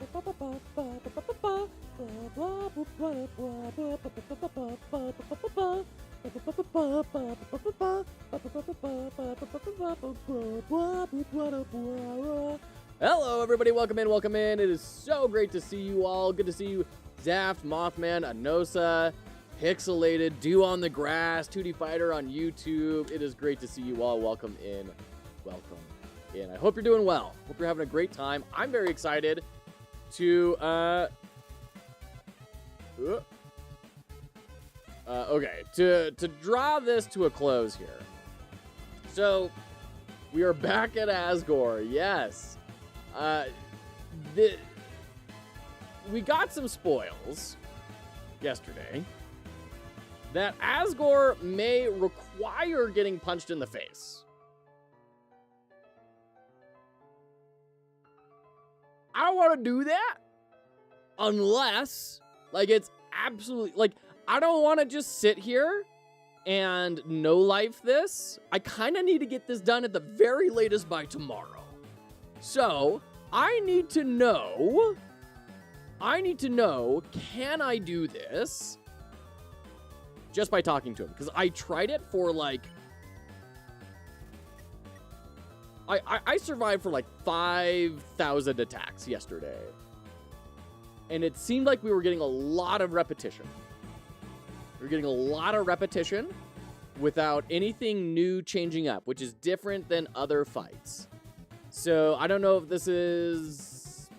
Hello, everybody. Welcome in. Welcome in. It is so great to see you all. Good to see you, Zaft, Mothman, Anosa, Pixelated, Dew on the Grass, 2D Fighter on YouTube. It is great to see you all. Welcome in. Welcome in. I hope you're doing well. Hope you're having a great time. I'm very excited to, to draw this to a close here. So, we are back at Asgore. Yes. We got some spoils yesterday that Asgore may require getting punched in the face. I don't want to do that unless, it's absolutely, I don't want to just sit here and no life this. I kind of need to get this done at the very latest by tomorrow. So, I need to know, can I do this just by talking to him? Because I tried it for, I survived for, 5,000 attacks yesterday. And it seemed like we were getting a lot of repetition. We were getting a lot of repetition without anything new changing up, which is different than other fights. So, I don't know if this is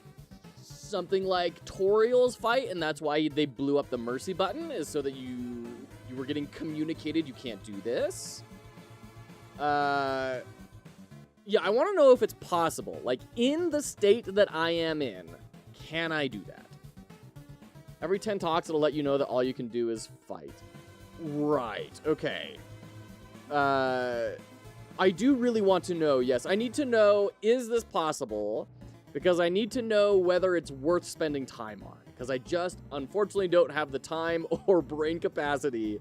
something like Toriel's fight, and that's why they blew up the mercy button, is so that you were getting communicated you can't do this. Yeah, I want to know if it's possible. In the state that I am in, can I do that? Every 10 talks, it'll let you know that all you can do is fight. Right, okay. I do really want to know, yes, I need to know, is this possible? Because I need to know whether it's worth spending time on. Because I just, unfortunately, don't have the time or brain capacity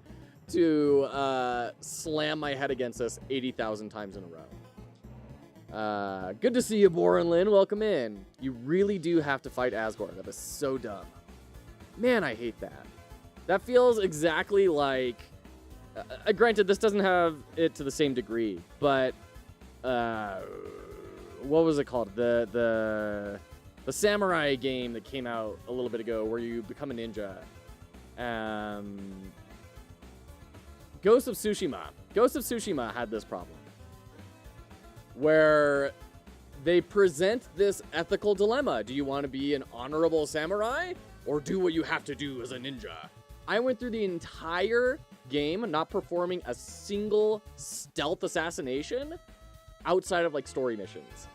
to slam my head against this 80,000 times in a row. Good to see you, Boren Lin. Welcome in. You really do have to fight Asgore. That is so dumb. Man, I hate that. That feels exactly like... granted, this doesn't have it to the same degree, but what was it called? The samurai game that came out a little bit ago where you become a ninja. Ghost of Tsushima. Ghost of Tsushima had this problem where they present this ethical dilemma. Do you want to be an honorable samurai or do what you have to do as a ninja? I went through the entire game not performing a single stealth assassination outside of story missions,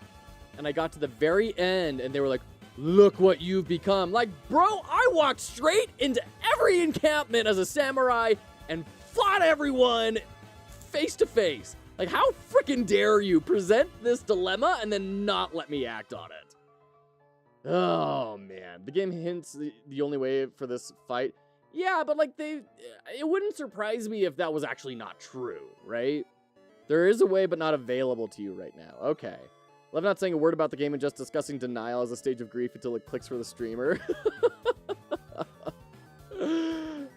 and I got to the very end and they were like, look what you've become. Bro, I walked straight into every encampment as a samurai and fought everyone face to face. How freaking dare you present this dilemma and then not let me act on it? Oh man, the game hints the only way for this fight. Yeah, but it wouldn't surprise me if that was actually not true, right? There is a way, but not available to you right now. Okay. Love not saying a word about the game and just discussing denial as a stage of grief until it clicks for the streamer.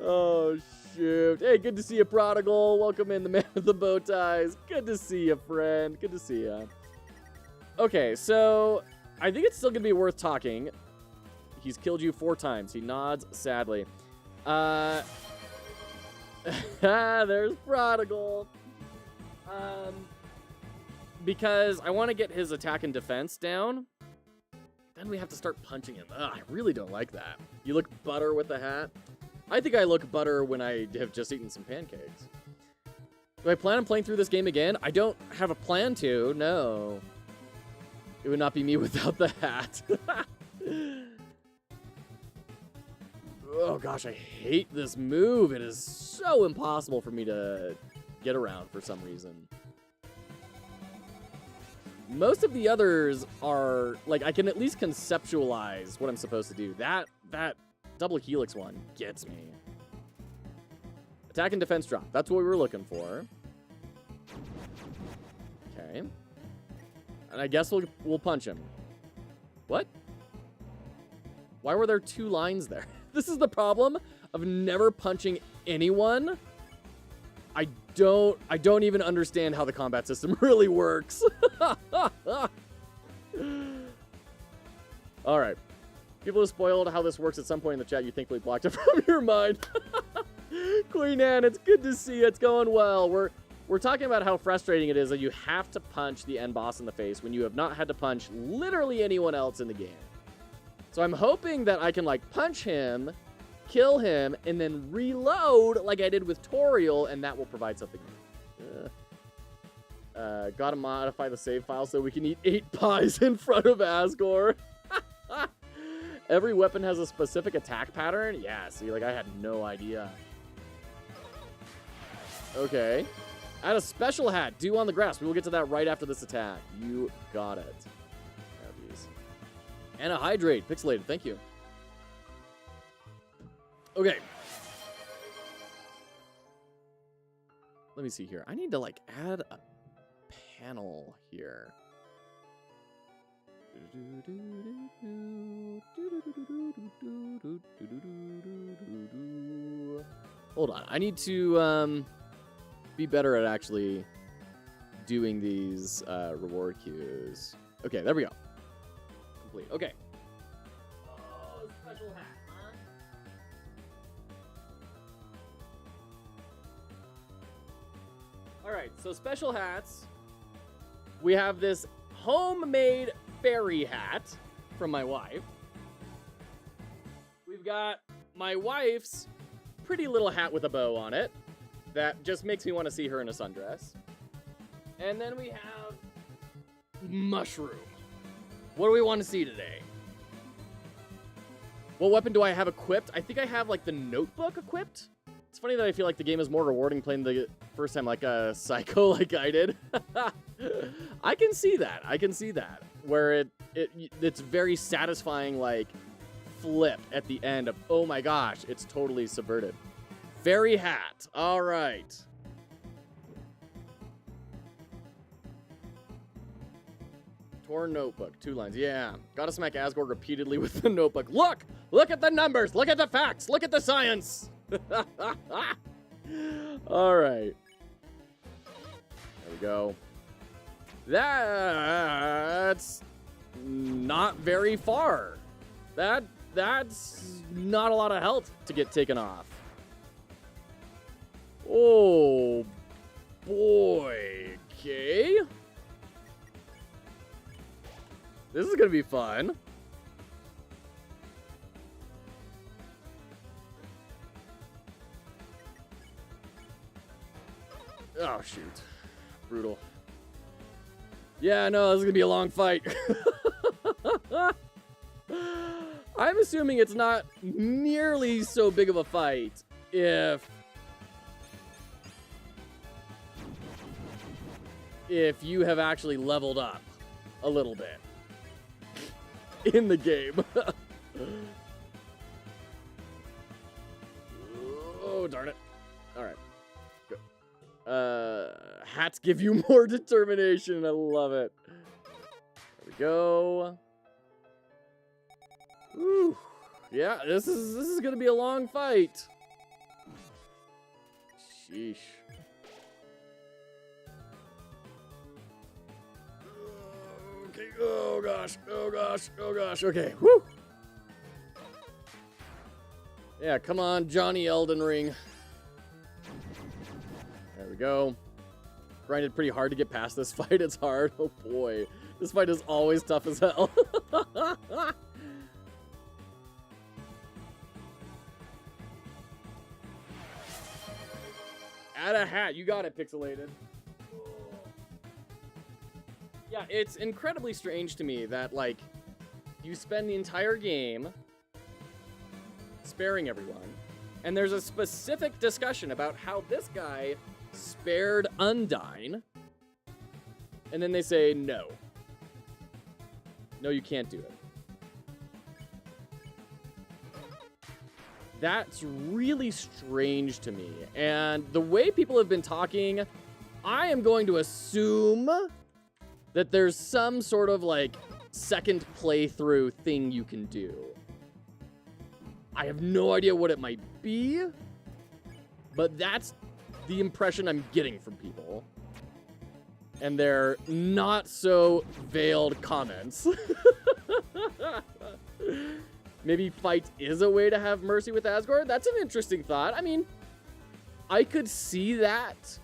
Oh, shoot. Hey, good to see you, Prodigal. Welcome in, the man with the bow ties. Good to see you, friend. Good to see you. Okay, so I think it's still going to be worth talking. He's killed you 4 times. He nods sadly. There's Prodigal. Because I want to get his attack and defense down. Then we have to start punching him. Ugh, I really don't like that. You look butter with the hat. I think I look butter when I have just eaten some pancakes. Do I plan on playing through this game again? I don't have a plan to, no. It would not be me without the hat. Oh gosh, I hate this move. It is so impossible for me to get around for some reason. Most of the others are, I can at least conceptualize what I'm supposed to do. That double helix one gets me. Attack and defense drop. That's what we were looking for. Okay. And I guess we'll punch him. What? Why were there 2 lines there? This is the problem of never punching anyone. I don't even understand how the combat system really works. All right. People have spoiled how this works at some point in the chat. You thankfully blocked it from your mind. Queen Anne, it's good to see you. It's going well. We're talking about how frustrating it is that you have to punch the end boss in the face when you have not had to punch literally anyone else in the game. So I'm hoping that I can, like, punch him, kill him, and then reload like I did with Toriel, and that will provide something new. Gotta modify the save file so we can eat 8 pies in front of Asgore. Every weapon has a specific attack pattern? Yeah, see, like, I had no idea. Okay. Add a special hat. Dew on the grass. We will get to that right after this attack. You got it. And a hydrate. Pixelated. Thank you. Okay. Let me see here. I need to, like, add a panel here. Hold on. I need to be better at actually doing these reward queues. Okay, there we go. Complete. Okay. Oh, special hat, huh? All right, so special hats. We have this homemade fairy hat from my wife. We've got my wife's pretty little hat with a bow on it that just makes me want to see her in a sundress. And then we have mushroom. What do we want to see today? What weapon do I have equipped? I think I have, like, the notebook equipped. It's funny that I feel like the game is more rewarding playing the first time like a psycho like I did. I can see that. I can see that. Where it's very satisfying, like, flip at the end of, oh my gosh, it's totally subverted. Fairy hat. All right. Torn notebook. 2 lines. Yeah. Gotta smack Asgore repeatedly with the notebook. Look! Look at the numbers! Look at the facts! Look at the science! All right. There we go. That's not very far. That's not a lot of health to get taken off. Oh, boy. Okay. This is going to be fun. Oh, shoot. Brutal. Yeah, no, this is going to be a long fight. I'm assuming it's not nearly so big of a fight if you have actually leveled up a little bit in the game. Oh, darn it. All right. Go. Hats give you more determination. I love it. There we go. Ooh. Yeah, this is gonna be a long fight. Sheesh. Okay. Oh gosh. Oh gosh. Oh gosh. Okay. Woo. Yeah, come on, Johnny Elden Ring. There we go. Grinded pretty hard to get past this fight. It's hard. Oh boy. This fight is always tough as hell. Add a hat. You got it, Pixelated. Yeah, it's incredibly strange to me that, like, you spend the entire game sparing everyone, and there's a specific discussion about how this guy spared Undyne, and then they say, no. No, you can't do it. That's really strange to me. And the way people have been talking, I am going to assume that there's some sort of, like, second playthrough thing you can do. I have no idea what it might be, but that's the impression I'm getting from people. And they're not so veiled comments. Maybe fight is a way to have mercy with Asgore? That's an interesting thought. I mean, I could see that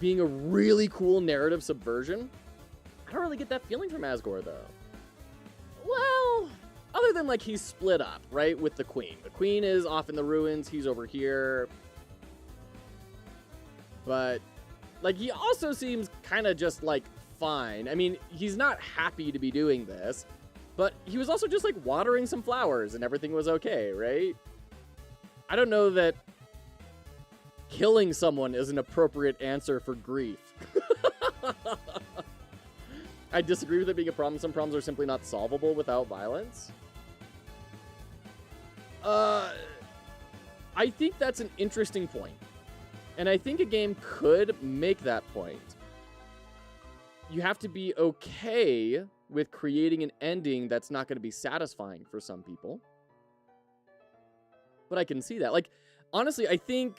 being a really cool narrative subversion. I don't really get that feeling from Asgore, though. Well, other than, like, he's split up, right, with the Queen. The Queen is off in the ruins. He's over here. But, like, he also seems kind of just, like, fine. I mean, he's not happy to be doing this. But he was also just, like, watering some flowers and everything was okay, right? I don't know that killing someone is an appropriate answer for grief. I disagree with it being a problem. Some problems are simply not solvable without violence. I think that's an interesting point. And I think a game could make that point. You have to be okay with creating an ending that's not going to be satisfying for some people. But I can see that. Like, honestly, I think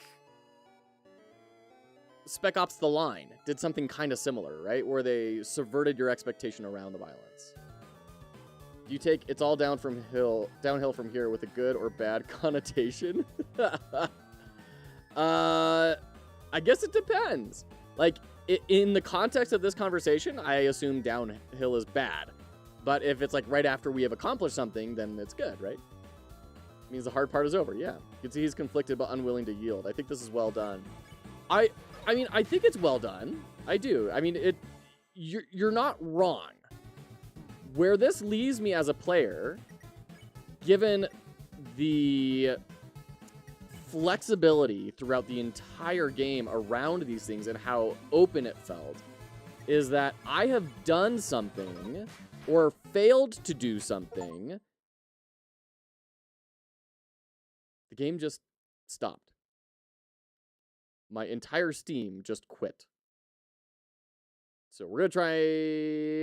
Spec Ops The Line did something kind of similar, right? Where they subverted your expectation around the violence. You take It's All downhill from here with a good or bad connotation? I guess it depends. Like, in the context of this conversation, I assume downhill is bad. But if it's like right after we have accomplished something, then it's good, right? It means the hard part is over, yeah. You can see he's conflicted but unwilling to yield. I think this is well done. I mean, I think it's well done. I do. I mean, you're not wrong. Where this leaves me as a player, given the flexibility throughout the entire game around these things and how open it felt, is that I have done something or failed to do something. The game just stopped. My entire Steam just quit. So we're going to try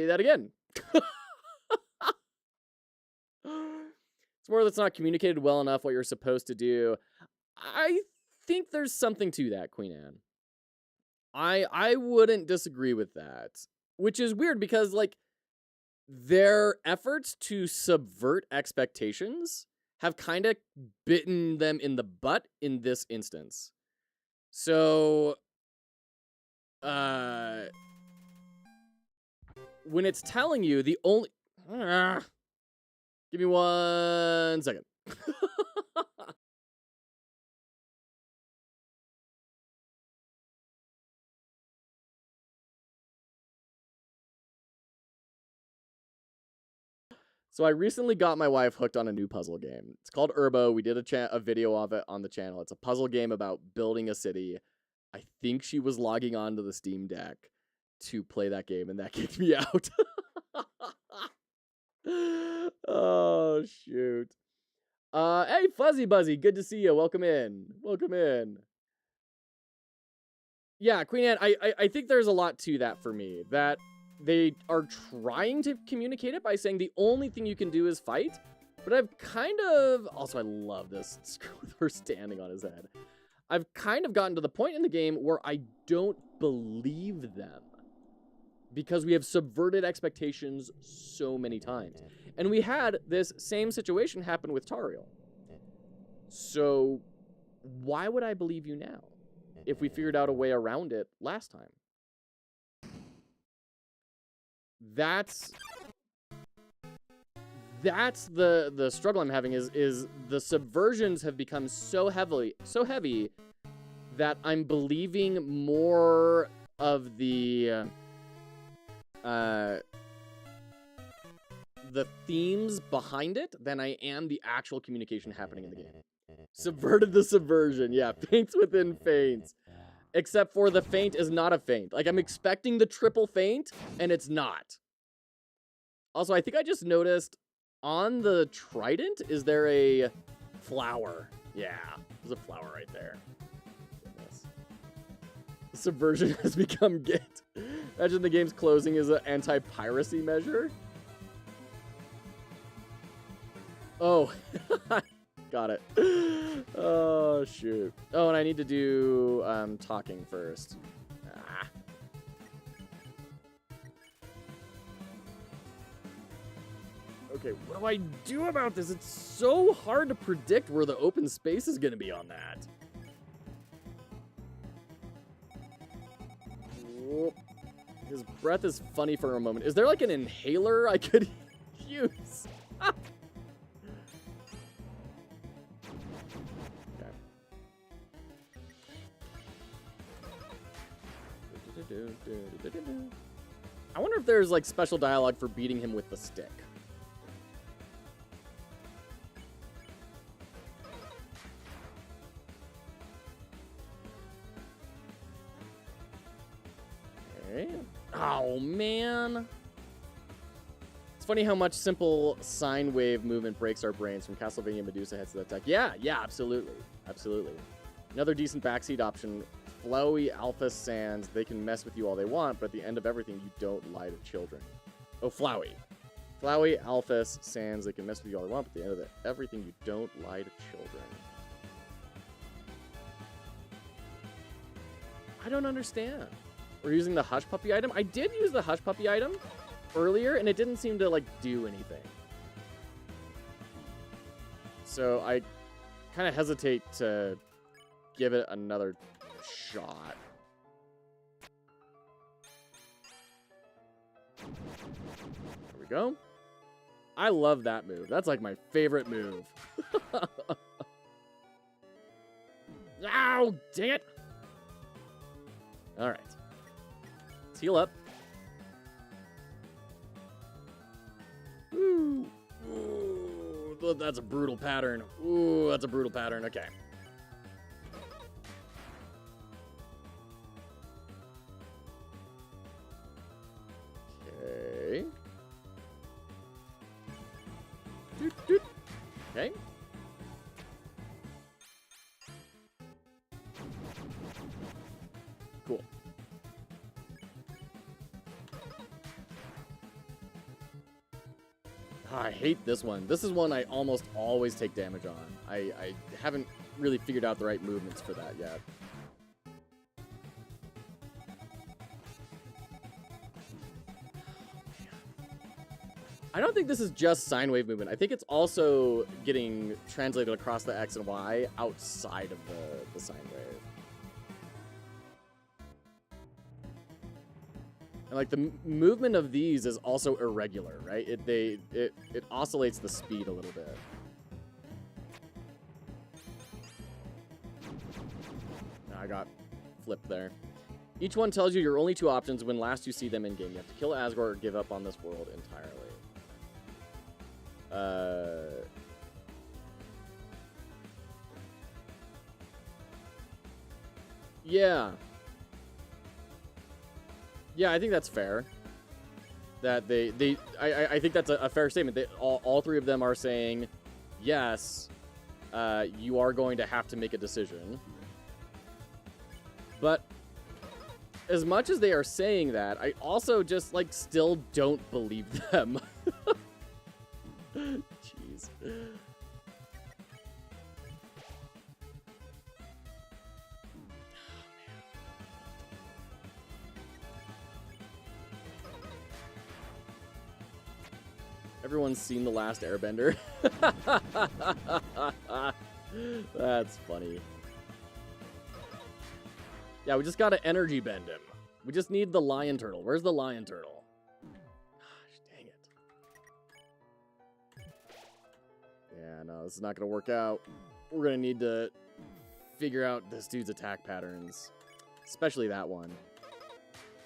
that again. It's more that's not communicated well enough what you're supposed to do. I think there's something to that, Queen Anne. I wouldn't disagree with that. Which is weird because, like, their efforts to subvert expectations have kind of bitten them in the butt in this instance. So, when it's telling you the only... give me 1 second. So I recently got my wife hooked on a new puzzle game. It's called Urbo. We did a video of it on the channel. It's a puzzle game about building a city. I think she was logging on to the Steam Deck to play that game, and that kicked me out. Oh, shoot. Hey, Fuzzy Buzzy, good to see you. Welcome in. Welcome in. Yeah, Queen Anne, I think there's a lot to that for me. That they are trying to communicate it by saying the only thing you can do is fight. But I've kind of... Also, I love this. Screw with her standing on his head. I've kind of gotten to the point in the game where I don't believe them. Because we have subverted expectations so many times. And we had this same situation happen with Tariel. So, why would I believe you now? If we figured out a way around it last time. That's the struggle I'm having is the subversions have become so heavy that I'm believing more of the themes behind it than I am the actual communication happening in the game. Subverted the subversion. Yeah, feints within feints. Except for the feint is not a feint. Like, I'm expecting the triple feint, and it's not. Also, I think I just noticed on the trident, is there a flower? Yeah, there's a flower right there. Goodness. The subversion has become Git. Imagine the game's closing is an anti-piracy measure. Oh, got Got it. Oh, shoot. Oh, and I need to do talking first. Ah. Okay, what do I do about this? It's so hard to predict where the open space is going to be on that. Whoop. His breath is funny for a moment. Is there like an inhaler I could use? I wonder if there's like special dialogue for beating him with the stick. Okay. Oh man. It's funny how much simple sine wave movement breaks our brains. From Castlevania Medusa heads to the attack. Yeah, absolutely. Absolutely. Another decent backseat option. Flowy alpha sands, they can mess with you all they want, but at the end of everything, you don't lie to children. Oh, flowy. Flowy alpha sands, they can mess with you all they want, but at the end of everything, you don't lie to children. I don't understand. We're using the Hush Puppy item. I did use the Hush Puppy item earlier, and it didn't seem to, like, do anything. So I kind of hesitate to give it another shot. There we go. I love that move. That's like my favorite move. Ow, dang it. All right. Let's heal up. Ooh. Ooh, that's a brutal pattern. Ooh, that's a brutal pattern. Okay. Okay. Doot, doot. Okay. Cool. Oh, I hate this one. This is one I almost always take damage on. I haven't really figured out the right movements for that yet. I don't think this is just sine wave movement. I think it's also getting translated across the X and Y outside of the sine wave. And like the movement of these is also irregular, right? It oscillates the speed a little bit. I got flipped there. Each one tells you your only two options when last you see them in game. You have to kill Asgore or give up on this world entirely. Yeah. Yeah, I think that's fair. That I think that's a fair statement. All three of them are saying, yes, you are going to have to make a decision. But as much as they are saying that, I also just, like, still don't believe them. Jeez. Everyone's seen The Last Airbender. That's funny. Yeah, we just gotta energy bend him. We just need the lion turtle. Where's the lion turtle? Gosh, dang it. Yeah, no, this is not gonna work out. We're gonna need to figure out this dude's attack patterns. Especially that one.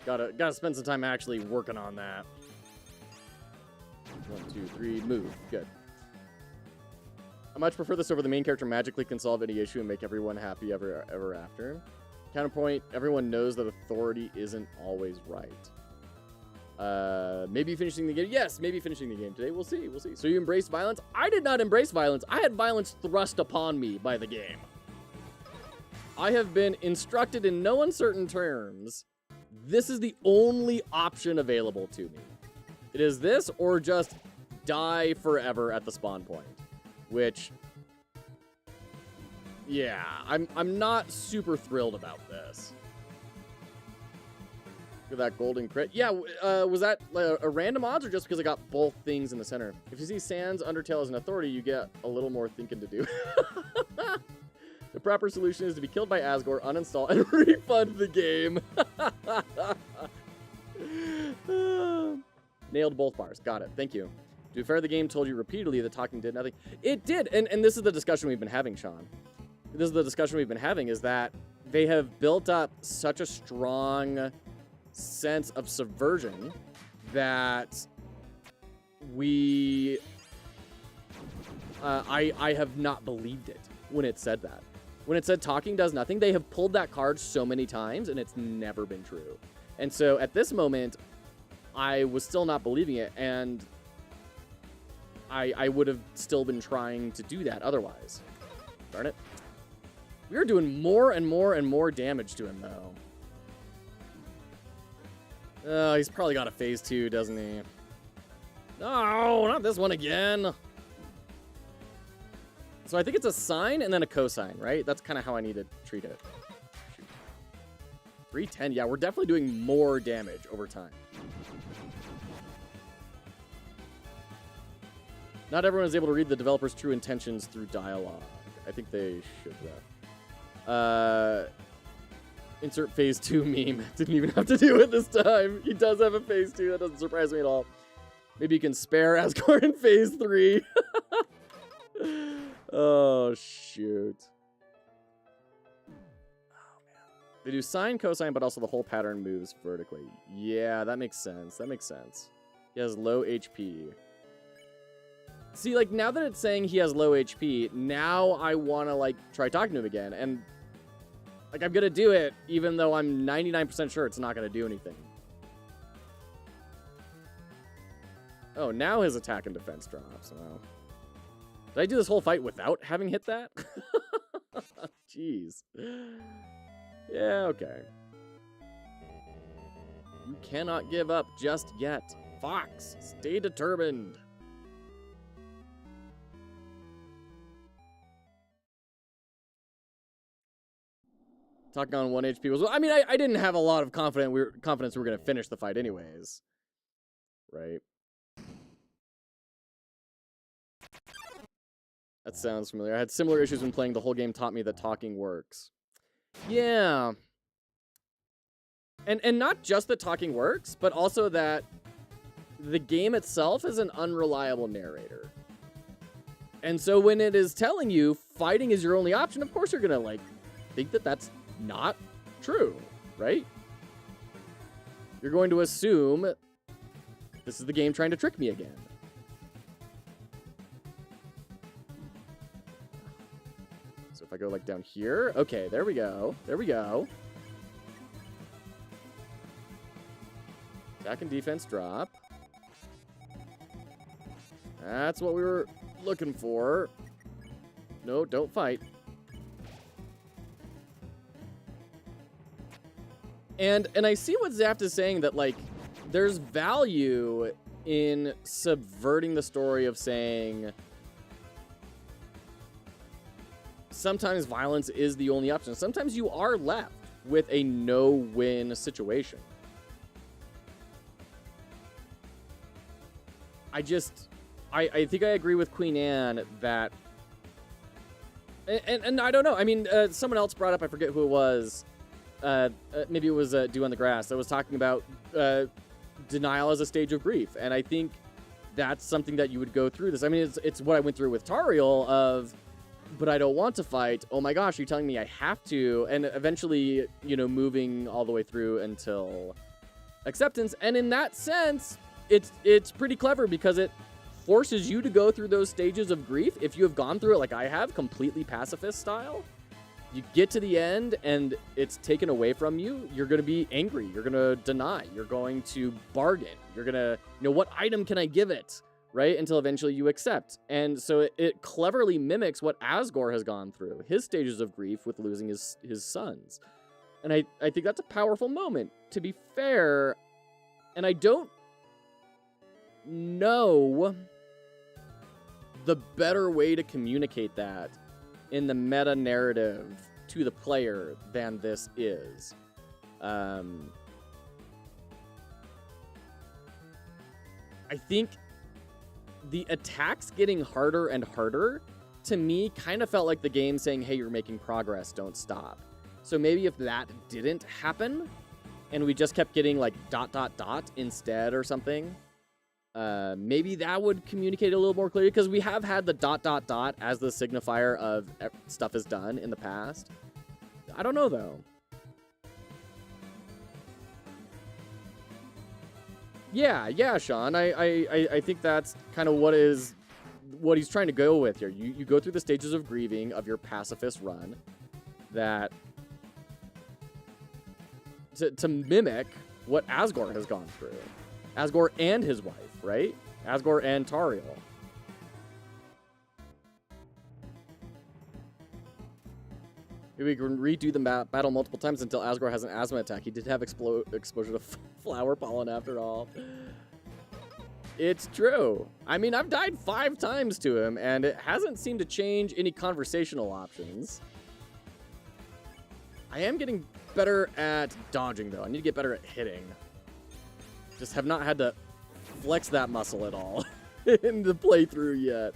Gotta spend some time actually working on that. 1, 2, 3, move. Good. I much prefer this over the main character magically can solve any issue and make everyone happy ever after. Counterpoint, everyone knows that authority isn't always right. Maybe finishing the game. Yes, maybe finishing the game today. We'll see. We'll see. So you embrace violence? I did not embrace violence. I had violence thrust upon me by the game. I have been instructed in no uncertain terms. This is the only option available to me. It is this or just die forever at the spawn point, which Yeah, I'm not super thrilled about this. Look at that golden crit. Yeah, was that a random odds or just because I got both things in the center? If you see Sans, Undertale as an authority, you get a little more thinking to do. The proper solution is to be killed by Asgore, uninstall, and refund the game. Nailed both bars. Got it. Thank you. To be fair, the game told you repeatedly that talking did nothing. It did, and this is the discussion we've been having, Sean. This is the discussion we've been having, is that they have built up such a strong sense of subversion that I have not believed it when it said that. When it said talking does nothing, they have pulled that card so many times, and it's never been true. And so at this moment, I was still not believing it, and I would have still been trying to do that otherwise. Darn it. We are doing more and more and more damage to him, though. Oh, he's probably got a phase 2, doesn't he? No, not this one again. So I think it's a sine and then a cosine, right? That's kind of how I need to treat it. Shoot. 310. Yeah, we're definitely doing more damage over time. Not everyone is able to read the developer's true intentions through dialogue. I think they should, though. Insert phase 2 meme. Didn't even have to do it this time. He does have a phase 2. That doesn't surprise me at all. Maybe you can spare Asgore in phase 3. Oh, shoot. Oh, man. They do sine, cosine, but also the whole pattern moves vertically. Yeah, that makes sense. That makes sense. He has low HP. See, like, now that it's saying he has low HP, now I want to, like, try talking to him again. And, like, I'm going to do it, even though I'm 99% sure it's not going to do anything. Oh, now his attack and defense drops. Wow. Did I do this whole fight without having hit that? Jeez. Yeah, okay. You cannot give up just yet. Fox, stay determined. Talking on 1 HP was... I mean, I didn't have a lot of confidence we were going to finish the fight anyways. Right? That sounds familiar. I had similar issues when playing. The whole game taught me that talking works. Yeah. And not just that talking works, but also that the game itself is an unreliable narrator. And so when it is telling you fighting is your only option, of course you're going to, like, think that that's not true, right? You're going to assume this is the game trying to trick me again. So if I go, like, down here, okay, there we go. There we go. Attack and defense drop. That's what we were looking for. No, don't fight. And I see what Zaft is saying, that, like, there's value in subverting the story of saying sometimes violence is the only option. Sometimes you are left with a no-win situation. I think I agree with Queen Anne that... And I don't know. I mean, someone else brought up, I forget who it was, maybe it was Dew on the Grass, that was talking about denial as a stage of grief. And I think that's something that you would go through this. I mean, it's what I went through with Tariel of, but I don't want to fight. Oh my gosh, you're telling me I have to. And eventually, you know, moving all the way through until acceptance. And in that sense, it's pretty clever because it forces you to go through those stages of grief. If you have gone through it like I have, completely pacifist style, you get to the end and it's taken away from you, you're going to be angry. You're going to deny. You're going to bargain. You're going to, you know, what item can I give it? Right? Until eventually you accept. And so it cleverly mimics what Asgore has gone through, his stages of grief with losing his sons. And I think that's a powerful moment, to be fair. And I don't know the better way to communicate that in the meta narrative to the player than this is. I think the attacks getting harder and harder, to me, kind of felt like the game saying, hey, you're making progress, don't stop. So maybe if that didn't happen, and we just kept getting like ... instead or something, maybe that would communicate a little more clearly, because we have had the ... as the signifier of stuff is done in the past. I don't know, though. Yeah, Sean. I think that's kind of what he's trying to go with here. You go through the stages of grieving of your pacifist run, that to mimic what Asgore has gone through. Asgore and his wife, right? Asgore and Tariel. We can redo the battle multiple times until Asgore has an asthma attack. He did have exposure to flower pollen after all. It's true. I mean, I've died 5 times to him, and it hasn't seemed to change any conversational options. I am getting better at dodging, though. I need to get better at hitting. Just have not had to flex that muscle at all in the playthrough yet.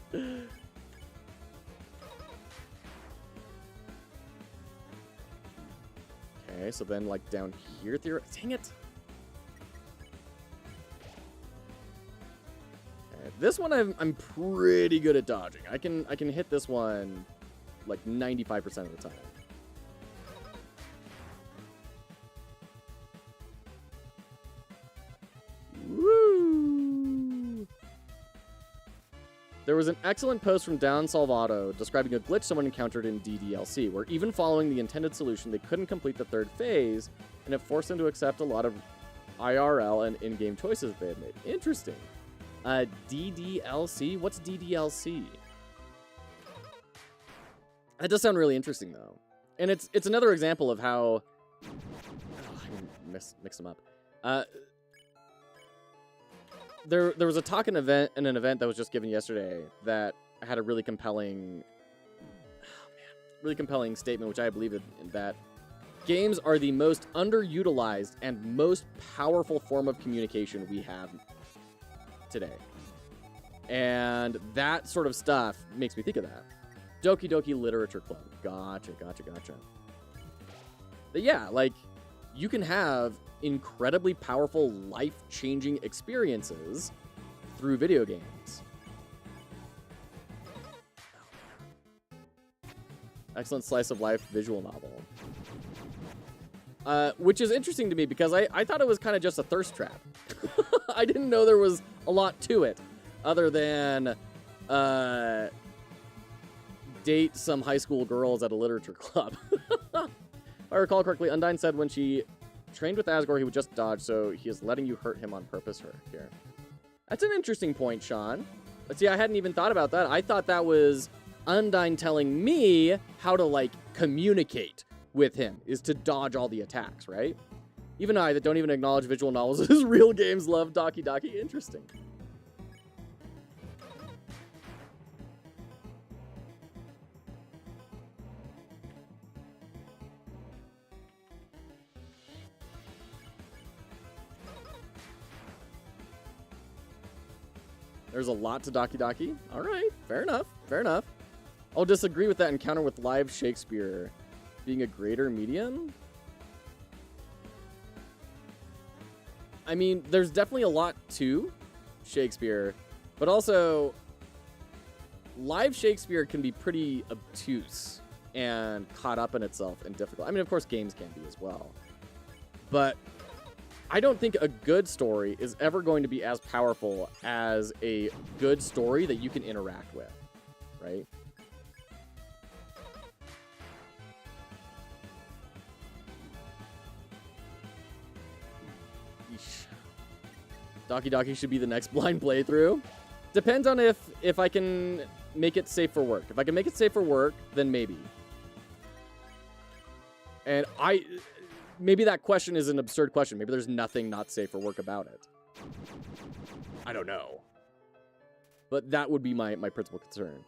Okay, so then, like, down here, dang it. Okay, this one I'm pretty good at dodging. I can hit this one, like, 95% of the time. Woo! There was an excellent post from Down Salvato describing a glitch someone encountered in DDLC, where even following the intended solution, they couldn't complete the 3rd phase, and it forced them to accept a lot of IRL and in-game choices they had made. Interesting. DDLC? What's DDLC? That does sound really interesting, though. And it's another example of how... Oh, I mix them up. There was a talk in an event that was just given yesterday that had a really compelling, statement, which I believe in, that games are the most underutilized and most powerful form of communication we have today. And that sort of stuff makes me think of that. Doki Doki Literature Club. Gotcha. But yeah, like, you can have incredibly powerful, life-changing experiences through video games. Excellent slice of life visual novel. Which is interesting to me because I thought it was kind of just a thirst trap. I didn't know there was a lot to it other than date some high school girls at a literature club. If I recall correctly, Undyne said when she trained with Asgore, he would just dodge, so he is letting you hurt him on purpose here. That's an interesting point, Sean. But see, I hadn't even thought about that. I thought that was Undyne telling me how to, like, communicate with him, is to dodge all the attacks, right? Even I, that don't even acknowledge visual novels as real games, love Doki Doki. Interesting. There's a lot to Doki Doki. All right, fair enough. I'll disagree with that encounter with live Shakespeare being a greater medium. I mean, there's definitely a lot to Shakespeare, but also live Shakespeare can be pretty obtuse and caught up in itself and difficult. I mean, of course, games can be as well. But I don't think a good story is ever going to be as powerful as a good story that you can interact with, right? Yeesh. Doki Doki should be the next blind playthrough. Depends on if I can make it safe for work. If I can make it safe for work, then maybe. And maybe that question is an absurd question. Maybe there's nothing not safe for work about it. I don't know. But that would be my principal concern.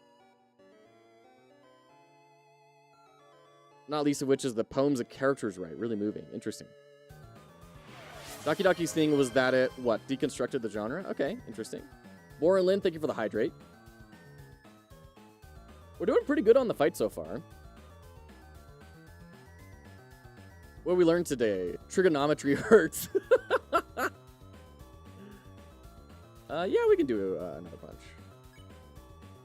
Not least of which is the poems the characters write. Really moving. Interesting. Daki Daki's thing was that it, what, deconstructed the genre? Okay, interesting. Warren Lynn, thank you for the hydrate. We're doing pretty good on the fight so far. What we learned today? Trigonometry hurts. Yeah, we can do another punch.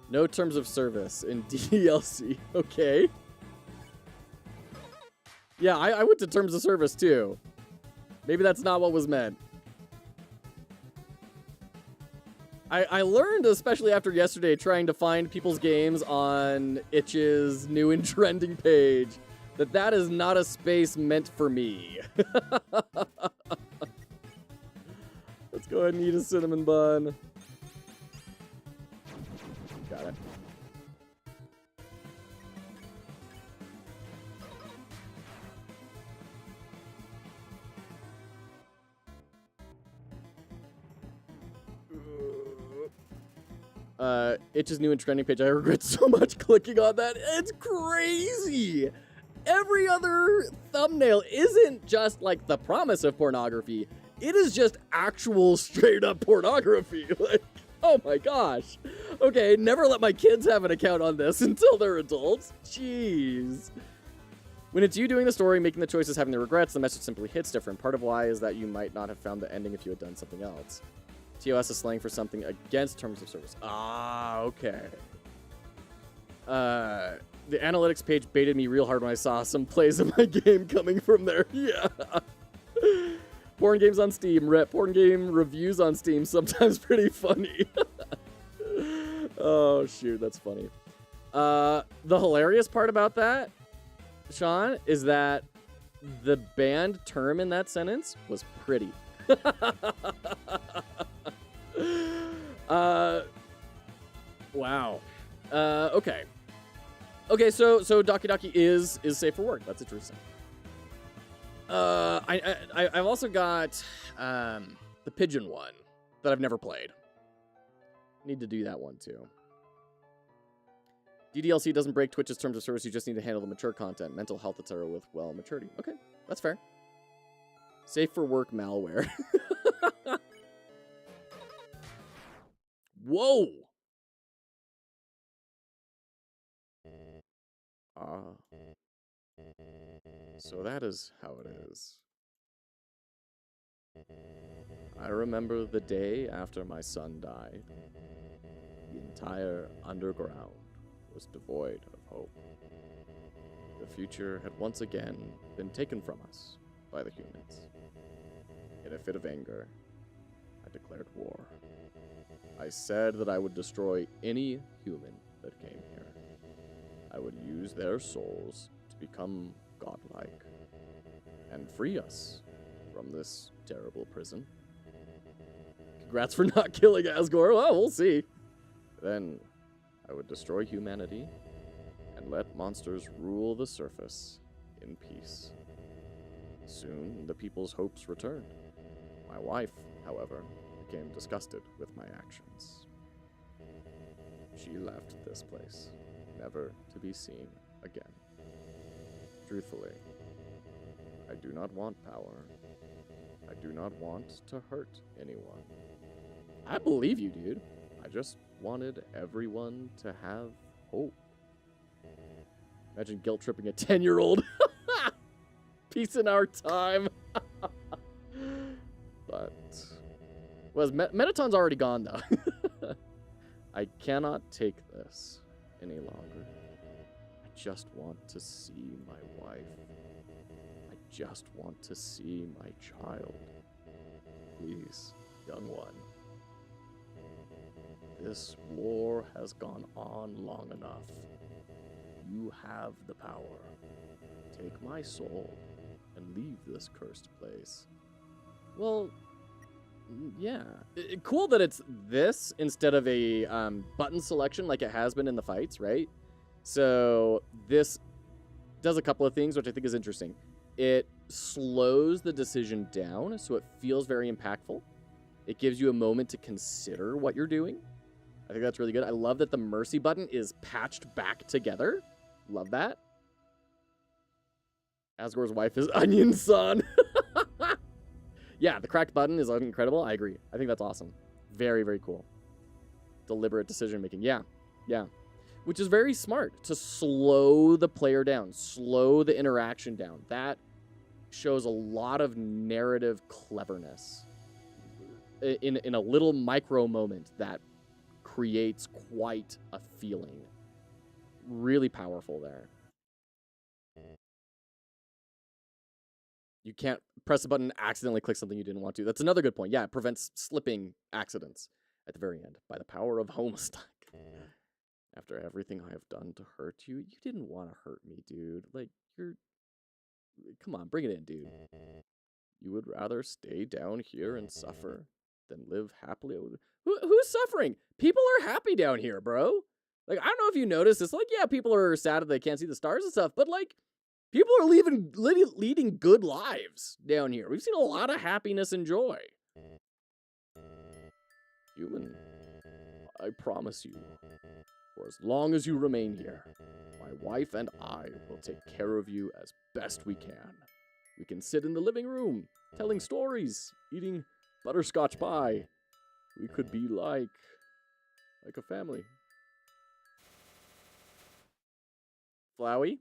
No terms of service in DLC. Okay. Yeah, I went to terms of service too. Maybe that's not what was meant. I learned, especially after yesterday, trying to find people's games on Itch's new and trending page, that is not a space meant for me. Let's go ahead and eat a cinnamon bun. Got it. Itch's new and trending page. I regret so much clicking on that. It's crazy. Every other thumbnail isn't just like the promise of pornography. It is just actual straight up pornography. Like, oh my gosh. Okay, never let my kids have an account on this until they're adults. Jeez. When it's you doing the story, making the choices, having the regrets, the message simply hits different. Part of why is that you might not have found the ending if you had done something else. TOS is slang for something against terms of service. Ah, okay. The analytics page baited me real hard when I saw some plays of my game coming from there. Yeah. Porn games on Steam. Porn game reviews on Steam. Sometimes pretty funny. Oh, shoot. That's funny. The hilarious part about that, Sean, is that the banned term in that sentence was pretty. Wow. Okay. Okay, so Daki Daki is safe for work. That's interesting. I've also got the pigeon one that I've never played. Need to do that one too. DDLC doesn't break Twitch's terms of service. You just need to handle the mature content, mental health, etc. with well maturity. Okay, that's fair. Safe for work malware. Whoa. So that is how it is. I remember the day after my son died. The entire underground was devoid of hope. The future had once again been taken from us by the humans. In a fit of anger, I declared war. I said that I would destroy any human that came here. I would use their souls to become godlike and free us from this terrible prison. Congrats for not killing Asgore. Well, we'll see. Then I would destroy humanity and let monsters rule the surface in peace. Soon, the people's hopes returned. My wife, however, became disgusted with my actions. She left this place, never to be seen again. Truthfully, I do not want power. I do not want to hurt anyone. I believe you, dude. I just wanted everyone to have hope. Imagine guilt tripping a 10-year-old. Peace in our time. But, well, Metaton's already gone, though. I cannot take this any longer. I just want to see my wife. I just want to see my child. Please, young one. This war has gone on long enough. You have the power. Take my soul and leave this cursed place. Well, yeah. Cool that it's this instead of a button selection like it has been in the fights, right? So this does a couple of things, which I think is interesting. It slows the decision down, so it feels very impactful. It gives you a moment to consider what you're doing. I think that's really good. I love that the mercy button is patched back together. Love that. Asgore's wife is Onion Son. Yeah, the cracked button is incredible. I agree. I think that's awesome. Very, very cool. Deliberate decision making. Yeah. Which is very smart to slow the player down, slow the interaction down. That shows a lot of narrative cleverness in a little micro moment that creates quite a feeling. Really powerful there. You can't press a button and accidentally click something you didn't want to. That's another good point. Yeah, it prevents slipping accidents at the very end by the power of Homestuck. After everything I have done to hurt you, you didn't want to hurt me, dude. Like, come on, bring it in, dude. You would rather stay down here and suffer than live happily. Who's suffering? People are happy down here, bro. Like, I don't know if you noticed this. Like, yeah, people are sad that they can't see the stars and stuff, but, like, people are leading good lives down here. We've seen a lot of happiness and joy. Human, I promise you, for as long as you remain here, my wife and I will take care of you as best we can. We can sit in the living room, telling stories, eating butterscotch pie. We could be like a family. Flowey?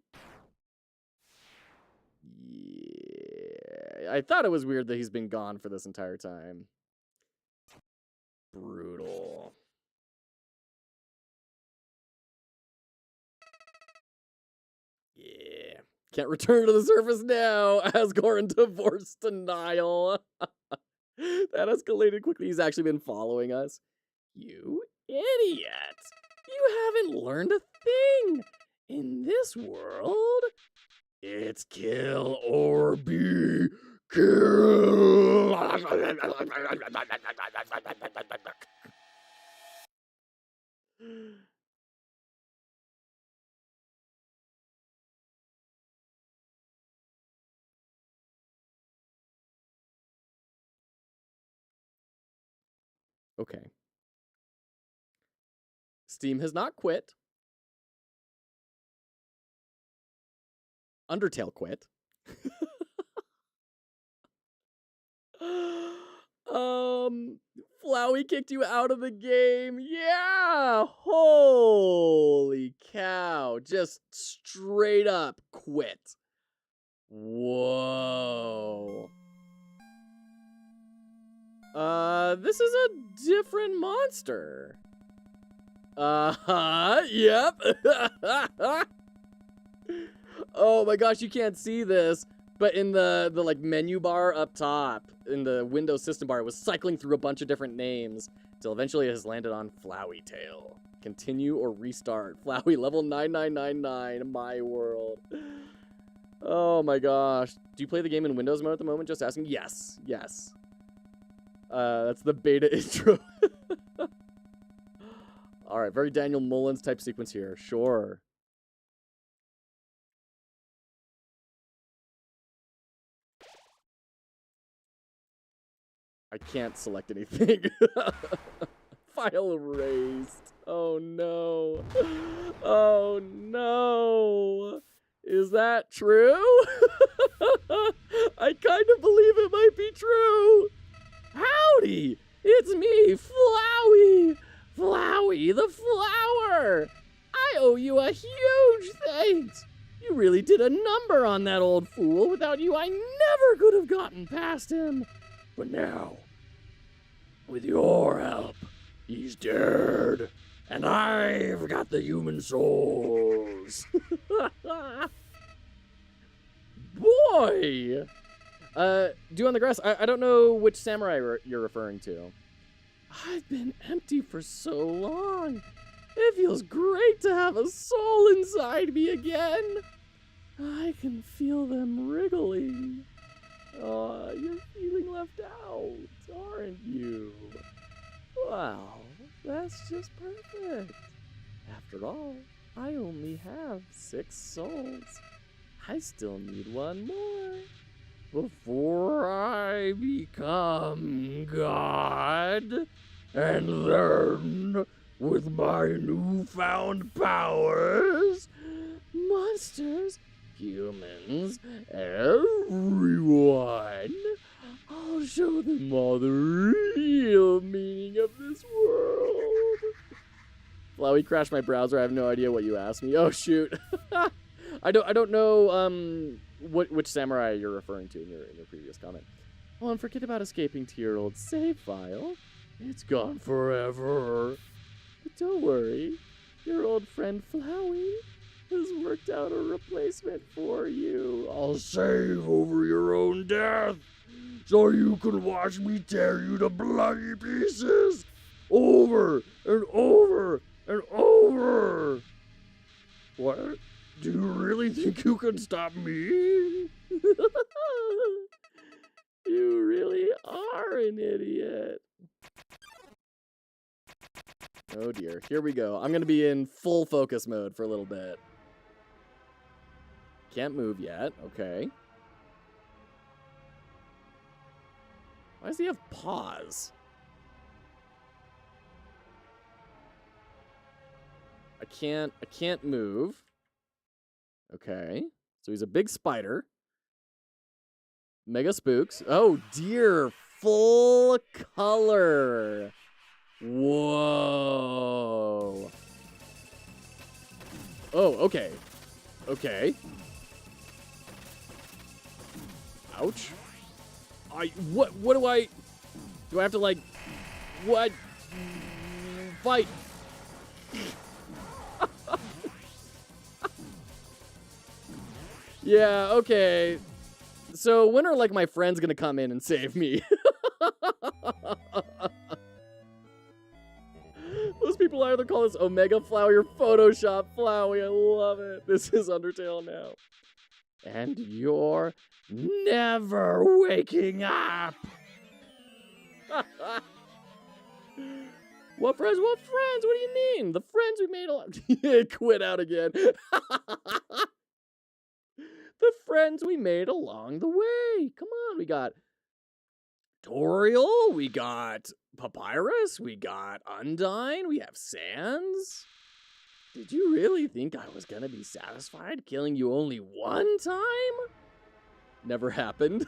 Yeah, I thought it was weird that he's been gone for this entire time. Brutal. Yeah. Can't return to the surface now. Asgore in divorce denial. That escalated quickly. He's actually been following us. You idiot. You haven't learned a thing. In this world, it's kill or be killed. Okay. Steam has not quit. Undertale quit. Flowey kicked you out of the game. Yeah. Holy cow. Just straight up quit. Whoa. This is a different monster. Yep. Oh my gosh, you can't see this, but in the like menu bar up top, in the Windows system bar, it was cycling through a bunch of different names till eventually it has landed on Flowey Tail. Continue or restart. Flowey level 9999, my world. Oh my gosh. Do you play the game in Windows mode at the moment? Just asking. Yes. That's the beta intro. All right, very Daniel Mullins type sequence here. Sure. I can't select anything. File erased. Oh no. Oh no. Is that true? I kind of believe it might be true. Howdy! It's me, Flowey! Flowey the flower! I owe you a huge thanks! You really did a number on that old fool. Without you, I never could have gotten past him. But now, with your help, he's dead. And I've got the human souls. Boy! Dew on the Grass, I don't know which samurai you're referring to. I've been empty for so long. It feels great to have a soul inside me again. I can feel them wriggling. You're feeling left out, aren't you? Well, that's just perfect. After all, I only have 6 souls. I still need one more before I become God. And then, with my newfound powers, monsters humans, everyone. I'll show them all the real meaning of this world. Flowey crashed my browser. I have no idea what you asked me. Oh shoot. I don't know which samurai you're referring to in your previous comment. Oh, and forget about escaping to your old save file. It's gone forever. But don't worry. Your old friend Flowey has worked out a replacement for you. I'll save over your own death, so you can watch me tear you to bloody pieces over and over and over. What? Do you really think you can stop me? You really are an idiot. Oh dear, here we go. I'm gonna be in full focus mode for a little bit. Can't move yet, okay. Why does he have paws? I can't move. Okay, so he's a big spider. Mega spooks. Oh dear, full color. Whoa. Oh, okay. Okay. Ouch. What do I have to like, what? Fight. Yeah, okay. So when are like my friends gonna come in and save me? Those people either call this Omega Flowey or Photoshop Flowey. I love it. This is Undertale now. And you're never waking up. What friends? What friends? What do you mean? The friends we made quit out again. The friends we made along the way. Come on, we got Toriel, we got Papyrus, we got Undyne, we have Sans. Did you really think I was gonna be satisfied killing you only one time? Never happened.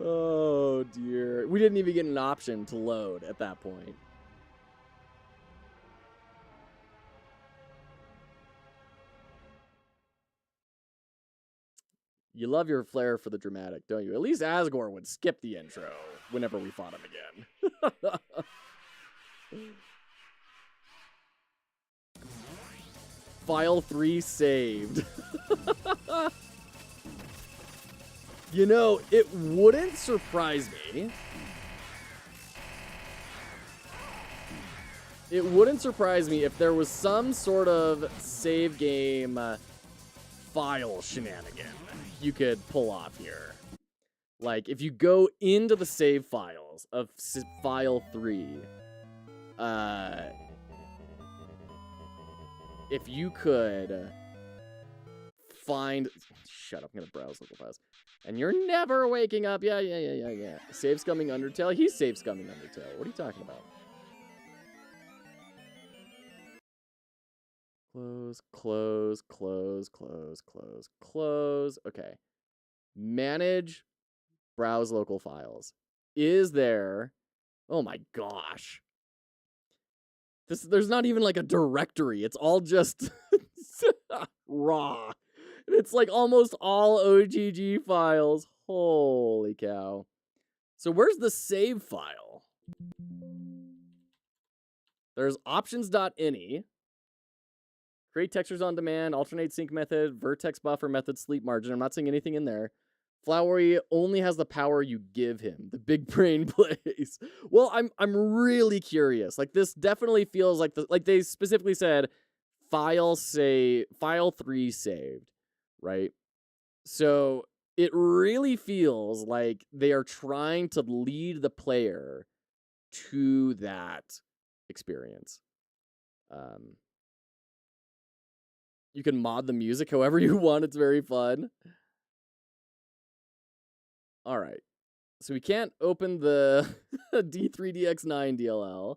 Oh dear. We didn't even get an option to load at that point. You love your flair for the dramatic, don't you? At least Asgore would skip the intro whenever we fought him again. File 3 saved. You know, it wouldn't surprise me. It wouldn't surprise me if there was some sort of save game file shenanigan you could pull off here. Like, if you go into the save files of file 3, if you could find... Shut up, I'm gonna browse local files. And you're never waking up. Yeah. Save scumming Undertale. He's save scumming Undertale. What are you talking about? Close. Okay. Manage, browse local files. Is there... Oh my gosh. There's not even like a directory. It's all just raw. And it's like almost all OGG files. Holy cow. So where's the save file? There's options.ini. Create textures on demand, alternate sync method, vertex buffer method, sleep margin. I'm not seeing anything in there. Flowey only has the power you give him. The big brain plays. Well, I'm really curious. Like, this definitely feels like like they specifically said file 3 saved, right? So it really feels like they are trying to lead the player to that experience. You can mod the music however you want. It's very fun. All right. So we can't open the D3DX9 DLL.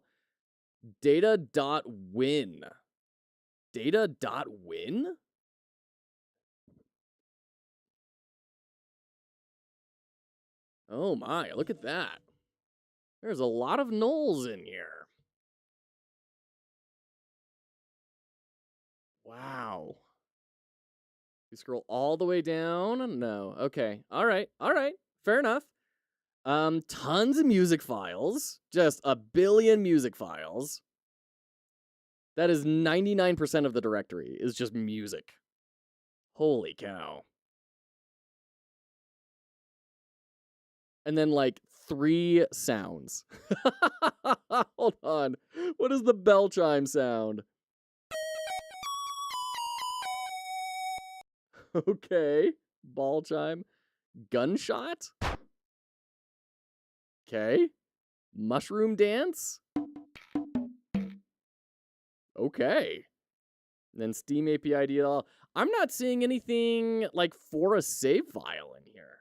Data.win. Data.win? Oh my, look at that. There's a lot of nulls in here. Wow. You scroll all the way down? No. Okay. All right. Fair enough. Tons of music files. Just a billion music files. That is 99% of the directory is just music. Holy cow. And then like 3 sounds. Hold on. What is the bell chime sound? Okay. Ball chime. Gunshot? Okay. Mushroom dance? Okay. And then Steam API DLL. I'm not seeing anything like for a save file in here.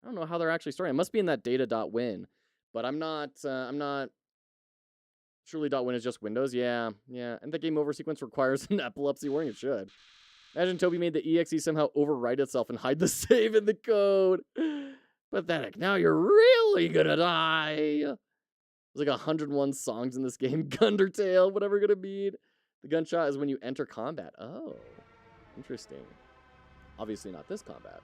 I don't know how they're actually storing. It must be in that data.win. But I'm not surely .win is just Windows. Yeah. And the game over sequence requires an epilepsy warning. It should. Imagine Toby made the exe somehow overwrite itself and hide the save in the code. Pathetic. Now you're really gonna die. There's like 101 songs in this game. Gundertale, whatever gonna be. The gunshot is when you enter combat. Oh, interesting. Obviously not this combat.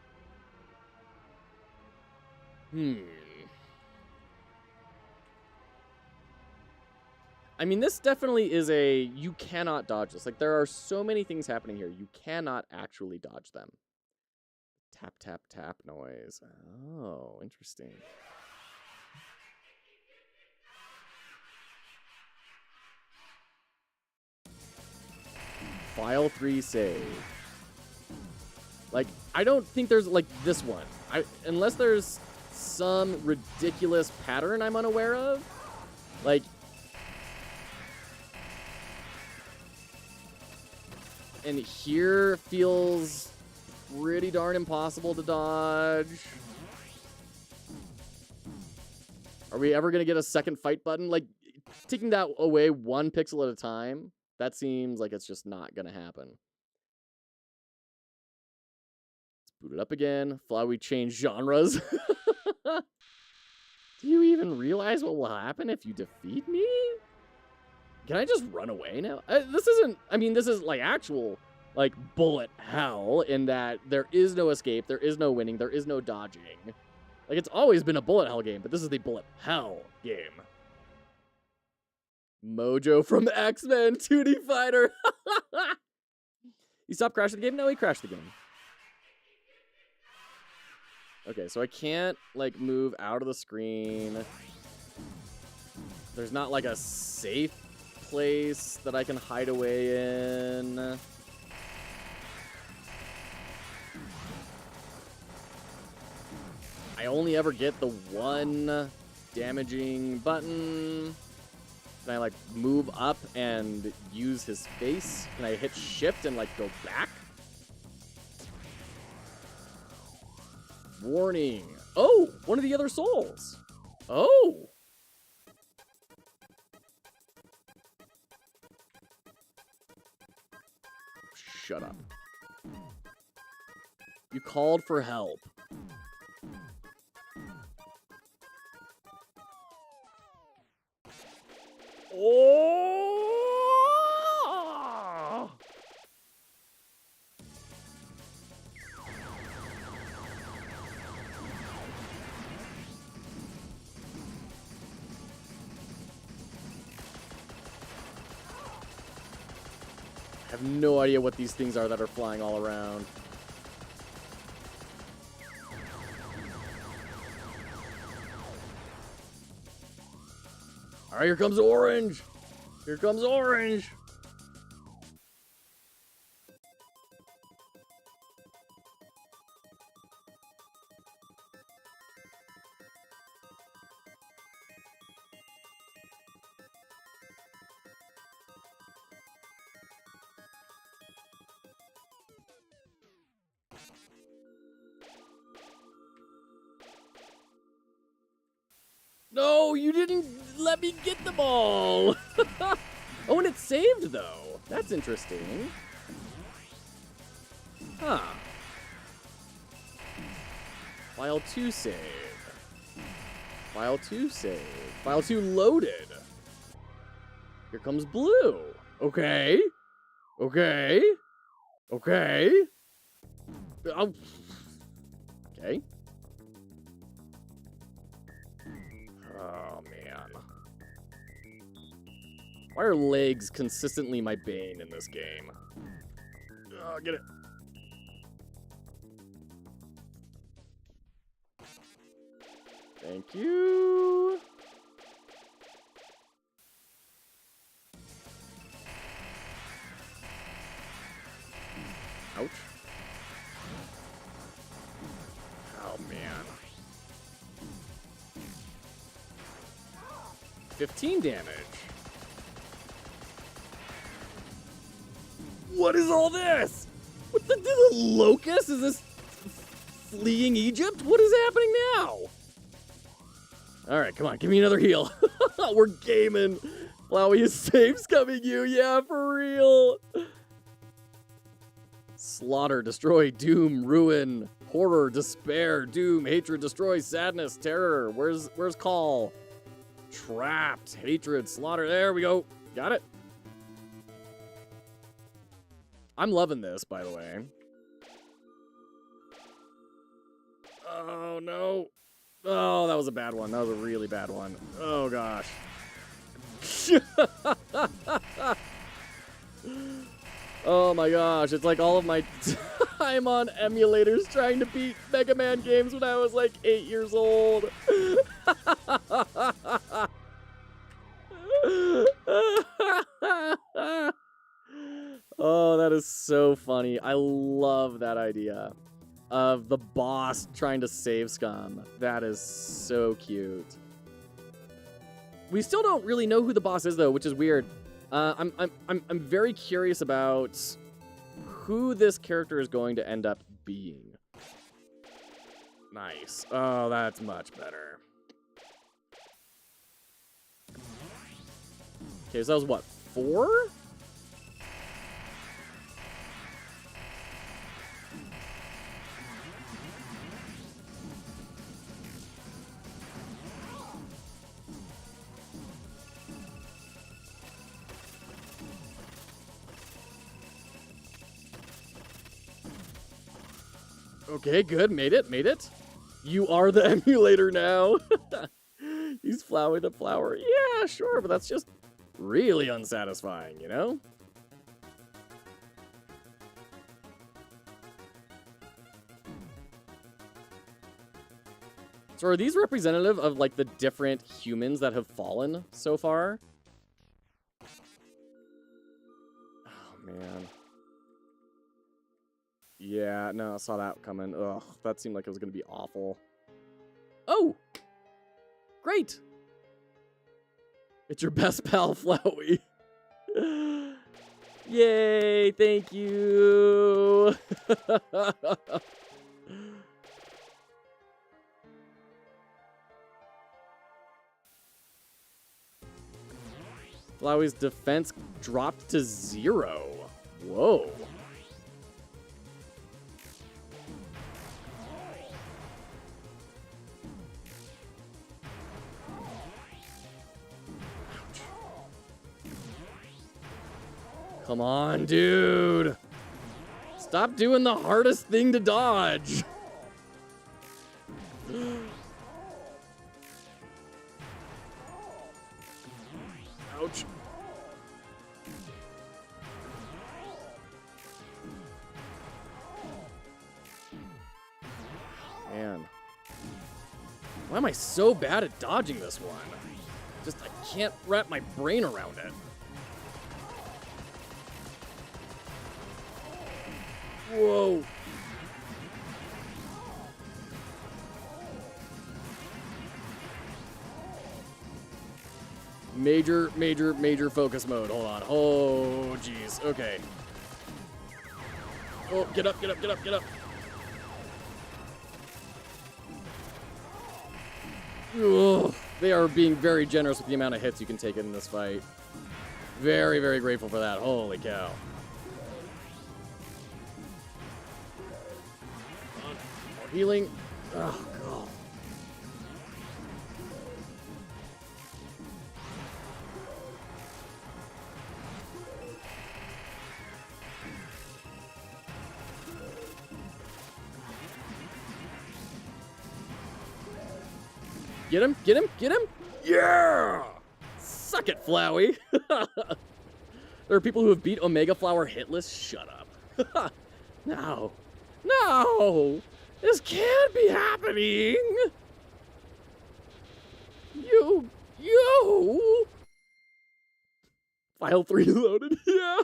I mean, this definitely is a, you cannot dodge this. Like, there are so many things happening here. You cannot actually dodge them. Tap, tap, tap noise. Oh, interesting. File 3 save. Like, I don't think there's, like, this one. Unless there's some ridiculous pattern I'm unaware of. Like, and here feels pretty darn impossible to dodge. Are we ever going to get a second fight button? Like, taking that away 1 pixel at a time, that seems like it's just not going to happen. Let's boot it up again. Fly, we change genres. Do you even realize what will happen if you defeat me? Can I just run away now? This isn't, I mean, this is like actual, like, bullet hell in that there is no escape, there is no winning, there is no dodging. Like, it's always been a bullet hell game, but this is the bullet hell game. Mojo from X-Men 2D Fighter. He stopped crashing the game? No, he crashed the game. Okay, so I can't, like, move out of the screen. There's not, like, a safe place that I can hide away in. I only ever get the one damaging button. Can I, like, move up and use his face? Can I hit shift and, like, go back? Warning. Oh, one of the other souls. Oh. Shut up. You called for help. Oh! I have no idea what these things are that are flying all around. All right, here comes orange. Here comes orange. No, you didn't let me get the ball. Oh, and it's saved, though. That's interesting. Huh. File 2 save. File 2 save. File 2 loaded. Here comes blue. Okay. Okay. Okay. Oh. Okay. Oh, man. Why are legs consistently my bane in this game? Oh, get it. Thank you. Ouch. Oh, man. 15 damage. What is all this? What the locust? Is this fleeing Egypt? What is happening now? Alright, come on, give me another heal. We're gaming. Flowey, save's coming you. Yeah, for real. Slaughter, destroy, doom, ruin, horror, despair, doom, hatred, destroy, sadness, terror. Where's call? Trapped, hatred, slaughter. There we go. Got it. I'm loving this, by the way. Oh, no. Oh, that was a bad one. That was a really bad one. Oh, gosh. Oh, my gosh. It's like all of my time on emulators trying to beat Mega Man games when I was like 8 years old. Oh, that is so funny. I love that idea of the boss trying to save Scum. That is so cute. We still don't really know who the boss is, though, which is weird. I'm very curious about who this character is going to end up being. Nice. Oh, that's much better. Okay, so that was what, 4? Okay, good. Made it. Made it. You are the emulator now. He's Flowey the Flower. Yeah, sure, but that's just really unsatisfying, you know? So are these representative of, like, the different humans that have fallen so far? Oh, man. Yeah, no, I saw that coming. Ugh, that seemed like it was going to be awful. Oh! Great! It's your best pal, Flowey. Yay, thank you! Flowey's defense dropped to 0. Whoa. Come on, dude. Stop doing the hardest thing to dodge. Ouch. Man. Why am I so bad at dodging this one? Just, I can't wrap my brain around it. Whoa. Major focus mode. Hold on. Oh, jeez. Okay. Oh, get up. Ugh. They are being very generous with the amount of hits you can take in this fight. Very, very grateful for that. Holy cow. More healing. Oh, God. Get him, get him, get him. Yeah! Suck it, Flowey. There are people who have beat Omega Flower hitless. Shut up. No. No! This can't be happening! You... File 3 loaded. Yeah.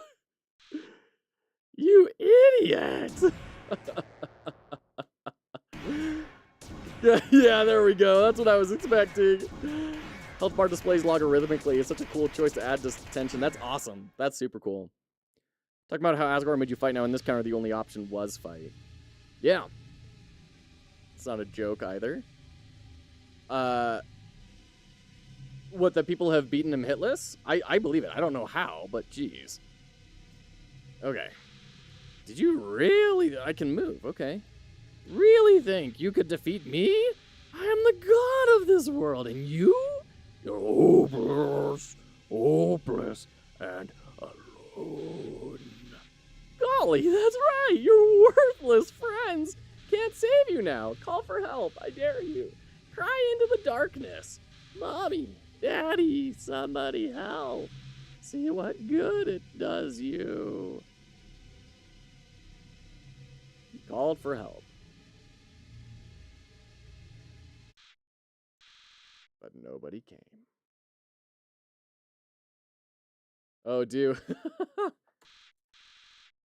You idiot! Yeah, there we go. That's what I was expecting. Health bar displays logarithmically. It's such a cool choice to add this tension. That's awesome. That's super cool. Talking about how Asgore made you fight now. In this counter, the only option was fight. Yeah. It's not a joke either. What, that people have beaten him hitless? I believe it. I don't know how, but geez. Okay. Did you really? I can move. Okay. Really think you could defeat me? I am the god of this world, and you? You're hopeless, and alone. Golly, that's right. Your worthless friends can't save you now. Call for help. I dare you. Cry into the darkness. Mommy, Daddy, somebody help. See what good it does you. He called for help. But nobody came. Oh, dude.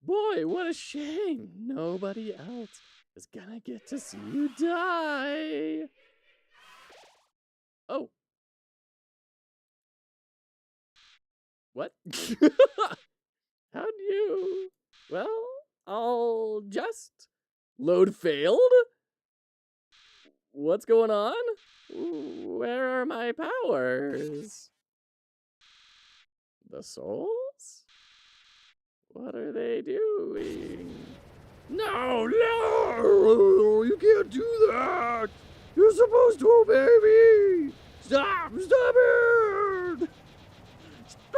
Boy, what a shame. Nobody else is gonna get to see you die. Oh. What? How'd you? Well, I'll just... Load failed? What's going on? Where are my powers? The souls? What are they doing? No, no! You can't do that! You're supposed to obey me! Stop! Stop it! Stop!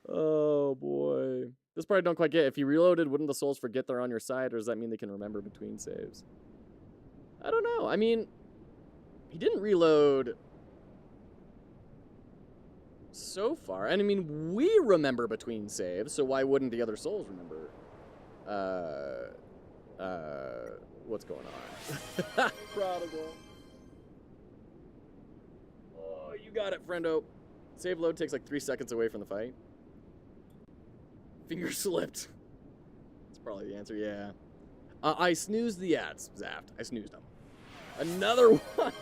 Oh, boy. This part I don't quite get. If you reloaded, wouldn't the souls forget they're on your side, or does that mean they can remember between saves? I don't know. I mean, he didn't reload so far. And I mean, we remember between saves, so why wouldn't the other souls remember? What's going on? Prodigal. Oh, you got it, friendo. Save load takes like 3 seconds away from the fight. Finger slipped. That's probably the answer, yeah. I snoozed the ads, Zaft. I snoozed them. Another one!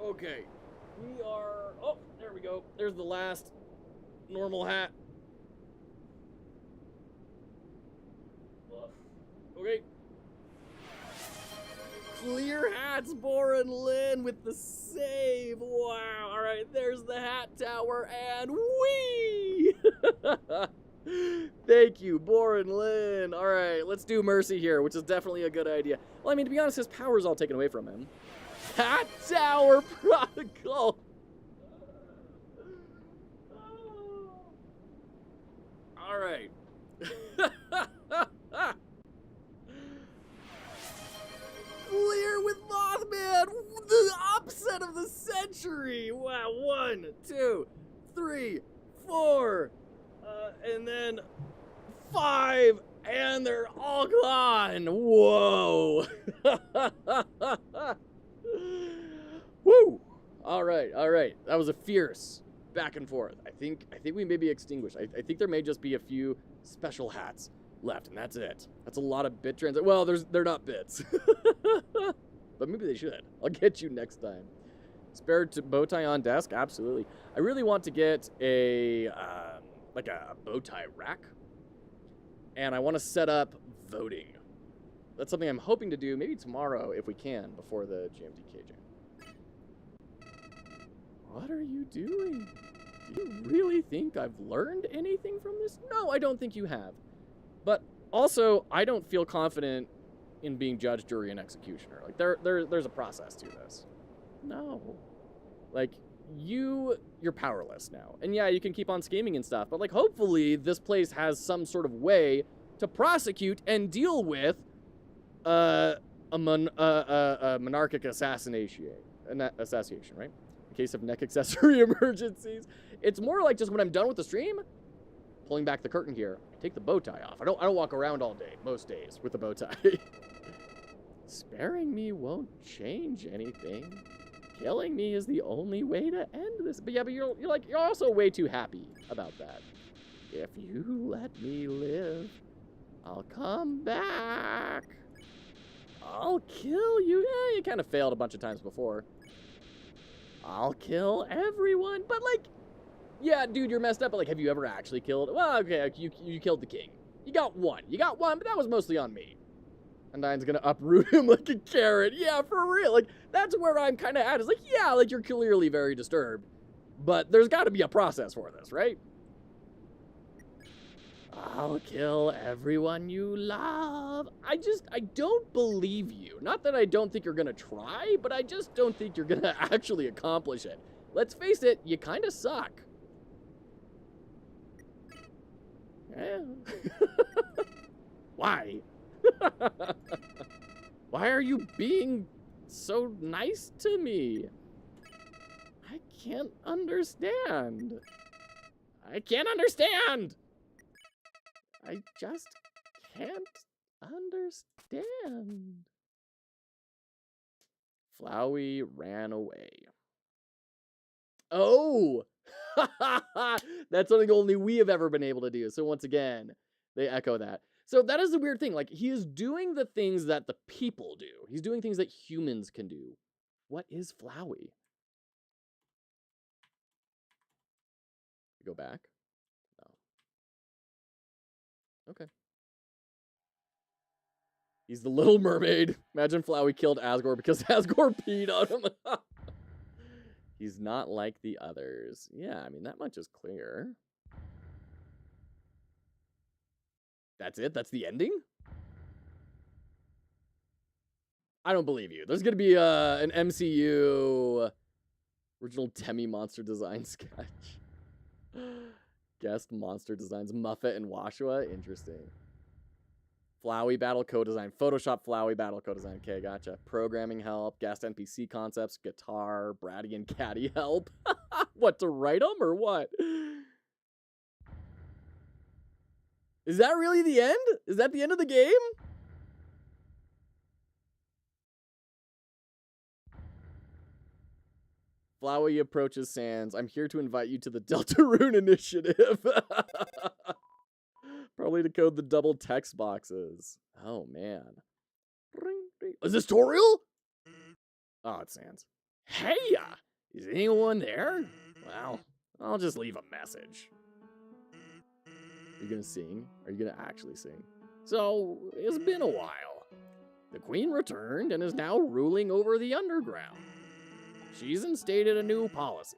Okay. We are... Oh, there we go. There's the last normal hat. Okay. Clear hats, Boren Lynn with the save. Wow. All right, there's the hat tower, and whee! Thank you, Boren Lynn. All right, let's do Mercy here, which is definitely a good idea. Well, I mean, to be honest, his power's all taken away from him. Hat tower prodigal. All right. Clear with Mothman, the upset of the century. Wow, 1, 2, 3, 4, and then 5, and they're all gone. Whoa. Woo. All right. That was a fierce back and forth. I think we may be extinguished. I think there may just be a few special hats left, and that's it. That's a lot of bit trans. Well, they're not bits. But maybe they should. I'll get you next time. Spare bow tie on desk? Absolutely. I really want to get a like a bow tie rack. And I want to set up voting. That's something I'm hoping to do maybe tomorrow if we can before the GMDK jam. What are you doing? Do you really think I've learned anything from this? No, I don't think you have. But also, I don't feel confident in being judge, jury, and executioner. Like, there's a process to this. No. Like, you're powerless now. And yeah, you can keep on scheming and stuff, but like, hopefully this place has some sort of way to prosecute and deal with a monarchic assassination, right? In case of neck accessory emergencies. It's more like just when I'm done with the stream, pulling back the curtain here, take the bow tie off. I don't walk around all day, most days, with the bow tie. Sparing me won't change anything. Killing me is the only way to end this. But yeah, but you're also way too happy about that. If you let me live, I'll come back. I'll kill you. Yeah, you kind of failed a bunch of times before. I'll kill everyone. But like, yeah, dude, you're messed up. But like, have you ever actually killed? Well, okay, you killed the king. You got one, but that was mostly on me. Undyne's gonna uproot him like a carrot. Yeah, for real. Like, that's where I'm kind of at. It's like, yeah, like, you're clearly very disturbed. But there's got to be a process for this, right? I'll kill everyone you love. I don't believe you. Not that I don't think you're gonna try, but I just don't think you're gonna actually accomplish it. Let's face it, you kind of suck. Yeah. Why? Why are you being so nice to me? I can't understand. I can't understand. I just can't understand. Flowey ran away. Oh! That's something only we have ever been able to do. So once again, they echo that. So that is the weird thing. Like, he is doing the things that the people do. He's doing things that humans can do. What is Flowey? Go back. No. Okay. He's the Little Mermaid. Imagine Flowey killed Asgore because Asgore peed on him. He's not like the others. Yeah, I mean, that much is clear. That's it? That's the ending? I don't believe you. There's going to be an MCU original Temmie monster design sketch. Guest monster designs. Muffet and Washua. Interesting. Flowey battle co-design. Photoshop Flowey battle co-design. Okay, gotcha. Programming help. Guest NPC concepts. Guitar. Bratty and Catty help. What, to write them or what? Is that really the end? Is that the end of the game? Flowey approaches Sans. I'm here to invite you to the Deltarune Initiative. Probably to code the double text boxes. Oh, man. Is this Toriel? Oh, it's Sans. Hey, is anyone there? Well, I'll just leave a message. Are you gonna sing? Are you gonna actually sing? So, it's been a while. The Queen returned and is now ruling over the underground. She's instated a new policy.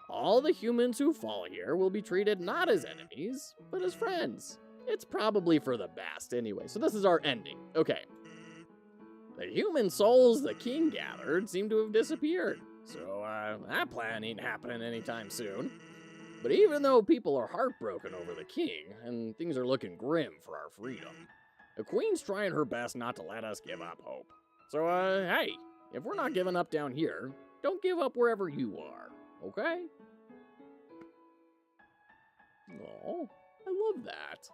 All the humans who fall here will be treated not as enemies, but as friends. It's probably for the best anyway, so this is our ending. Okay. The human souls the king gathered seem to have disappeared, so that plan ain't happening anytime soon. But even though people are heartbroken over the king, and things are looking grim for our freedom, the Queen's trying her best not to let us give up hope. So, hey, if we're not giving up down here, don't give up wherever you are, okay? Oh, I love that.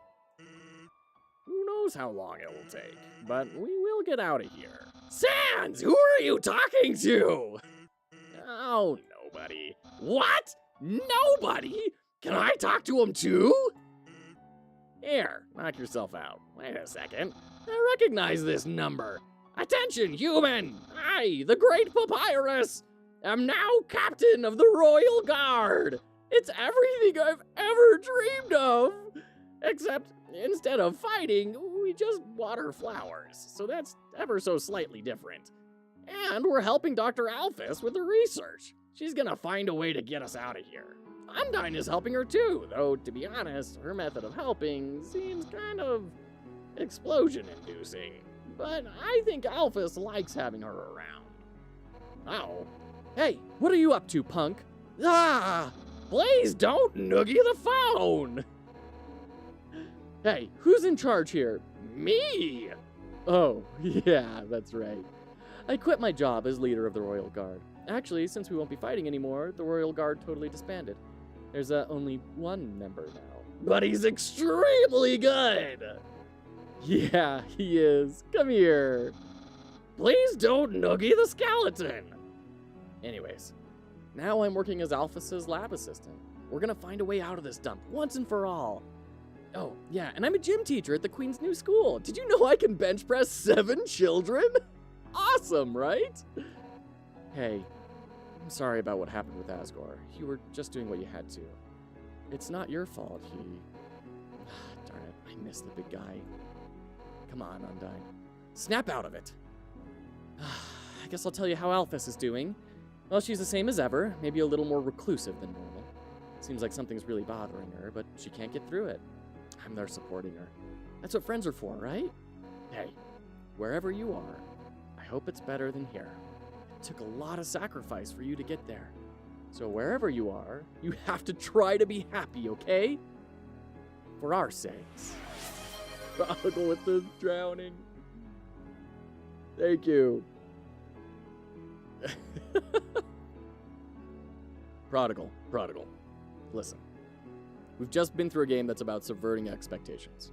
Who knows how long it will take, but we will get out of here. Sans, who are you talking to? Oh, nobody. What? Nobody? Can I talk to him too? Here, knock yourself out. Wait a second. I recognize this number. Attention, human! I, the Great Papyrus, am now captain of the Royal Guard. It's everything I've ever dreamed of. Except, instead of fighting, we just water flowers, so that's ever so slightly different. And we're helping Dr. Alphys with her research. She's gonna find a way to get us out of here. Undyne is helping her too, though, to be honest, her method of helping seems kind of explosion-inducing. But I think Alphys likes having her around. Oh. Hey, what are you up to, punk? Ah! Please don't noogie the phone! Hey, who's in charge here? Me! Oh, yeah, that's right. I quit my job as leader of the Royal Guard. Actually, since we won't be fighting anymore, the Royal Guard totally disbanded. There's only one member now. But he's extremely good! Yeah, he is. Come here. Please don't noogie the skeleton! Anyways, now I'm working as Alphys's lab assistant. We're gonna find a way out of this dump, once and for all. Oh, yeah, and I'm a gym teacher at the Queen's new school. Did you know I can bench press 7 children? Awesome, right? Hey, I'm sorry about what happened with Asgore. You were just doing what you had to. It's not your fault, he... Darn it, I miss the big guy. Come on, Undyne. Snap out of it. I guess I'll tell you how Alphys is doing. Well, she's the same as ever, maybe a little more reclusive than normal. Seems like something's really bothering her, but she can't get through it. I'm there supporting her. That's what friends are for, right? Hey, wherever you are, I hope it's better than here. It took a lot of sacrifice for you to get there. So wherever you are, you have to try to be happy, okay? For our sakes. Prodigal with the drowning. Thank you. Prodigal. Listen. We've just been through a game that's about subverting expectations.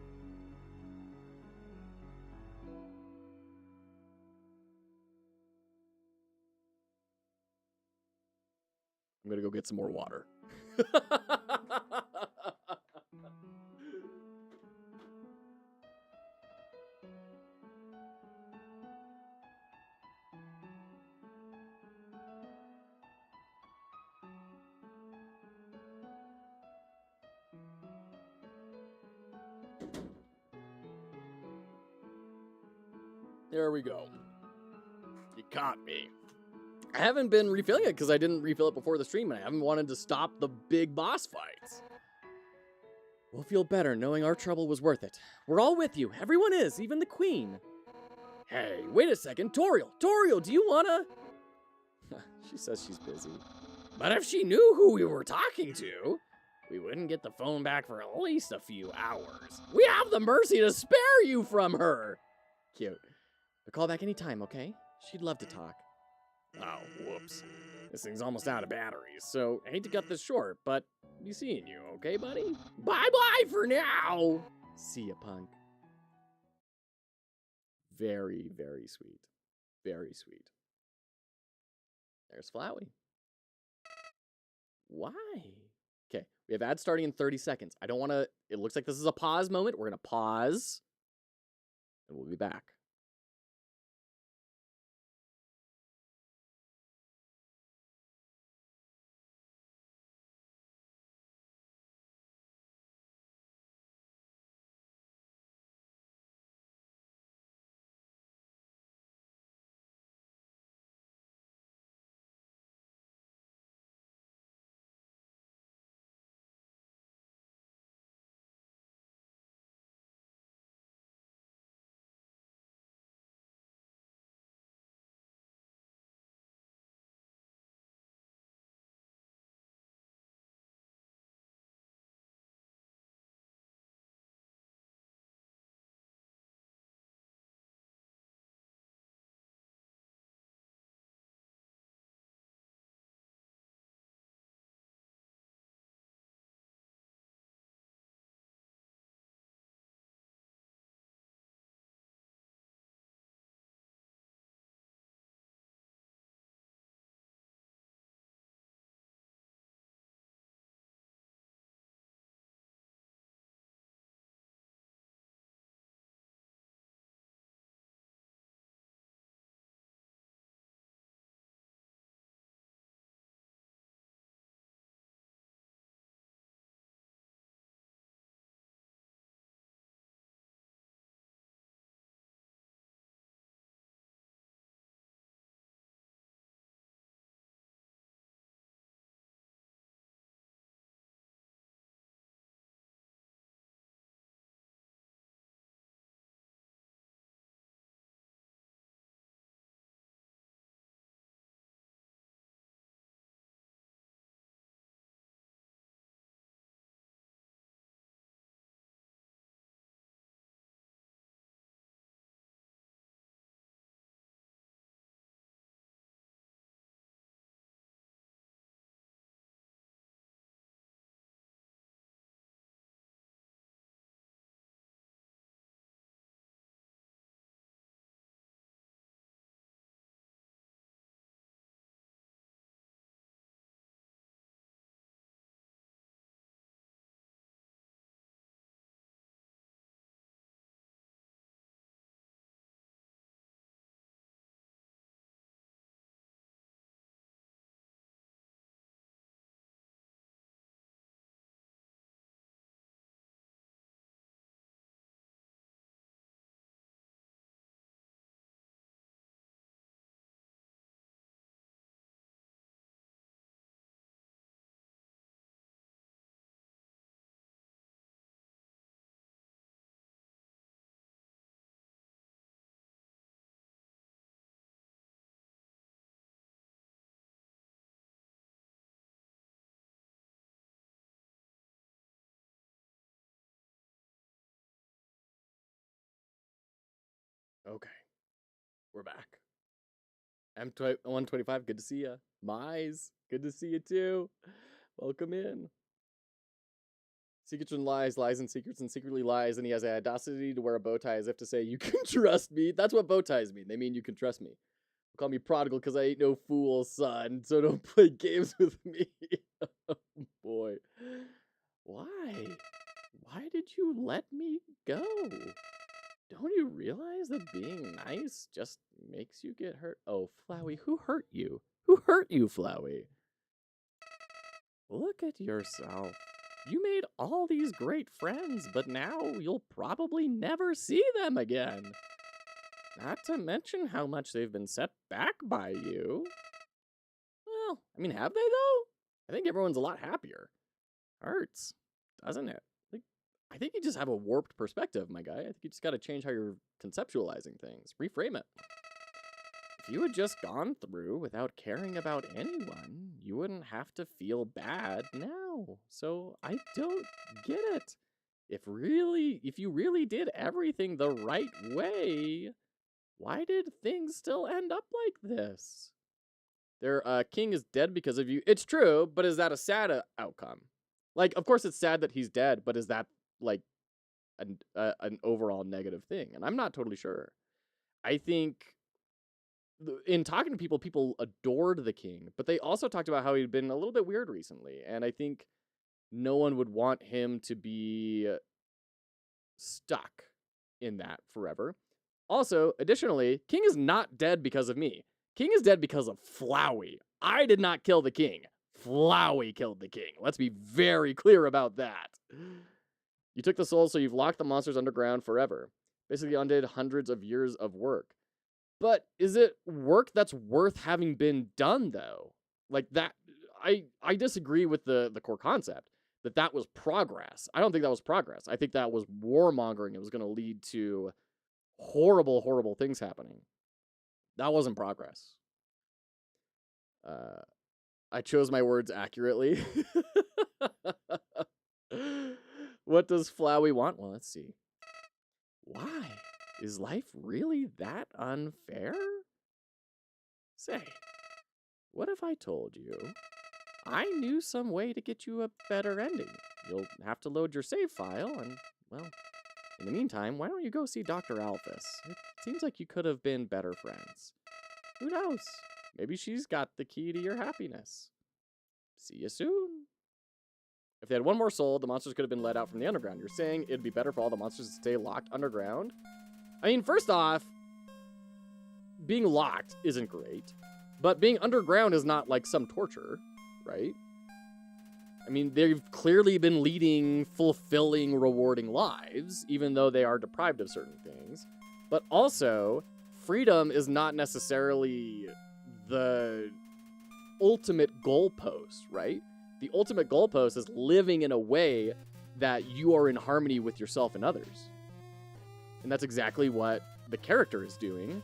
I'm gonna go get some more water. There we go. You caught me. I haven't been refilling it because I didn't refill it before the stream, and I haven't wanted to stop the big boss fights. We'll feel better knowing our trouble was worth it. We're all with you. Everyone is, even the Queen. Hey, wait a second. Toriel, do you wanna... She says she's busy. But if she knew who we were talking to, we wouldn't get the phone back for at least a few hours. We have the mercy to spare you from her. Cute. But call back anytime, okay? She'd love to talk. Oh, whoops. This thing's almost out of batteries, so I hate to cut this short, but be seeing you, okay, buddy? Bye-bye for now! See ya, punk. Very, very sweet. Very sweet. There's Flowey. Why? Okay, we have ads starting in 30 seconds. I don't want to... It looks like this is a pause moment. We're going to pause, and we'll be back. Okay. We're back. M125, good to see ya. Mize, good to see you too. Welcome in. Secrets and lies and secrets, and secretly lies, and he has the audacity to wear a bow tie as if to say, you can trust me. That's what bow ties mean. They mean you can trust me. Call me prodigal because I ain't no fool, son, so don't play games with me. Oh, boy. Why? Why did you let me go? Don't you realize that being nice just makes you get hurt? Oh, Flowey, who hurt you? Who hurt you, Flowey? Look at yourself. You made all these great friends, but now you'll probably never see them again. Not to mention how much they've been set back by you. Well, I mean, have they, though? I think everyone's a lot happier. Hurts, doesn't it? Like, I think you just have a warped perspective, my guy. I think you just got to change how you're conceptualizing things. Reframe it. If you had just gone through without caring about anyone, you wouldn't have to feel bad now. So I don't get it. If you really did everything the right way, why did things still end up like this? Their king is dead because of you. It's true, but is that a sad outcome? Like, of course it's sad that he's dead, but is that, like, an overall negative thing? And I'm not totally sure. I think in talking to people, people adored the king, but they also talked about how he'd been a little bit weird recently. And I think no one would want him to be stuck in that forever. Also, additionally, King is not dead because of me. King is dead because of Flowey. I did not kill the king. Flowey killed the king. Let's be very clear about that. You took the soul, so you've locked the monsters underground forever. Basically undid hundreds of years of work. But is it work that's worth having been done, though? Like that, I disagree with the core concept that was progress. I don't think that was progress. I think that was warmongering. It was going to lead to horrible, horrible things happening. That wasn't progress. I chose my words accurately. What does Flowey want? Well, let's see. Why? Is life really that unfair? Say, what if I told you I knew some way to get you a better ending? You'll have to load your save file, and, well, in the meantime, why don't you go see Dr. Alphys? It seems like you could have been better friends. Who knows? Maybe she's got the key to your happiness. See you soon. If they had one more soul, the monsters could have been let out from the underground. You're saying it'd be better for all the monsters to stay locked underground? I mean, first off, being locked isn't great, but being underground is not like some torture, right? I mean, they've clearly been leading fulfilling, rewarding lives, even though they are deprived of certain things. But also, freedom is not necessarily the ultimate goalpost, right? The ultimate goalpost is living in a way that you are in harmony with yourself and others. And that's exactly what the character is doing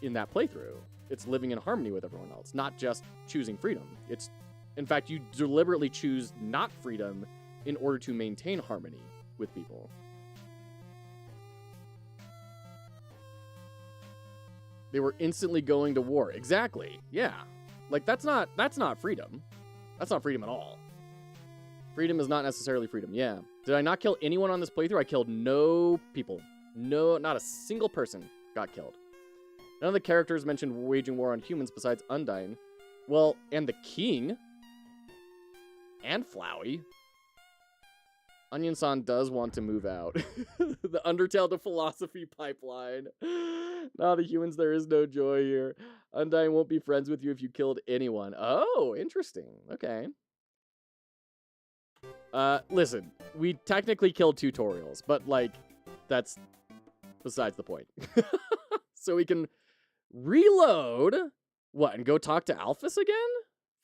in that playthrough. It's living in harmony with everyone else, not just choosing freedom. It's, in fact, you deliberately choose not freedom in order to maintain harmony with people. They were instantly going to war. Exactly. Yeah. Like, that's not freedom. That's not freedom at all. Freedom is not necessarily freedom. Yeah. Did I not kill anyone on this playthrough? I killed no people. No, not a single person got killed. None of the characters mentioned waging war on humans besides Undyne. Well, and the king. And Flowey. Onion-san does want to move out. The Undertale to philosophy pipeline. Nah, the humans, there is no joy here. Undyne won't be friends with you if you killed anyone. Oh, interesting. Okay. Listen, we technically killed tutorials, but, like, that's besides the point. So we can reload. What, and go talk to Alphys again?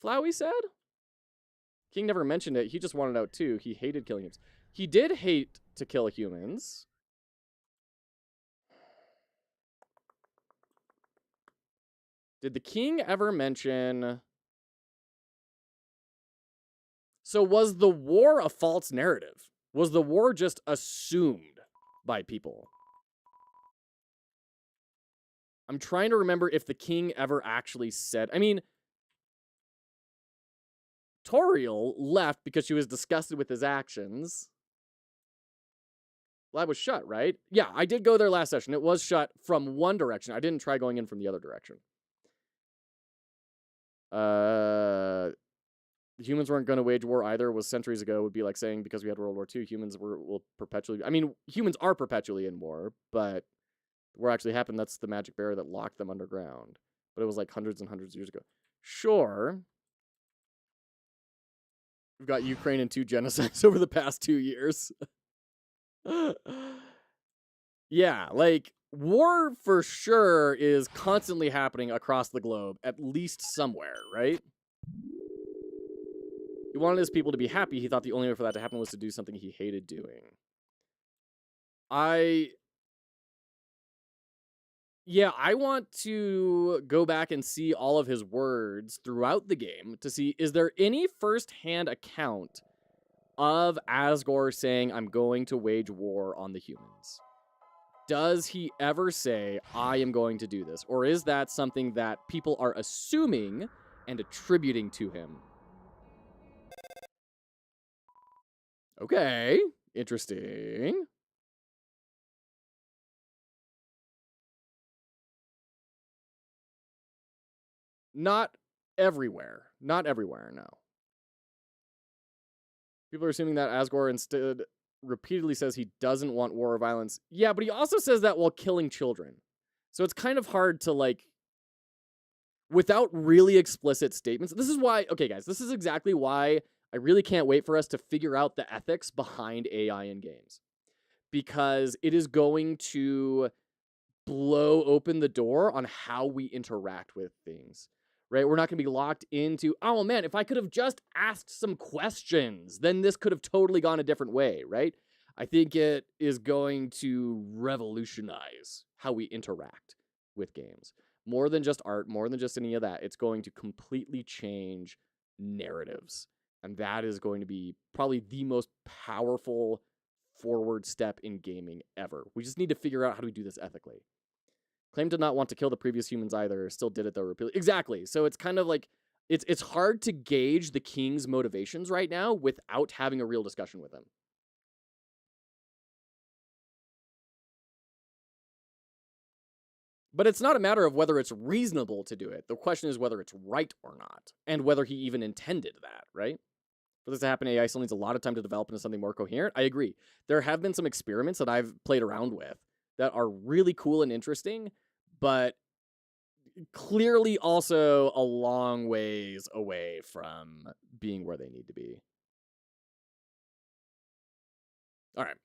Flowey said? King never mentioned it. He just wanted out too. He hated killing humans. He did hate to kill humans. Did the king ever mention... So was the war a false narrative? Was the war just assumed by people? I'm trying to remember if the king ever actually said... I mean, Toriel left because she was disgusted with his actions. Well, that was shut, right? Yeah, I did go there last session. It was shut from one direction. I didn't try going in from the other direction. Humans weren't going to wage war either. Was centuries ago. Would be like saying because we had World War II, humans will perpetually... I mean, humans are perpetually in war, but what actually happened, that's the magic barrier that locked them underground. But it was like hundreds and hundreds of years ago. Sure. We've got Ukraine and 2 genocides over the past 2 years. Yeah, like, war for sure is constantly happening across the globe, at least somewhere, right? He wanted his people to be happy. He thought the only way for that to happen was to do something he hated doing. Yeah, I want to go back and see all of his words throughout the game to see, is there any first-hand account of Asgore saying, I'm going to wage war on the humans? Does he ever say, I am going to do this? Or is that something that people are assuming and attributing to him? Okay, interesting. Not everywhere. Not everywhere, no. People are assuming that Asgore instead repeatedly says he doesn't want war or violence. Yeah, but he also says that while killing children. So it's kind of hard to, like, without really explicit statements. This is why, okay, guys, this is exactly why I really can't wait for us to figure out the ethics behind AI in games. Because it is going to blow open the door on how we interact with things, right? We're not going to be locked into, oh man, if I could have just asked some questions, then this could have totally gone a different way, right? I think it is going to revolutionize how we interact with games. More than just art, more than just any of that. It's going to completely change narratives. And that is going to be probably the most powerful forward step in gaming ever. We just need to figure out how do we do this ethically. Claimed to not want to kill the previous humans either, still did it though repeatedly. Exactly. So it's kind of like, it's hard to gauge the king's motivations right now without having a real discussion with him. But it's not a matter of whether it's reasonable to do it. The question is whether it's right or not, and whether he even intended that, right? For this to happen, AI still needs a lot of time to develop into something more coherent. I agree. There have been some experiments that I've played around with that are really cool and interesting, but clearly also a long ways away from being where they need to be. All right.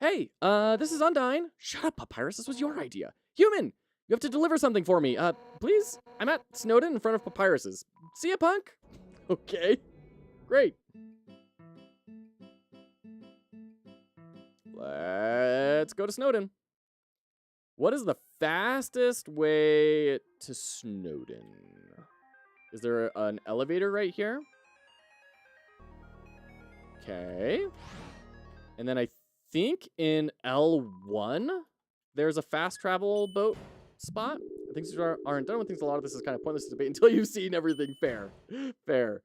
Hey, this is Undyne. Shut up, Papyrus. This was your idea. Human, you have to deliver something for me. Please? I'm at Snowden in front of Papyrus's. See ya, punk. Okay. Great. Let's go to Snowden. What is the fastest way to Snowden? Is there an elevator right here? Okay. And then I think in L1, there's a fast travel boat spot. I think these aren't done with things. A lot of this is kind of pointless to debate until you've seen everything. Fair. Fair.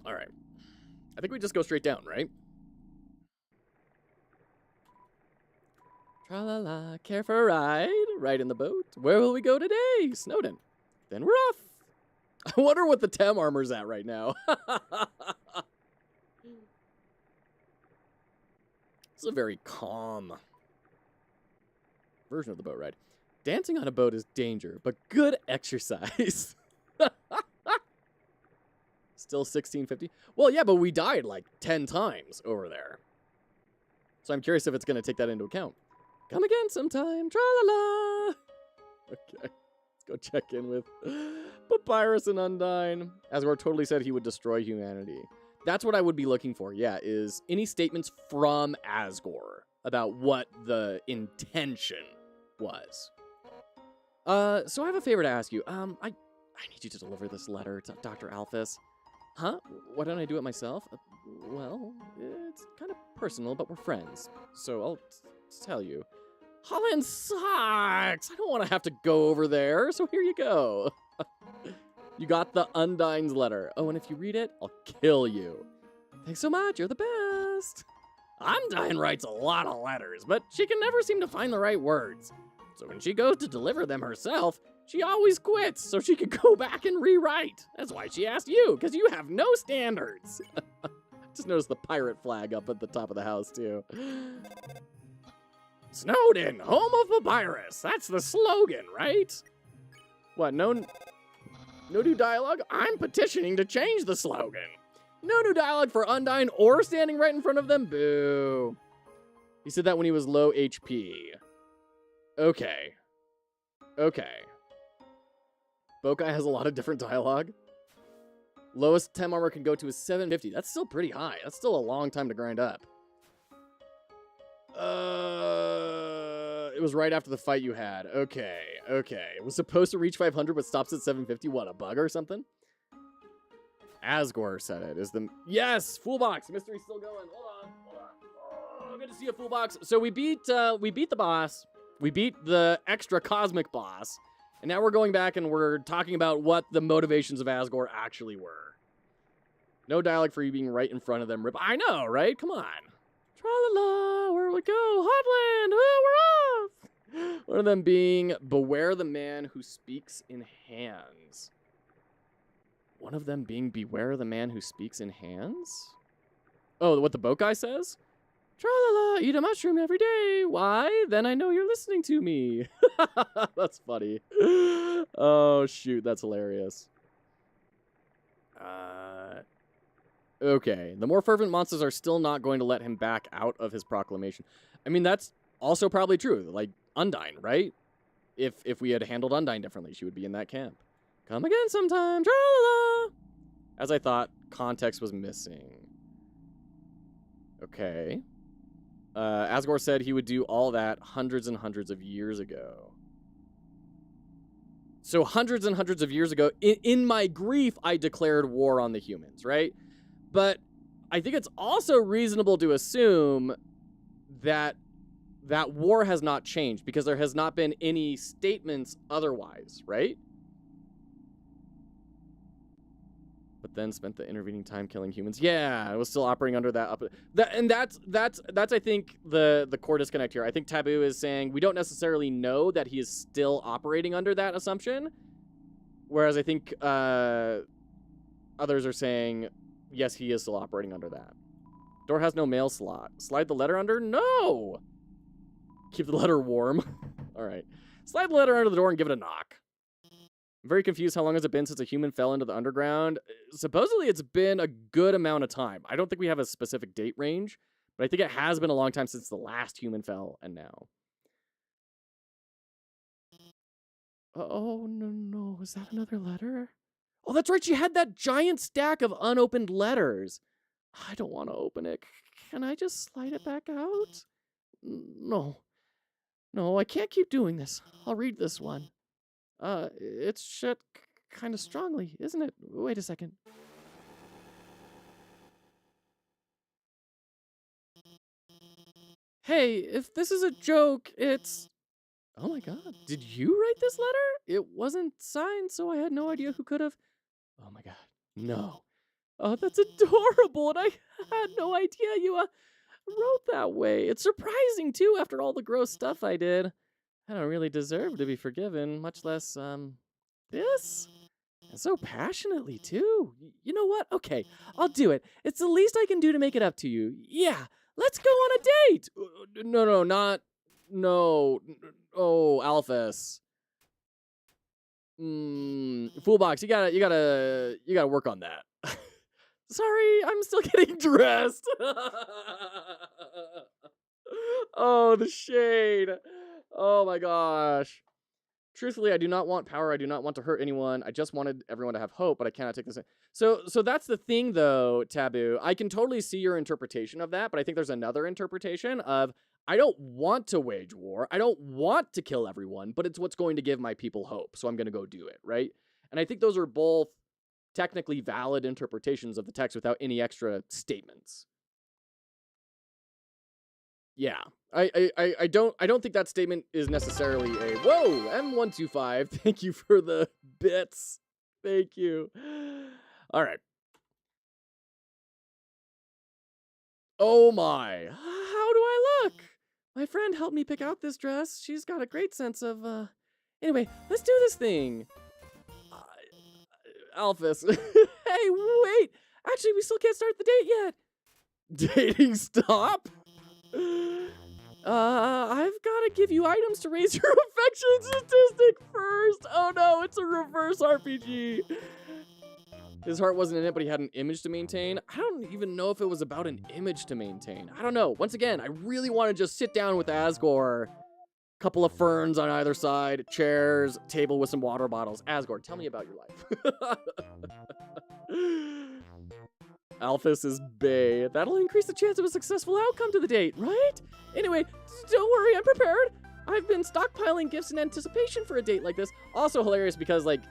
All right. I think we just go straight down, right? Tra-la-la, care for a ride? Ride in the boat? Where will we go today? Snowden. Then we're off. I wonder what the TEM armor's at right now. It's a very calm version of the boat ride. Dancing on a boat is danger, but good exercise. Still 1650? Well, yeah, but we died like 10 times over there. So I'm curious if it's going to take that into account. Come again sometime. Tra-la-la. Okay. Let's go check in with Papyrus and Undyne. Asgore totally said he would destroy humanity. That's what I would be looking for, yeah, is any statements from Asgore about what the intention was. So I have a favor to ask you. I need you to deliver this letter to Dr. Alphys. Huh? Why don't I do it myself? Well, it's kind of personal, but we're friends. So I'll tell you. Holland sucks. I don't want to have to go over there, so here you go. You got the Undyne's letter. Oh, and if you read it, I'll kill you. Thanks so much. You're the best. Undyne writes a lot of letters, but she can never seem to find the right words. So when she goes to deliver them herself, she always quits so she can go back and rewrite. That's why she asked you, because you have no standards. Just noticed the pirate flag up at the top of the house, too. Snowdin, home of papyrus. That's the slogan, right? What, no new dialogue? I'm petitioning to change the slogan. No new dialogue for Undyne or standing right in front of them? Boo. He said that when he was low HP. Okay. Bokai has a lot of different dialogue. Lowest 10 armor can go to is 750. That's still pretty high. That's still a long time to grind up. It was right after the fight you had. Okay. It was supposed to reach 500, but stops at 750. What, a bug or something? Asgore said it. Is the... Yes! Foolbox! Mystery's still going. Hold on. Oh, good to see you, Foolbox. So we beat the boss. We beat the extra cosmic boss. And now we're going back and we're talking about what the motivations of Asgore actually were. No dialogue for you being right in front of them. Rip. I know, right? Come on. Tra-la-la, where we go? Hotland, oh, we're off! One of them being, beware the man who speaks in hands. One of them being, beware the man who speaks in hands? Oh, what the boat guy says? Tra-la-la, eat a mushroom every day. Why? Then I know you're listening to me. That's funny. Oh, shoot, that's hilarious. Okay, the more fervent monsters are still not going to let him back out of his proclamation. I mean, that's also probably true. Like, Undyne, right? If we had handled Undyne differently, she would be in that camp. Come again sometime, tra-la-la! As I thought, context was missing. Okay. Asgore said he would do all that hundreds and hundreds of years ago. So hundreds and hundreds of years ago, in my grief, I declared war on the humans, right? But I think it's also reasonable to assume that that war has not changed because there has not been any statements otherwise, right? But then spent the intervening time killing humans. Yeah, it was still operating under that. That's I think the core disconnect here. I think Taboo is saying we don't necessarily know that he is still operating under that assumption, whereas I think others are saying yes, he is still operating under that. Door has no mail slot. Slide the letter under? No. Keep the letter warm. All right. Slide the letter under the door and give it a knock. I'm very confused. How long has it been since a human fell into the underground? Supposedly, it's been a good amount of time. I don't think we have a specific date range, but I think it has been a long time since the last human fell, and now. Oh, no. Is that another letter? Oh, that's right. She had that giant stack of unopened letters. I don't want to open it. Can I just slide it back out? No, I can't keep doing this. I'll read this one. It's shut kind of strongly, isn't it? Wait a second. Hey, if this is a joke, it's... Oh my god, did you write this letter? It wasn't signed, so I had no idea who could have... Oh my god, no. Oh, that's adorable, and I had no idea you wrote that way. It's surprising, too, after all the gross stuff I did. I don't really deserve to be forgiven, much less, this? And so passionately, too. You know what? Okay, I'll do it. It's the least I can do to make it up to you. Yeah, let's go on a date! No. Oh, Alphys. Foolbox, you gotta work on that. Sorry, I'm still getting dressed. Oh, the shade. Oh my gosh. Truthfully, I do not want power. I do not want to hurt anyone. I just wanted everyone to have hope, but I cannot take this in. So that's the thing, though, Taboo. I can totally see your interpretation of that, but I think there's another interpretation of, I don't want to wage war. I don't want to kill everyone, but it's what's going to give my people hope, so I'm going to go do it, right? And I think those are both technically valid interpretations of the text without any extra statements. Yeah, I don't think that statement is necessarily a whoa, M125. Thank you for the bits. Thank you. All right. Oh my. How do I look? My friend helped me pick out this dress. She's got a great sense of Anyway, let's do this thing. Alphys. Hey, wait. Actually, we still can't start the date yet. Dating stop? I've got to give you items to raise your affection statistic first. Oh no, it's a reverse RPG. His heart wasn't in it, but he had an image to maintain. I don't even know if it was about an image to maintain. I don't know. Once again, I really want to just sit down with Asgore. Couple of ferns on either side, chairs, table with some water bottles. Asgore, tell me about your life. Alphys is bae. That'll increase the chance of a successful outcome to the date, right? Anyway, don't worry, I'm prepared. I've been stockpiling gifts in anticipation for a date like this. Also hilarious because, like,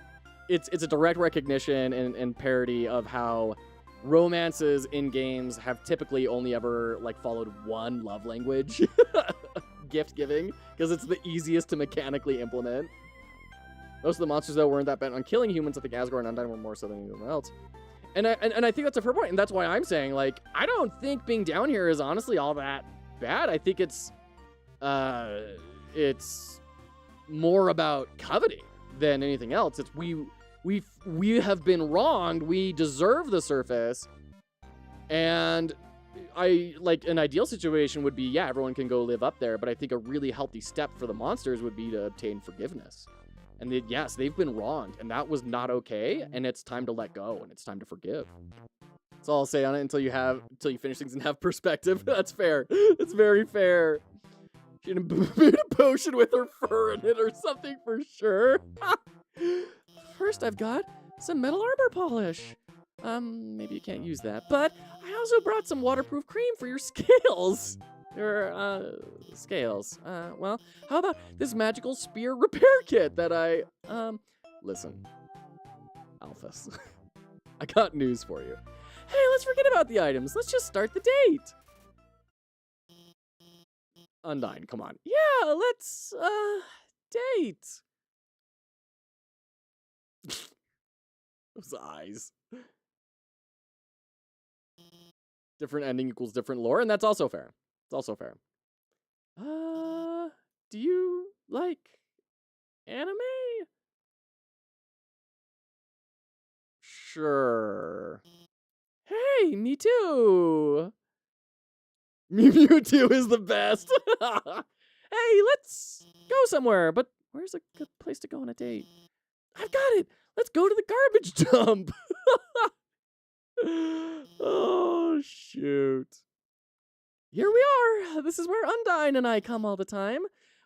it's a direct recognition and parody of how romances in games have typically only ever, like, followed one love language. Gift giving, because it's the easiest to mechanically implement. Most of the monsters, though, weren't that bent on killing humans. I think Asgore and Undyne were more so than anyone else. And I think that's a fair point, and that's why I'm saying, like, I don't think being down here is honestly all that bad. I think it's more about coveting than anything else. It's we have been wronged. We deserve the surface, and I like an ideal situation would be, yeah, everyone can go live up there, but I think a really healthy step for the monsters would be to obtain forgiveness. And yes, they've been wronged, and that was not okay, and it's time to let go, and it's time to forgive. That's all I'll say on it until you finish things and have perspective. That's fair. That's very fair. She made a potion with her fur in it or something for sure. First, I've got some metal armor polish. Maybe you can't use that, but I also brought some waterproof cream for your scales. Your, scales. Well, how about this magical spear repair kit that I, listen, Alphys, I got news for you. Hey, let's forget about the items. Let's just start the date. Undyne, come on. Yeah, let's, date. Those eyes. Different ending equals different lore, and that's also fair. It's also fair. Do you like anime? Sure. Hey, me too. Mewtwo is the best. Hey, let's go somewhere, but where's a good place to go on a date? I've got it. Let's go to the garbage dump. Oh, shoot. Here we are. This is where Undyne and I come all the time.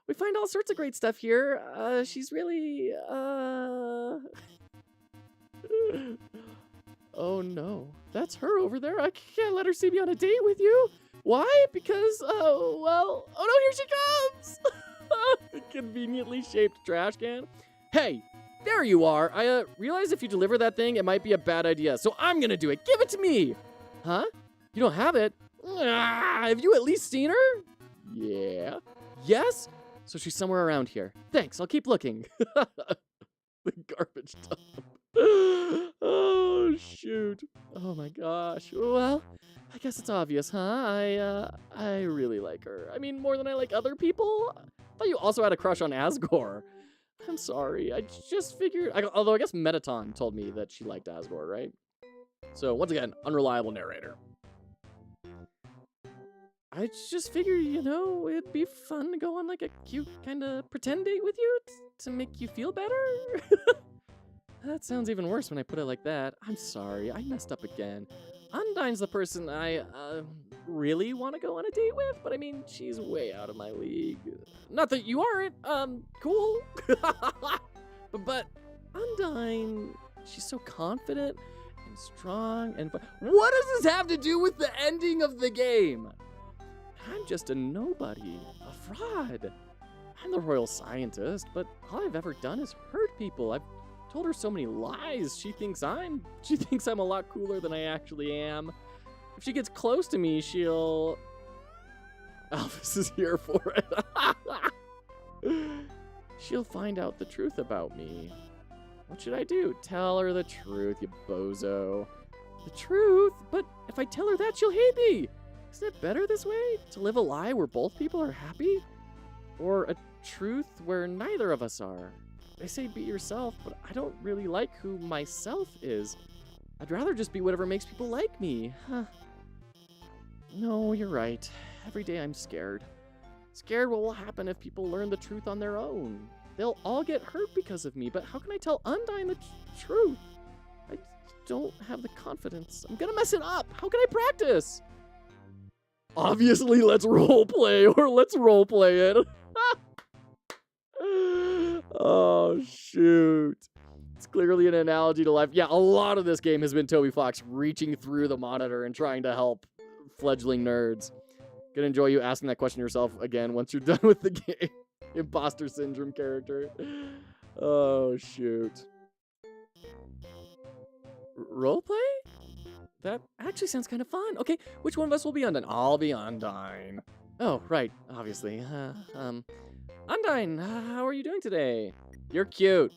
We find all sorts of great stuff here. She's really, Oh no, that's her over there. I can't let her see me on a date with you. Why? Because, well, oh no, here she comes. The conveniently shaped trash can. Hey, there you are. I realize if you deliver that thing, it might be a bad idea. So I'm gonna do it. Give it to me. Huh? You don't have it? Have you at least seen her? Yeah. Yes? So she's somewhere around here. Thanks, I'll keep looking. The garbage dump. Oh, shoot. Oh my gosh. Well, I guess it's obvious, huh? I really like her. I mean, more than I like other people. I thought you also had a crush on Asgore. I'm sorry. I just figured... although I guess Metaton told me that she liked Asgore, right? So, once again, unreliable narrator. I just figured, you know, it'd be fun to go on like a cute kind of pretend date with you to make you feel better. That sounds even worse when I put it like that. I'm sorry, I messed up again. Undyne's the person I really want to go on a date with, but I mean, she's way out of my league. Not that you aren't, cool. but Undyne, she's so confident and strong and fun. What does this have to do with the ending of the game? I'm just a nobody, a fraud. I'm the royal scientist, but all I've ever done is hurt people. I've told her so many lies. She thinks I'm a lot cooler than I actually am. If she gets close to me, she'll... Alphys is here for it. She'll find out the truth about me. What should I do? Tell her the truth, you bozo. The truth? But if I tell her that, she'll hate me. Isn't it better this way? To live a lie where both people are happy? Or a truth where neither of us are? They say be yourself, but I don't really like who myself is. I'd rather just be whatever makes people like me. Huh. No, you're right. Every day I'm scared. Scared what will happen if people learn the truth on their own. They'll all get hurt because of me, but how can I tell Undyne the truth? I don't have the confidence. I'm gonna mess it up. How can I practice? Obviously, let's roleplay, or let's roleplay it. Oh, shoot. It's clearly an analogy to life. Yeah, a lot of this game has been Toby Fox reaching through the monitor and trying to help fledgling nerds. Gonna enjoy you asking that question yourself again once you're done with the game. Imposter syndrome character. Oh, shoot. Roleplay? That actually sounds kind of fun. Okay, which one of us will be Undyne? I'll be Undyne. Oh, right, obviously. Undyne, how are you doing today? You're cute.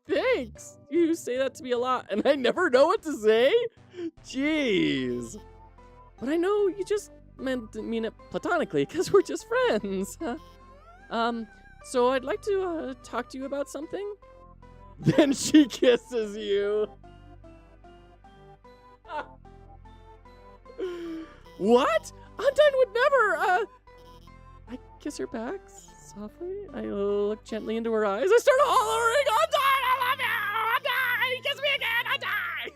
Thanks. You say that to me a lot, and I never know what to say? Jeez. But I know you just mean it platonically, because we're just friends. So I'd like to talk to you about something. Then she kisses you. What? Undyne would never, I kiss her back softly. I look gently into her eyes. I start hollering, Undyne, I love you! Undyne, kiss me again, Undyne!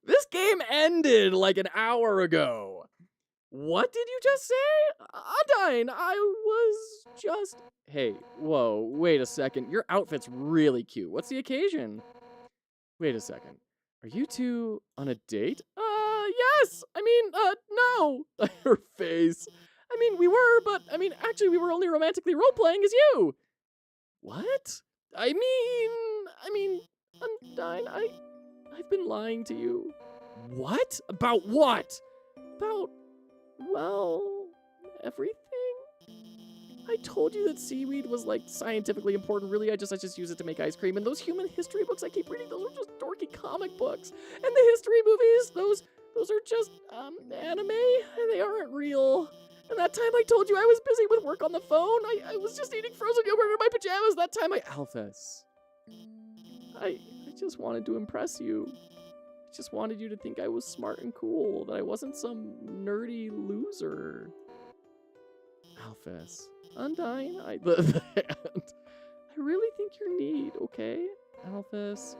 This game ended like an hour ago. What did you just say? Undyne, I was just... Hey, whoa, wait a second. Your outfit's really cute. What's the occasion? Wait a second. Are you two on a date? Yes! I mean, no! Her face. I mean, we were, but, actually we were only romantically role-playing as you! What? I mean, Undyne, I've been lying to you. What? About what? About, well, everything. I told you that seaweed was, like, scientifically important. Really, I just use it to make ice cream. And those human history books I keep reading, those are just dorky comic books. And the history movies, those are just, anime. They aren't real. And that time I told you I was busy with work on the phone. I was just eating frozen yogurt in my pajamas. That time Alphys. I just wanted to impress you. I just wanted you to think I was smart and cool, that I wasn't some nerdy loser. Alphys. Undyne, I really think you're neat, okay? Alphys.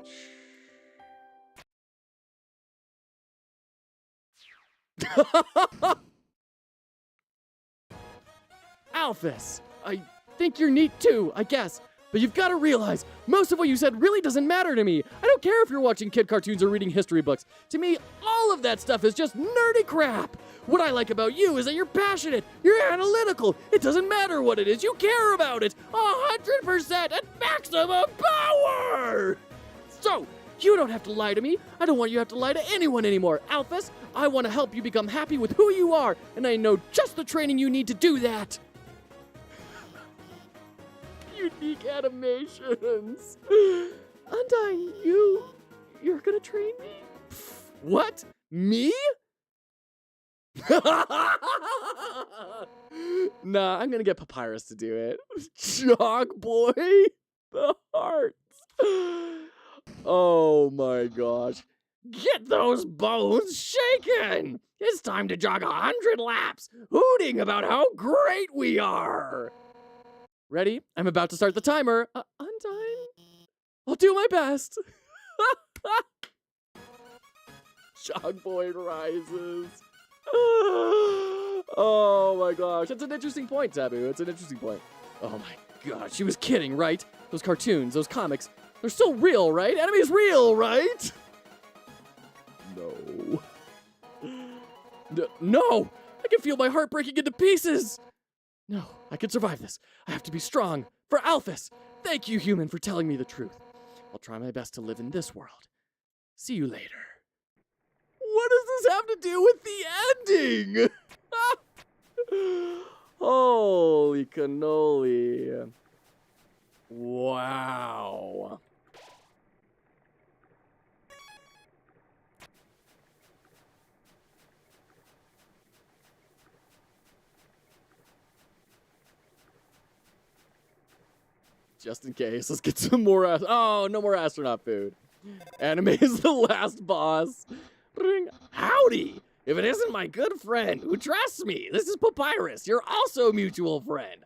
Alphys, I think you're neat too, I guess. But you've got to realize, most of what you said really doesn't matter to me. I don't care if you're watching kid cartoons or reading history books. To me, all of that stuff is just nerdy crap. What I like about you is that you're passionate, you're analytical. It doesn't matter what it is, you care about it. 100% at maximum power! So, you don't have to lie to me. I don't want you to have to lie to anyone anymore. Alphys, I want to help you become happy with who you are, and I know just the training you need to do that. Unique animations. Undyne, you're gonna train me? What? Me? Nah, I'm gonna get Papyrus to do it. Chalk boy, the hearts. Oh my gosh. Get those bones shaking! It's time to jog 100 laps, hooting about how great we are! Ready? I'm about to start the timer. Undyne? I'll do my best. Jog boy rises. Oh my gosh. That's an interesting point, Taboo. It's an interesting point. Oh my god. She was kidding, right? Those cartoons, those comics, they're still real, right? Enemy's real, right? No. No! I can feel my heart breaking into pieces! No, I can survive this. I have to be strong. For Alphys! Thank you, human, for telling me the truth. I'll try my best to live in this world. See you later. What does this have to do with the ending? Holy cannoli. Wow. Just in case, let's get some more. Oh, no more astronaut food. Anime is the last boss. Howdy! If it isn't my good friend who trusts me, this is Papyrus, your also mutual friend.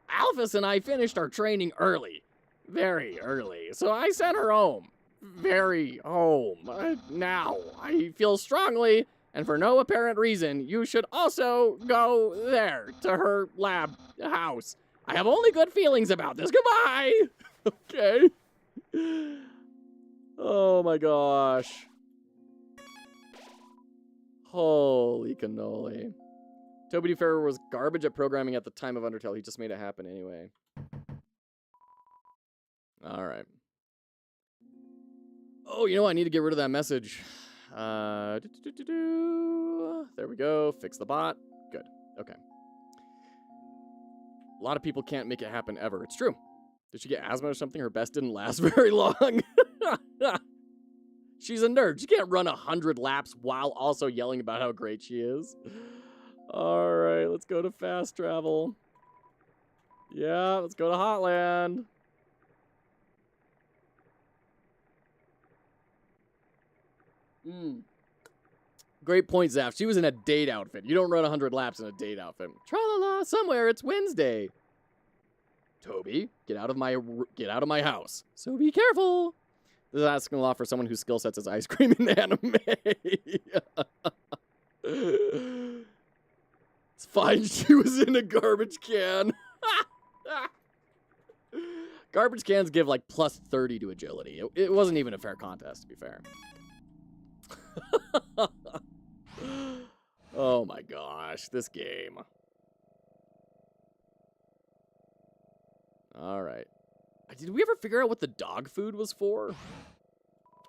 Alphys and I finished our training early. Very early. So I sent her home. Very home. Now, I feel strongly, and for no apparent reason, you should also go there to her lab house. I have only good feelings about this. Goodbye! Okay. Oh my gosh. Holy cannoli. Toby Farrow was garbage at programming at the time of Undertale. He just made it happen anyway. Alright. Oh, you know what? I need to get rid of that message. There we go. Fix the bot. Good. Okay. A lot of people can't make it happen ever. It's true. Did she get asthma or something? Her best didn't last very long. She's a nerd. She can't run 100 laps while also yelling about how great she is. All right, let's go to fast travel. Yeah, let's go to Hotland. Great point, Zaf. She was in a date outfit. You don't run 100 laps in a date outfit. Tra-la-la, somewhere it's Wednesday. Toby, get out of my house. So be careful. This is asking a lot for someone whose skill sets is ice cream in anime. It's fine. She was in a garbage can. Garbage cans give like plus 30 to agility. It wasn't even a fair contest, to be fair. Oh my gosh, this game. All right. Did we ever figure out what the dog food was for?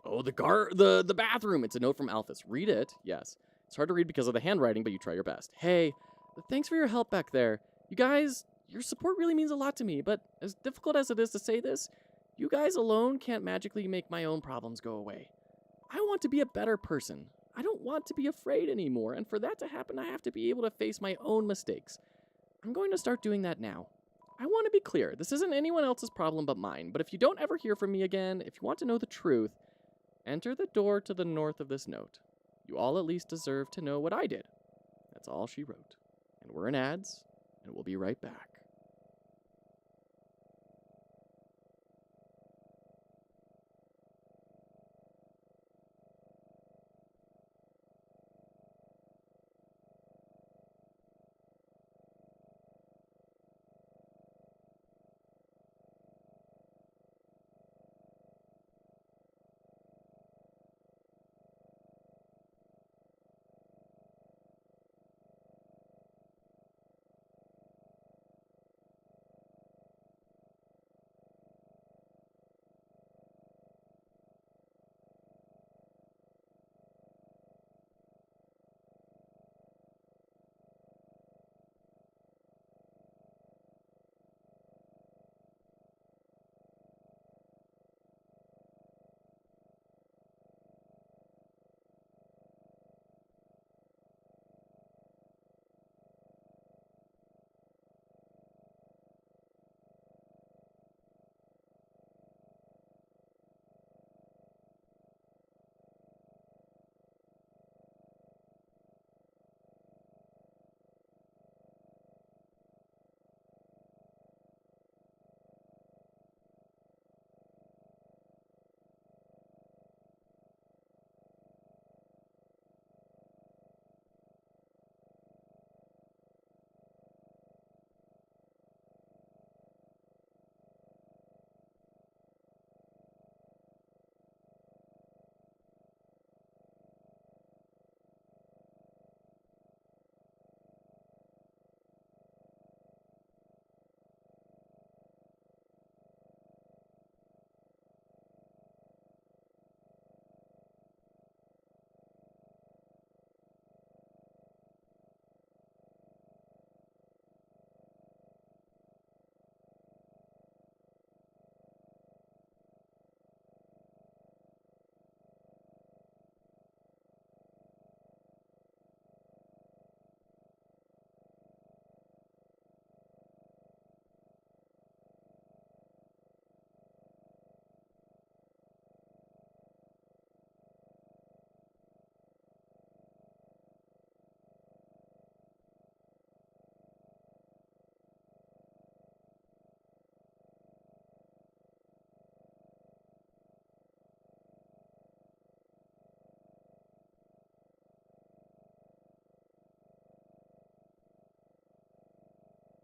Oh, the bathroom. It's a note from Alphys. Read it. Yes. It's hard to read because of the handwriting, but you try your best. Hey, thanks for your help back there. You guys, your support really means a lot to me, but as difficult as it is to say this, you guys alone can't magically make my own problems go away. I want to be a better person. I don't want to be afraid anymore, and for that to happen, I have to be able to face my own mistakes. I'm going to start doing that now. I want to be clear, this isn't anyone else's problem but mine, but if you don't ever hear from me again, if you want to know the truth, enter the door to the north of this note. You all at least deserve to know what I did. That's all she wrote. And we're in ads, and we'll be right back.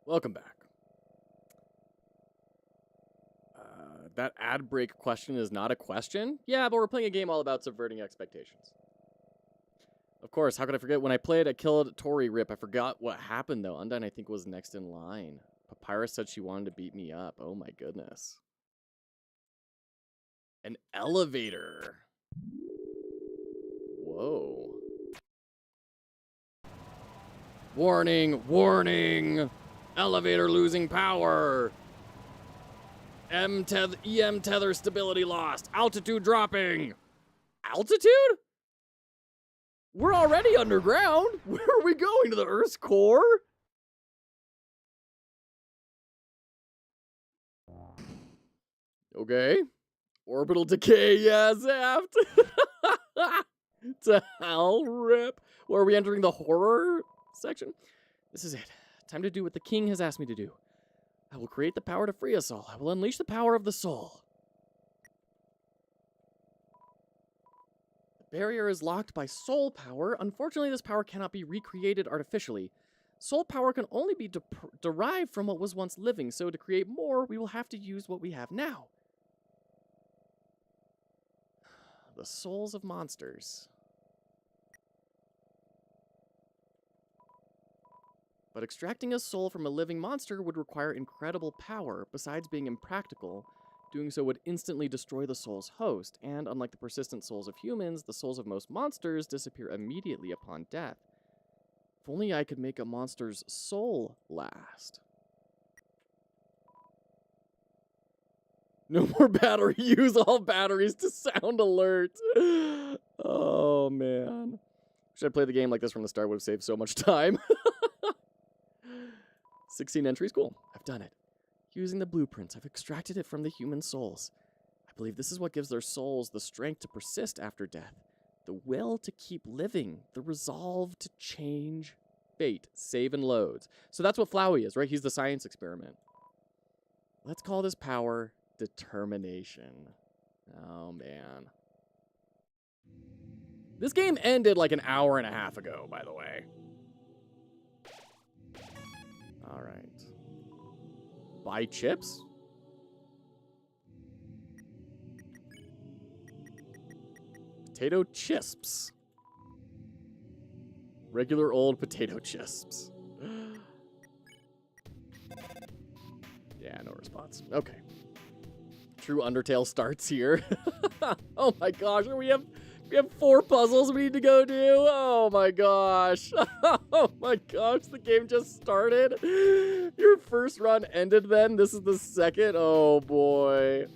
Welcome back. That ad break question is not a question? Yeah, but we're playing a game all about subverting expectations. Of course, how could I forget? When I played, I killed Tori Rip. I forgot what happened, though. Undyne, I think, was next in line. Papyrus said she wanted to beat me up. Oh, my goodness. An elevator. Whoa. Warning, warning. Elevator losing power. EM tether stability lost. Altitude dropping. Altitude? We're already underground. Where are we going? To the Earth's core? Okay. Orbital decay, yeah, zapped. To hell, rip. Well, are we entering the horror section? This is it. Time to do what the king has asked me to do. I will create the power to free us all. I will unleash the power of the soul. The barrier is locked by soul power. Unfortunately, this power cannot be recreated artificially. Soul power can only be derived from what was once living, so to create more, we will have to use what we have now. The souls of monsters. But extracting a soul from a living monster would require incredible power. Besides being impractical, doing so would instantly destroy the soul's host, and unlike the persistent souls of humans, the souls of most monsters disappear immediately upon death. If only I could make a monster's soul last. No more battery. Use all batteries to sound alert. Oh, man. Should I play the game like this from the start? Would have saved so much time. 16 entries, cool. I've done it. Using the blueprints, I've extracted it from the human souls. I believe this is what gives their souls the strength to persist after death, the will to keep living, the resolve to change fate, save and loads. So that's what Flowey is, right? He's the science experiment. Let's call this power determination. Oh, man. This game ended like an hour and a half ago, by the way. All right. Buy chips? Potato chisps. Regular old potato chisps. Yeah, no response. Okay. True Undertale starts here. Oh my gosh, we have 4 puzzles we need to go do. Oh my gosh. Oh my gosh, the game just started. Your first run ended then. This is the second. Oh boy.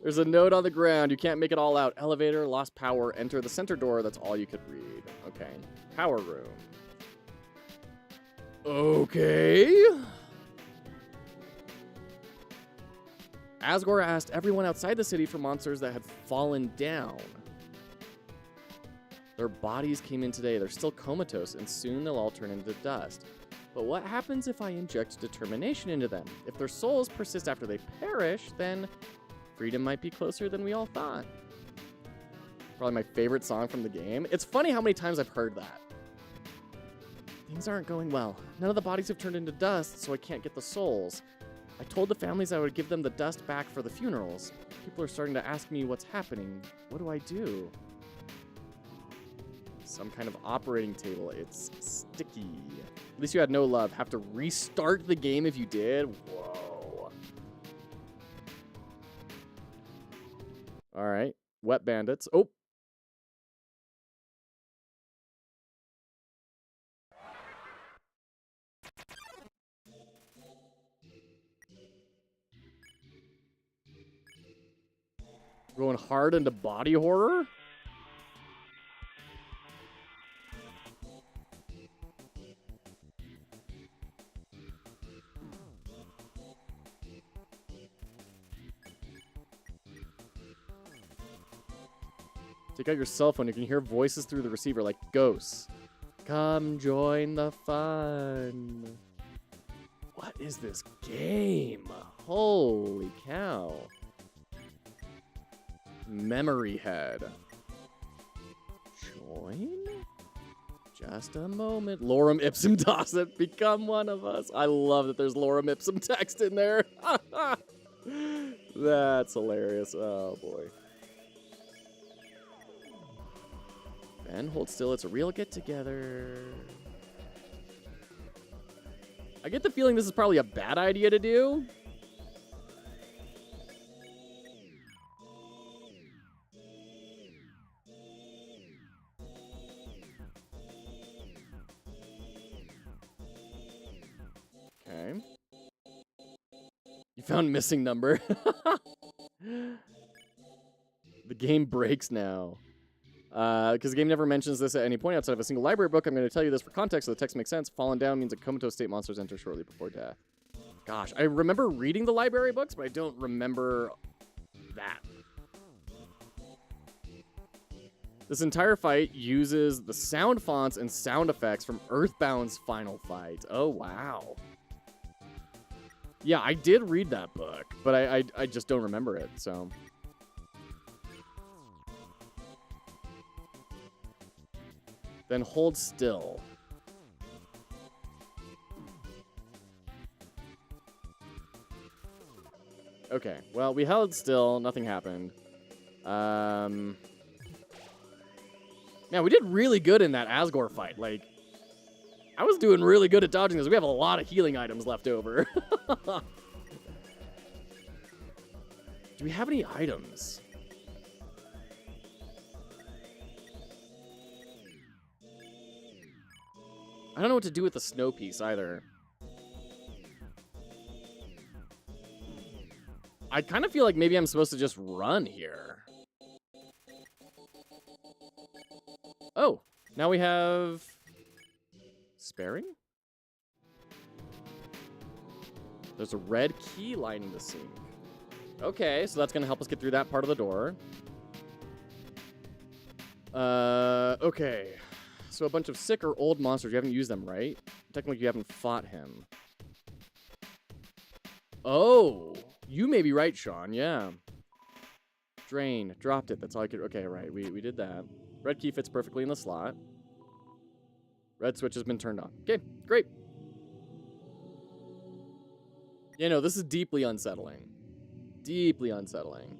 There's a note on the ground. You can't make it all out. Elevator, lost power, enter the center door. That's all you could read. Okay. Power room. Okay. Asgore asked everyone outside the city for monsters that had fallen down. Their bodies came in today. They're still comatose, and soon they'll all turn into dust. But what happens if I inject determination into them? If their souls persist after they perish, then freedom might be closer than we all thought. Probably my favorite song from the game. It's funny how many times I've heard that. Things aren't going well. None of the bodies have turned into dust, so I can't get the souls. I told the families I would give them the dust back for the funerals. People are starting to ask me what's happening. What do I do? Some kind of operating table. It's sticky. At least you had no love. Have to restart the game if you did? Whoa. All right. Wet bandits. Oh. Going hard into body horror? Take out your cell phone. You can hear voices through the receiver like ghosts. Come join the fun. What is this game? Holy cow. Memory head. Join? Just a moment. Lorem ipsum docet, become one of us. I love that there's lorem ipsum text in there. That's hilarious. Oh, boy. Ben, hold still. It's a real get-together. I get the feeling this is probably a bad idea to do. Okay. You found missing number. The game breaks now. Because the game never mentions this at any point outside of a single library book. I'm going to tell you this for context so the text makes sense. Fallen down means a comatose state monsters enter shortly before death. Gosh, I remember reading the library books, but I don't remember that. This entire fight uses the sound fonts and sound effects from Earthbound's final fight. Oh, wow. Yeah, I did read that book, but I just don't remember it, so... Then hold still. Okay, well, we held still. Nothing happened. Man, we did really good in that Asgore fight. Like, I was doing really good at dodging this. We have a lot of healing items left over. Do we have any items? I don't know what to do with the snow piece either. I kind of feel like maybe I'm supposed to just run here. Oh, now we have... Sparing? There's a red key lining the sink. Okay, so that's going to help us get through that part of the door. Okay. So a bunch of sick or old monsters. You haven't used them, right? Technically, you haven't fought him. Oh, you may be right, Sean. Yeah. Drain. Dropped it. That's all I could... Okay, right. We did that. Red key fits perfectly in the slot. Red switch has been turned on. Okay, great. Yeah, no, this is deeply unsettling. Deeply unsettling.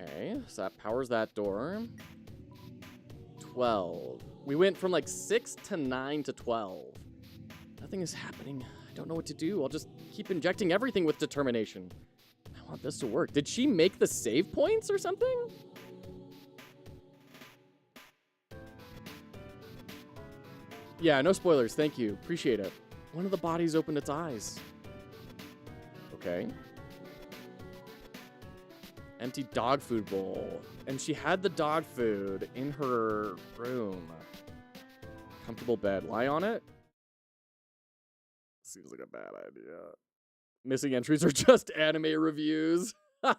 Okay, so that powers that door. 12. We went from like 6 to 9 to 12. Nothing is happening. I don't know what to do. I'll just keep injecting everything with determination. I want this to work. Did she make the save points or something? Yeah, no spoilers. Thank you. Appreciate it. One of the bodies opened its eyes. Okay. Empty dog food bowl. And she had the dog food in her room. Comfortable bed. Lie on it? Seems like a bad idea. Missing entries are just anime reviews. Yeah.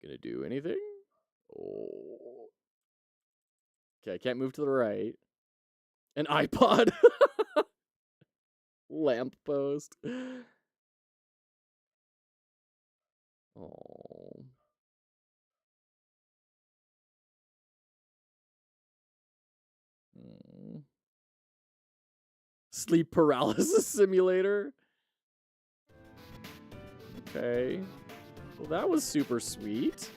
Gonna do anything? Oh. Okay, I can't move to the right. An iPod. Lamppost. Oh. Sleep paralysis simulator. Okay. Well, that was super sweet.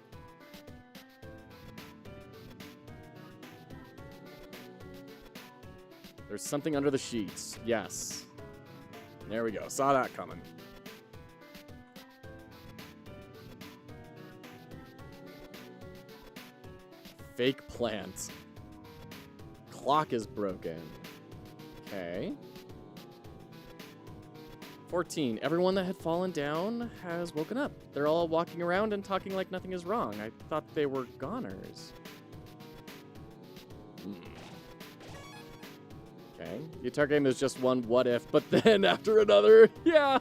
There's something under the sheets. Yes. There we go. Saw that coming. Fake plant. Clock is broken. Okay. 14. Everyone that had fallen down has woken up. They're all walking around and talking like nothing is wrong. I thought they were goners. Okay. Okay. The entire game is just one what if, but then after another. Yeah.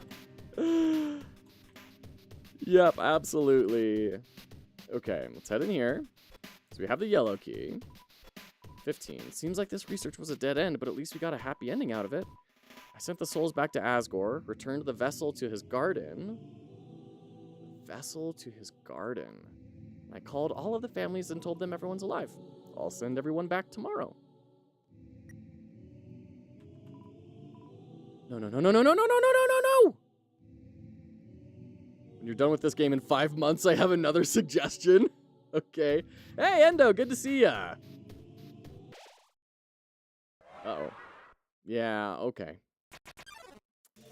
Yep, absolutely. Okay, let's head in here. So we have the yellow key. 15. Seems like this research was a dead end, but at least we got a happy ending out of it. I sent the souls back to Asgore, returned the vessel to his garden. Vessel to his garden. I called all of the families and told them everyone's alive. I'll send everyone back tomorrow. No, no, no, no, no, no, no, no, no, no, no, no! When you're done with this game in 5 months, I have another suggestion. Okay. Hey, Endo, good to see ya. Uh-oh. Yeah, okay.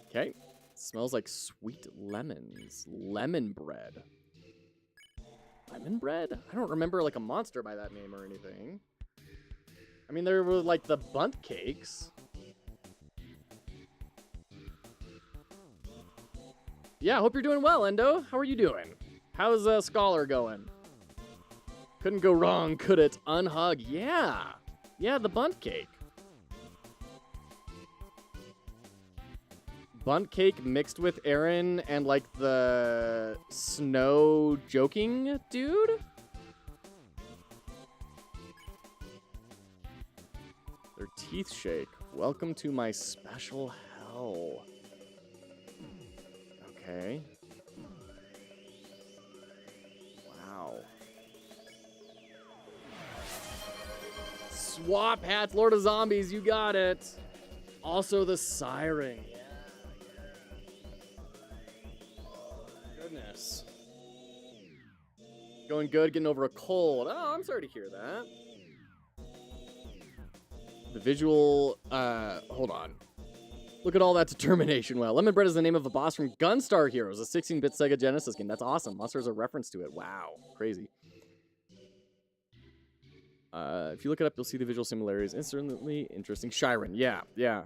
Okay. Smells like sweet lemons. Lemon bread. Lemon bread? I don't remember like a monster by that name or anything. I mean, there were like the bunt cakes. Yeah, hope you're doing well, Endo. How are you doing? How's Scholar going? Couldn't go wrong, could it? Unhug. Yeah. Yeah, the bunt cake. Bunt cake mixed with Aaron and like the snow joking dude? Their teeth shake. Welcome to my special hell. Okay. Wow. Swap hats, Lord of Zombies, you got it. Also the siren. Goodness. Going good, getting over a cold. Oh, I'm sorry to hear that. The visual, hold on. Look at all that determination. Wow, Lemon Bread is the name of a boss from Gunstar Heroes, a 16-bit Sega Genesis game. That's awesome. Monster is a reference to it. Wow, crazy. If you look it up, you'll see the visual similarities. Instantly interesting. Shiren, yeah, yeah.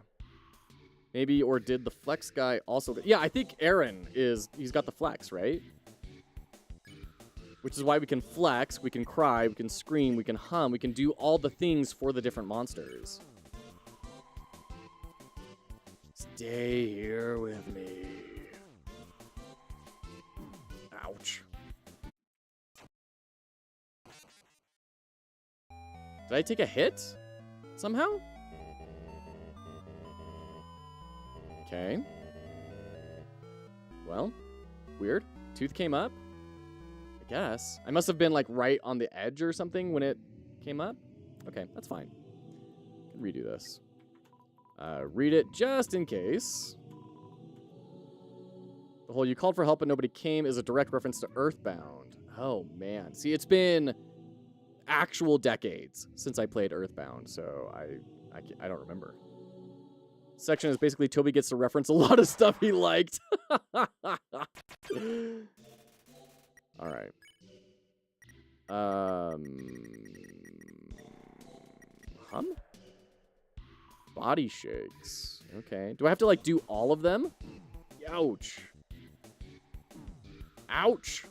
Maybe, or did the Flex guy also... Yeah, I think Aaron is... He's got the Flex, right? Which is why we can flex, we can cry, we can scream, we can hum, we can do all the things for the different monsters. Stay here with me. Ouch. Did I take a hit? Somehow? Okay. Well, weird. Tooth came up. I guess. I must have been like right on the edge or something when it came up. Okay, that's fine. Can redo this. Read it just in case. The whole "you called for help but nobody came" is a direct reference to Earthbound. Oh man. See, it's been actual decades since I played Earthbound, so I don't remember. Section is basically Toby gets to reference a lot of stuff he liked. All right. Hum? Body shakes. Okay. Do I have to, like, do all of them? Ouch. Ouch.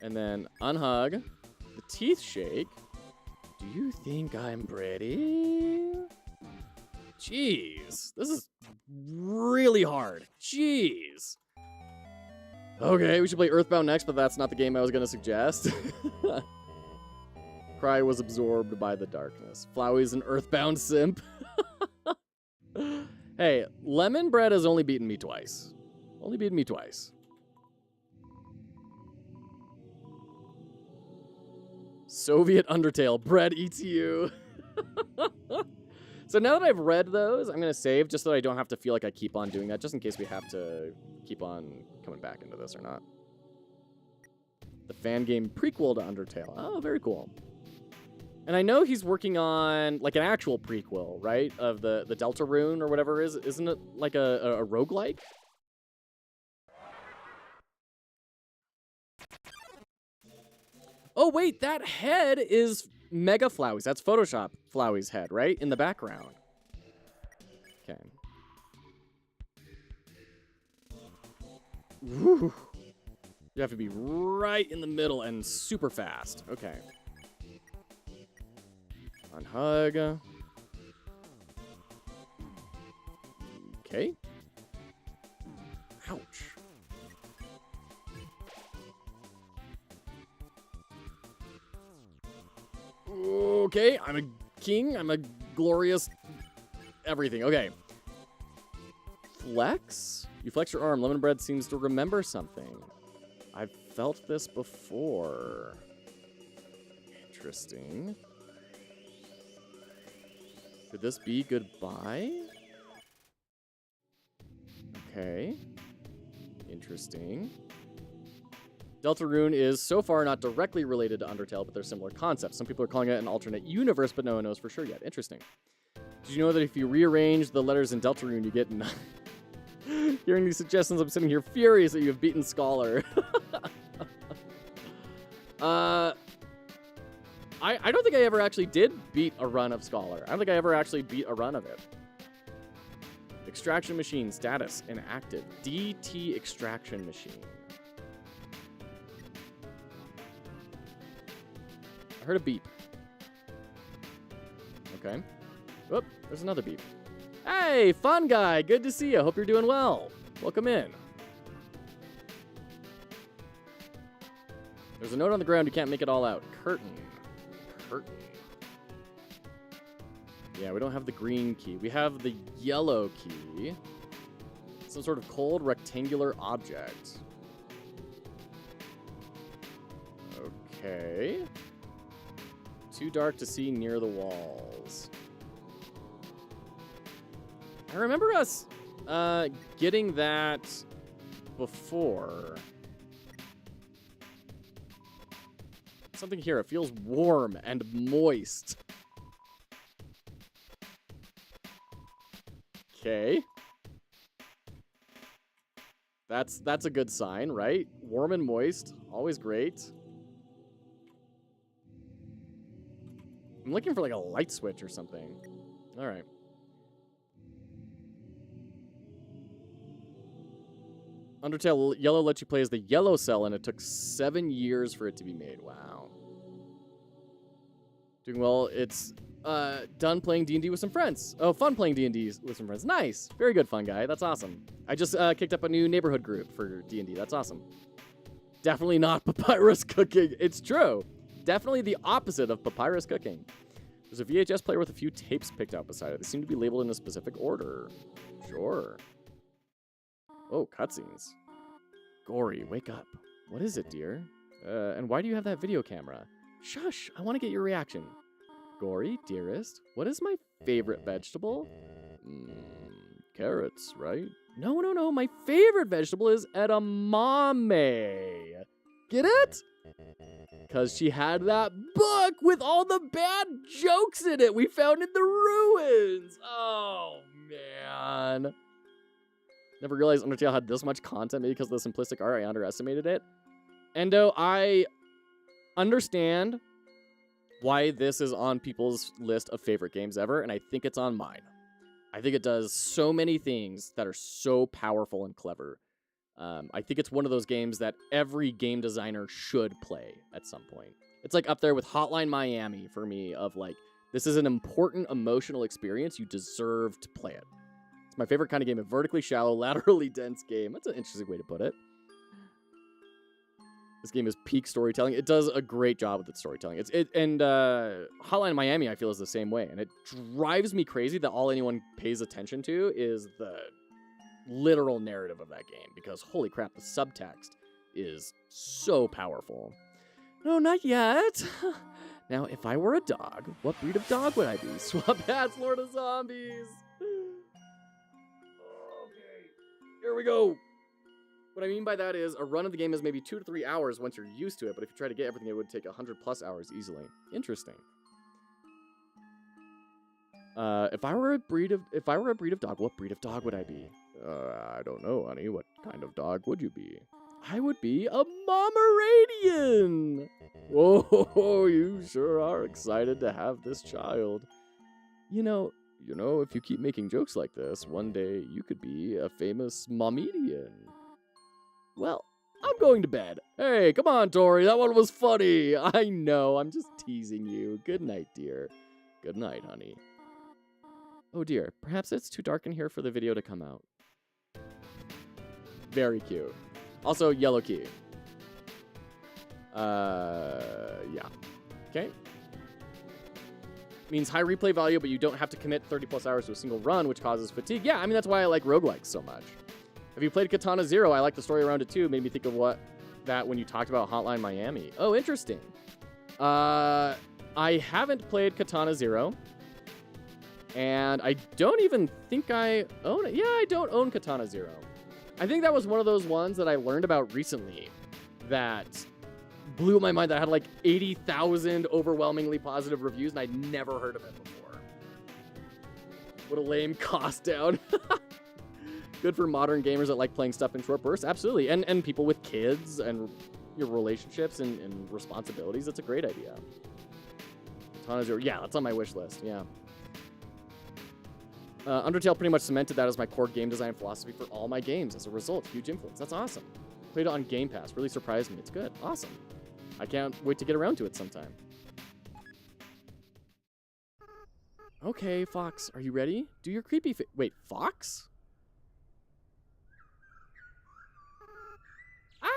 And then unhug. The teeth shake. Do you think I'm pretty? Jeez. This is really hard. Jeez. Okay, we should play Earthbound next, but that's not the game I was going to suggest. Cry was absorbed by the darkness. Flowey's an Earthbound simp. Hey, Lemon Bread has only beaten me twice. Only beaten me twice. Soviet Undertale. Bread eats you. So now that I've read those, I'm going to save just so I don't have to feel like I keep on doing that, just in case we have to keep on coming back into this or not. The fan game prequel to Undertale. Oh, very cool. And I know he's working on like an actual prequel, right? Of the Deltarune or whatever it is. Isn't it like a roguelike? Oh, wait, that head is Mega Flowey's. That's Photoshop Flowey's head, right? In the background. Okay. Woo. You have to be right in the middle and super fast. Okay. Unhug. Okay. Ouch. Okay, I'm a king. I'm a glorious everything. Okay. Flex? You flex your arm. Lemon bread seems to remember something. I've felt this before. Interesting. Could this be goodbye? Okay. Interesting. Deltarune is so far not directly related to Undertale, but they're similar concepts. Some people are calling it an alternate universe, but no one knows for sure yet. Interesting. Did you know that if you rearrange the letters in Deltarune, you get... Hearing these suggestions, I'm sitting here furious that you have beaten Scholar. I don't think I ever actually did beat a run of Scholar. I don't think I ever actually beat a run of it. Extraction machine status inactive. DT extraction machine. I heard a beep. Okay. Oop, there's another beep. Hey, fun guy. Good to see you. Hope you're doing well. Welcome in. There's a note on the ground. You can't make it all out. Curtain. Curtain. Yeah, we don't have the green key. We have the yellow key. Some sort of cold rectangular object. Okay. Too dark to see near the walls. I remember us getting that before. Something here. It feels warm and moist. Okay. That's a good sign, right? Warm and moist. Always great. I'm looking for like a light switch or something. All right. Undertale Yellow lets you play as the yellow cell, and it took 7 years for it to be made. Wow. Doing well. It's done playing D&D with some friends. Oh, fun playing D&D with some friends. Nice. Very good, fun guy. That's awesome. I just kicked up a new neighborhood group for D&D. That's awesome. Definitely not papyrus cooking. It's true. Definitely the opposite of papyrus cooking. There's a VHS player with a few tapes picked out beside it. They seem to be labeled in a specific order. Sure. Oh, cutscenes. Gory, wake up. What is it, dear? And why do you have that video camera? Shush, I want to get your reaction. Gory, dearest, what is my favorite vegetable? Carrots, right? No. My favorite vegetable is edamame. Get it? Because she had that book with all the bad jokes in it we found in the ruins. Oh, man. Never realized Undertale had this much content, maybe because of the simplistic art. I underestimated it. Endo, I understand why this is on people's list of favorite games ever, and I think it's on mine. I think it does so many things that are so powerful and clever. I think it's one of those games that every game designer should play at some point. It's like up there with Hotline Miami for me of like, this is an important emotional experience. You deserve to play it. It's my favorite kind of game, a vertically shallow, laterally dense game. That's an interesting way to put it. This game is peak storytelling. It does a great job with its storytelling. Hotline Miami, I feel, is the same way. And it drives me crazy that all anyone pays attention to is the literal narrative of that game. Because, holy crap, the subtext is so powerful. No, not yet. Now, if I were a dog, what breed of dog would I be? Swamp Hats, Lord of Zombies. Okay, here we go. What I mean by that is a run of the game is maybe 2 to 3 hours once you're used to it, but if you try to get everything, it would take 100+ hours easily. Interesting. If I were a breed of dog, what breed of dog would I be? I don't know, honey. What kind of dog would you be? I would be a Pomeranian. Whoa, you sure are excited to have this child. You know, if you keep making jokes like this, one day you could be a famous Momedian. Well, I'm going to bed. Hey, come on, Tori. That one was funny. I know. I'm just teasing you. Good night, dear. Good night, honey. Oh dear, perhaps it's too dark in here for the video to come out. Very cute. Also, yellow key. Yeah. Okay. Means high replay value, but you don't have to commit 30 plus hours to a single run, which causes fatigue. Yeah, I mean, that's why I like roguelikes so much. Have you played Katana Zero? I like the story around it too. It made me think of that when you talked about Hotline Miami. Oh, interesting. I haven't played Katana Zero. And I don't even think I own it. Yeah, I don't own Katana Zero. I think that was one of those ones that I learned about recently that blew my mind, that had like 80,000 overwhelmingly positive reviews, and I'd never heard of it before. What a lame cost down. Good for modern gamers that like playing stuff in short bursts. Absolutely. And people with kids and your relationships and responsibilities. That's a great idea. Katana Zero. Yeah, that's on my wish list. Yeah. Undertale pretty much cemented that as my core game design philosophy for all my games. As a result, huge influence. That's awesome. Played it on Game Pass. Really surprised me. It's good. Awesome. I can't wait to get around to it sometime. Okay, Fox. Are you ready? Do your creepy wait, Fox? Ah!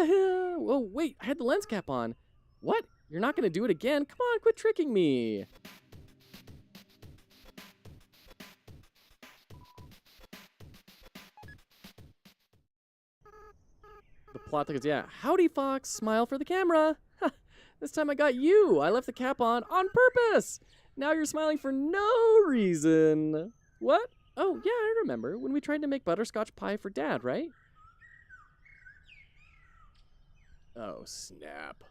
Oh, wait. I had the lens cap on. What? You're not going to do it again? Come on, quit tricking me. The plot thickens. Yeah. Howdy, Fox. Smile for the camera. This time I got you. I left the cap on purpose. Now you're smiling for no reason. What? Oh, yeah, I remember. When we tried to make butterscotch pie for Dad, right? Oh, snap.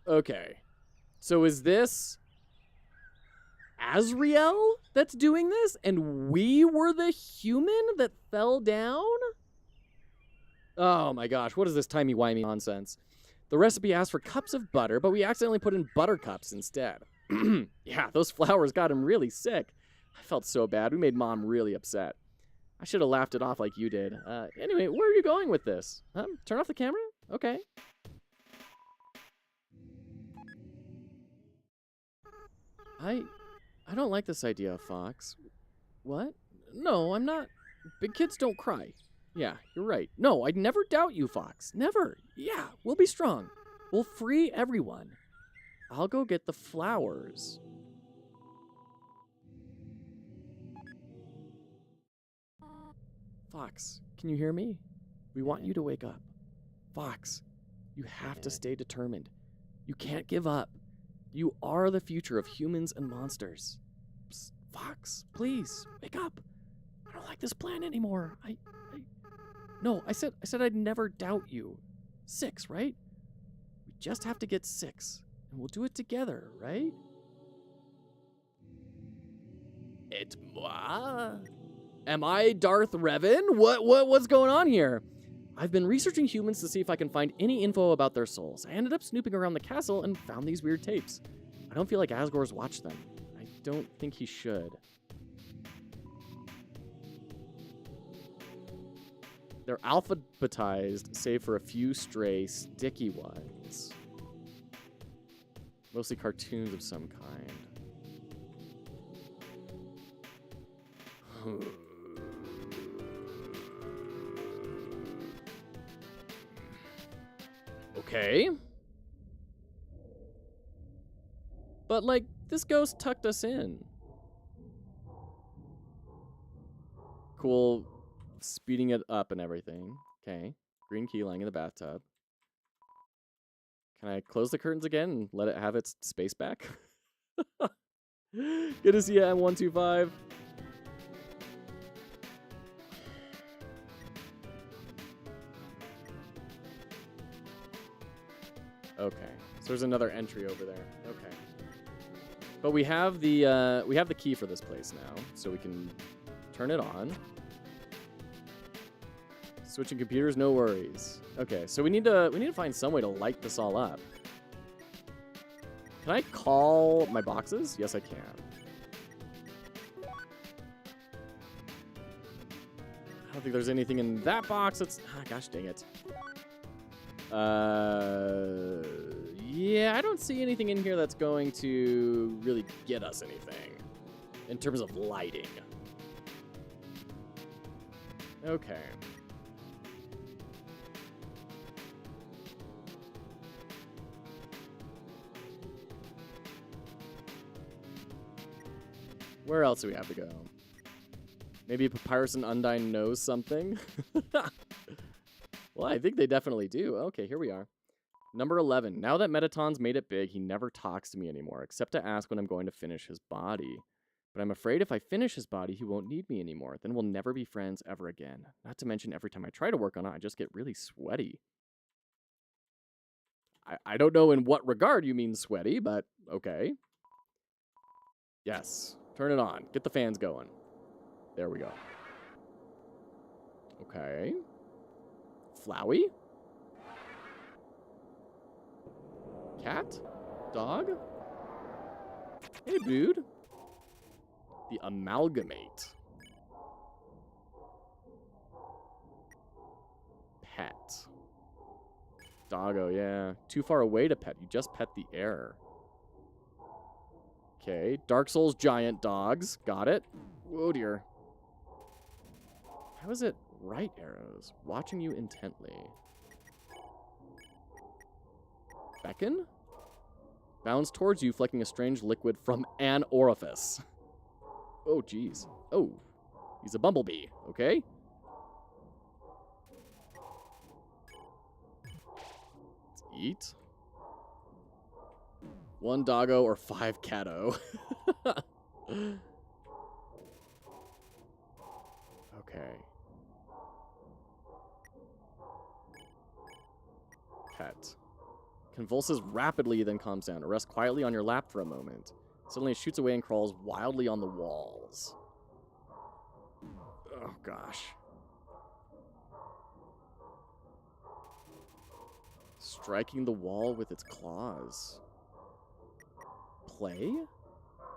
Okay. So is this Azrael that's doing this? And we were the human that fell down? Oh my gosh, what is this timey-wimey nonsense? The recipe asked for cups of butter, but we accidentally put in buttercups instead. Yeah, those flowers got him really sick. I felt so bad. We made Mom really upset. I should have laughed it off like you did. Anyway, where are you going with this? Turn off the camera? Okay. I don't like this idea, Fox. What? No, I'm not. Big kids don't cry. Yeah, you're right. No, I'd never doubt you, Fox. Never. Yeah, we'll be strong. We'll free everyone. I'll go get the flowers. Fox, can you hear me? We want you to wake up. Fox, you have to stay determined. You can't give up. You are the future of humans and monsters. Psst, Fox, please, wake up. I don't like this plan anymore. No, I said I'd never doubt you. 6, right? We just have to get 6, and we'll do it together, right? Et moi? Am I Darth Revan? What's going on here? I've been researching humans to see if I can find any info about their souls. I ended up snooping around the castle and found these weird tapes. I don't feel like Asgore's watched them. I don't think he should. They're alphabetized, save for a few stray, sticky ones. Mostly cartoons of some kind. Okay. But, like, this ghost tucked us in. Cool. Speeding it up and everything. Okay. Green key lying in the bathtub. Can I close the curtains again and let it have its space back? Good to see you, M125. Okay. So there's another entry over there. Okay. But we have the key for this place now, so we can turn it on. Switching computers, no worries. Okay, so we need to find some way to light this all up. Can I call my boxes? Yes, I can. I don't think there's anything in that box. It's gosh dang it. Yeah, I don't see anything in here that's going to really get us anything in terms of lighting. Okay. Where else do we have to go? Maybe Papyrus and Undyne knows something? Well, I think they definitely do. Okay, here we are. Number 11. Now that Metaton's made it big, he never talks to me anymore, except to ask when I'm going to finish his body. But I'm afraid if I finish his body, he won't need me anymore. Then we'll never be friends ever again. Not to mention, every time I try to work on it, I just get really sweaty. I don't know in what regard you mean sweaty, but okay. Yes. Turn it on. Get the fans going. There we go. Okay. Flowey? Cat? Dog? Hey, dude. The Amalgamate. Pet. Doggo, yeah. Too far away to pet. You just pet the air. Okay. Dark Souls giant dogs. Got it. Oh, dear. How is it right arrows? Watching you intently. Beckon? Bounds towards you, flecking a strange liquid from an orifice. Oh, jeez. Oh, he's a bumblebee. Okay. Let's eat. 1 doggo or 5 catto. Okay. Pet. Convulses rapidly, then calms down. It rests quietly on your lap for a moment. Suddenly it shoots away and crawls wildly on the walls. Oh, gosh. Striking the wall with its claws. Play?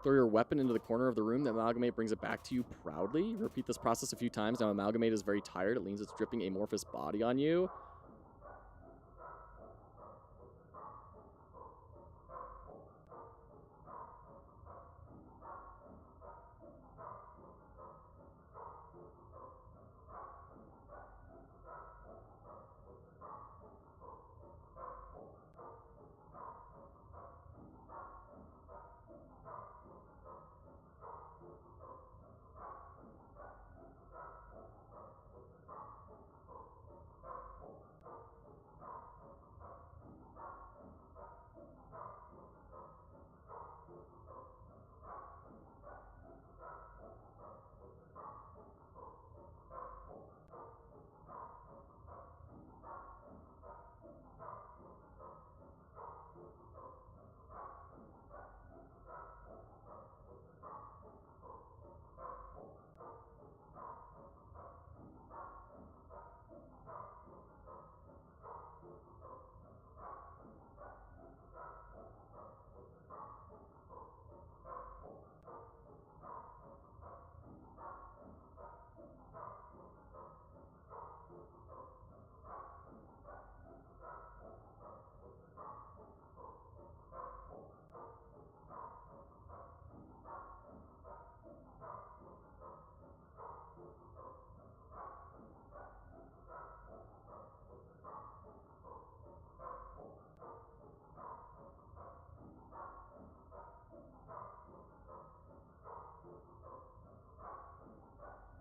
Throw your weapon into the corner of the room. The Amalgamate brings it back to you proudly. Repeat this process a few times. Now Amalgamate is very tired. It leans its dripping amorphous body on you.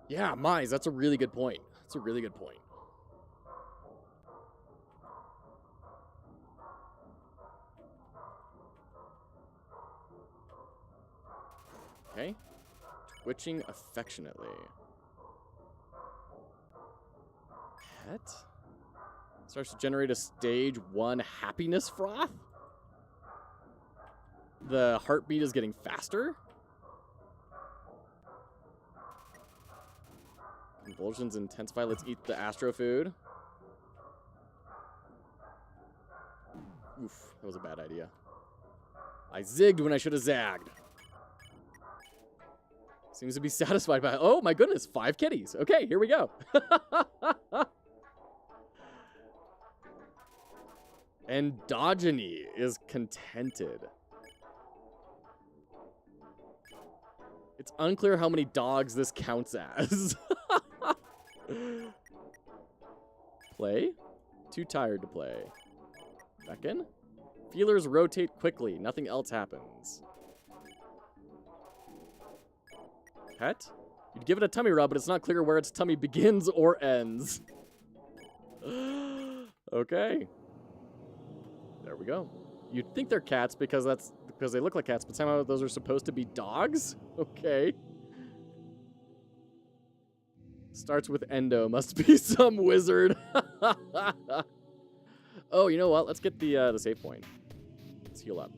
Yeah, Mize, that's a really good point. That's a really good point. Okay. Twitching affectionately. Pet? Starts to generate a stage 1 happiness froth? The heartbeat is getting faster? Convulsions intensify. Let's eat the astro food. Oof, that was a bad idea. I zigged when I should have zagged. Seems to be satisfied by... Oh, my goodness, 5 kitties. Okay, here we go. Endogyny is contented. It's unclear how many dogs this counts as. Play? Too tired to play. Beckon? Feelers rotate quickly. Nothing else happens. Pet? You'd give it a tummy rub, but it's not clear where its tummy begins or ends. Okay. There we go. You'd think they're cats because they look like cats, but somehow those are supposed to be dogs? Okay. Starts with endo. Must be some wizard. Oh, you know what? Let's get the save point. Let's heal up.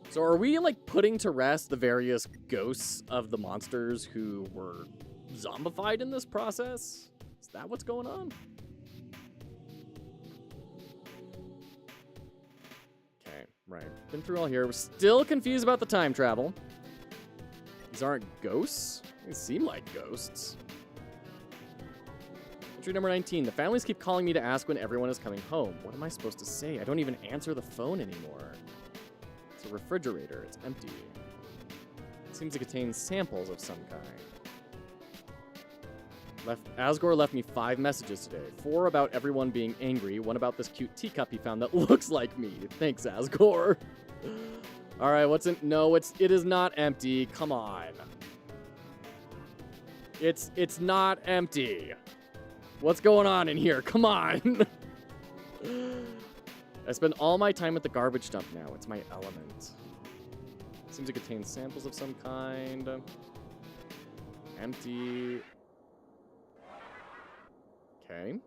So are we, like, putting to rest the various ghosts of the monsters who were zombified in this process? Is that what's going on? Okay, right. Been through all here. We're still confused about the time travel. These aren't ghosts? They seem like ghosts. Entry number 19. The families keep calling me to ask when everyone is coming home. What am I supposed to say? I don't even answer the phone anymore. It's a refrigerator. It's empty. It seems to contain samples of some kind. Asgore left me 5 messages today. 4 about everyone being angry. 1 about this cute teacup he found that looks like me. Thanks, Asgore. All right, what's in? No, it is not empty. Come on. It's not empty. What's going on in here? Come on. I spend all my time at the garbage dump now. It's my element. Seems to contain samples of some kind. Empty. Okay.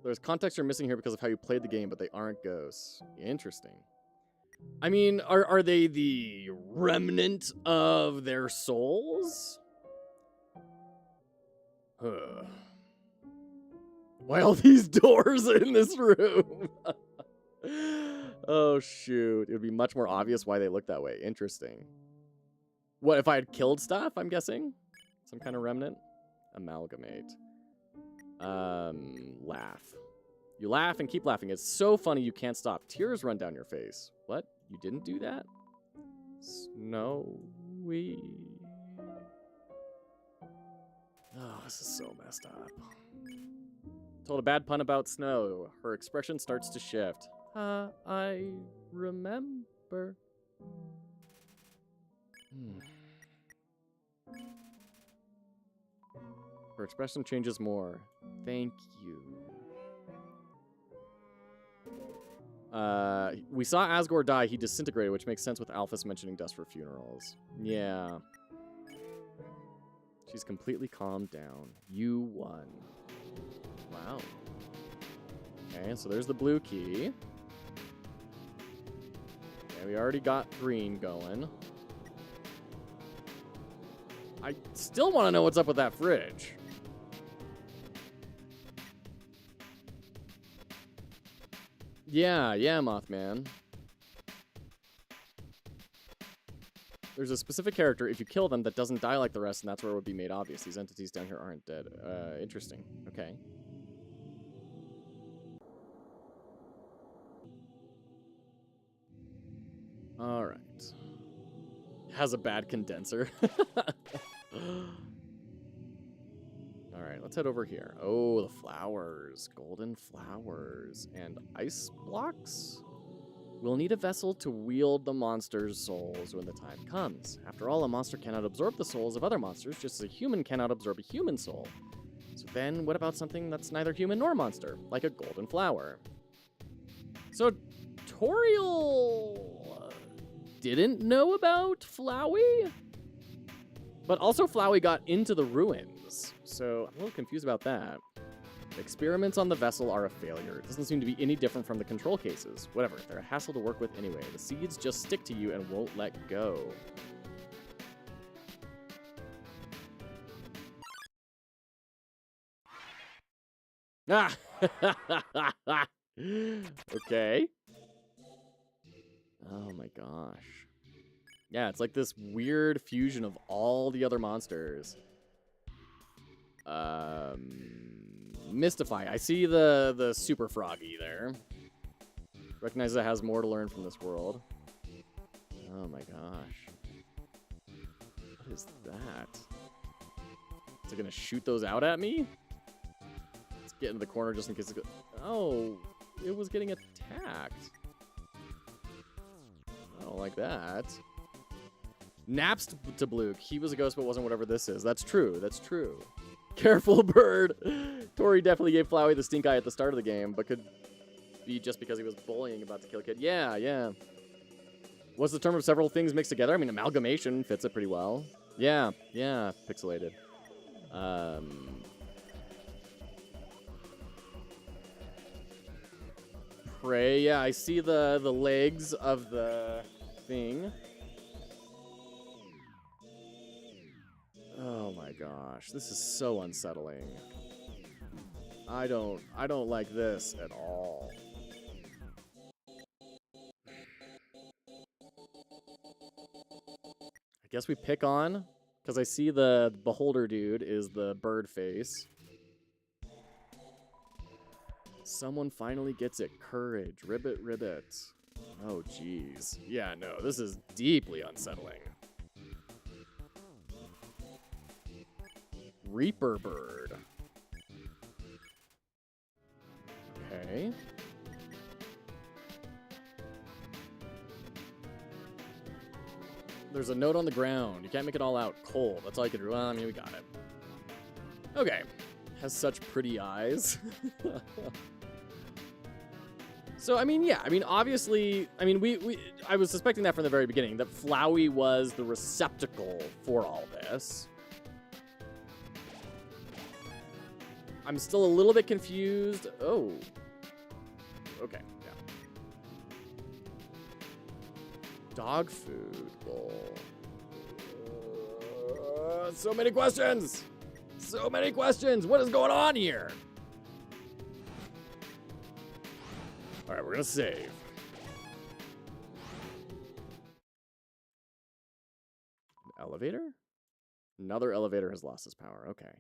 There's context you're missing here because of how you played the game, but they aren't ghosts. Interesting. I mean, are they the remnant of their souls? Huh. Why all these doors in this room? Oh, shoot. It would be much more obvious why they look that way. Interesting. What, if I had killed stuff, I'm guessing? Some kind of remnant? Amalgamate. Laugh. You laugh and keep laughing. It's so funny you can't stop. Tears run down your face. What? You didn't do that? Snowy. Oh, this is so messed up. Told a bad pun about snow. Her expression starts to shift. I remember. Her expression changes more. Thank you. We saw Asgore die. He disintegrated, which makes sense with Alphys mentioning dust for funerals. Yeah. She's completely calmed down. You won. Wow. Okay, so there's the blue key. Okay, we already got green going. I still want to know what's up with that fridge. Yeah, Mothman. There's a specific character, if you kill them, that doesn't die like the rest, and that's where it would be made obvious. These entities down here aren't dead. Interesting. Okay. All right. Has a bad condenser. All right, let's head over here. Oh, the flowers. Golden flowers. And ice blocks? We'll need a vessel to wield the monster's souls when the time comes. After all, a monster cannot absorb the souls of other monsters, just as a human cannot absorb a human soul. So then, what about something that's neither human nor monster, like a golden flower? So, Toriel didn't know about Flowey? But also Flowey got into the ruins, so I'm a little confused about that. Experiments on the vessel are a failure. It doesn't seem to be any different from the control cases. Whatever, they're a hassle to work with anyway. The seeds just stick to you and won't let go. Ah! Okay. Oh my gosh. Yeah, it's like this weird fusion of all the other monsters. Mystify. I see the super froggy there. Recognize it has more to learn from this world. Oh my gosh. What is that? Is it gonna shoot those out at me? Let's get into the corner just in case it goes. Oh, it was getting attacked. I don't like that. Naps to Bluke. He was a ghost but wasn't whatever this is. That's true. That's true. Careful, bird. Tori definitely gave Flowey the stink eye at the start of the game, but could be just because he was bullying about to kill a kid. Yeah, yeah. What's the term of several things mixed together? I mean, amalgamation fits it pretty well. Yeah, yeah, pixelated. Prey. Yeah, I see the legs of the thing. Oh my gosh, this is so unsettling. I don't like this at all. I guess we pick on, because I see the beholder dude is the bird face. Someone finally gets it. Courage. Ribbit, ribbit. Oh, jeez. Yeah, no, this is deeply unsettling. Reaper bird. Okay. There's a note on the ground. You can't make it all out. Cold. That's all you can do. Well, I mean, we got it. Okay. Has such pretty eyes. So, I mean, yeah. I mean, obviously, I mean, I was suspecting that from the very beginning, that Flowey was the receptacle for all this. I'm still a little bit confused. Oh. Okay, yeah. Dog food bowl. So many questions! So many questions! What is going on here? Alright, we're gonna save. An elevator? Another elevator has lost its power. Okay.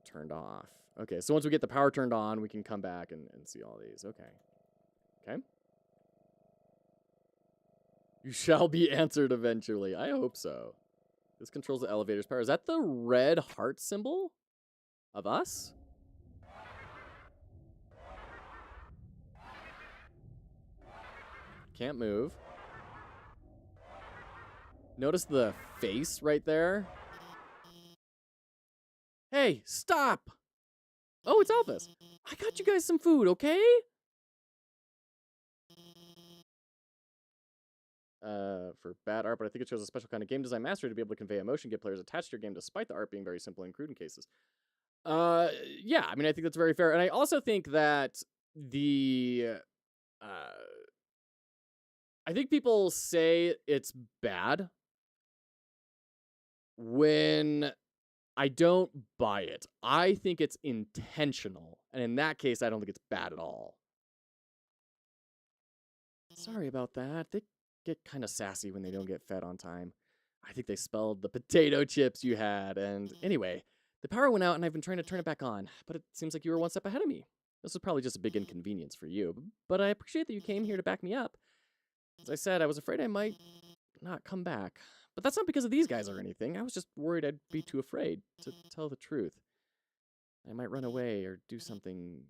Turned off. Okay, so once we get the power turned on, we can come back and see all these. Okay. Okay. You shall be answered eventually. I hope so. This controls the elevator's power. Is that the red heart symbol of us? Can't move. Notice the face right there. Hey, stop! Oh, it's Elvis. I got you guys some food, okay? For bad art, but I think it shows a special kind of game design mastery to be able to convey emotion, get players attached to your game despite the art being very simple and crude in cases. Yeah, I mean, I think that's very fair. And I also think that I think people say it's bad when I don't buy it. I think it's intentional. And in that case, I don't think it's bad at all. Sorry about that. They get kind of sassy when they don't get fed on time. I think they spelled the potato chips you had. And anyway, the power went out and I've been trying to turn it back on. But it seems like you were one step ahead of me. This was probably just a big inconvenience for you. But I appreciate that you came here to back me up. As I said, I was afraid I might not come back. But that's not because of these guys or anything. I was just worried I'd be too afraid to tell the truth. I might run away or do something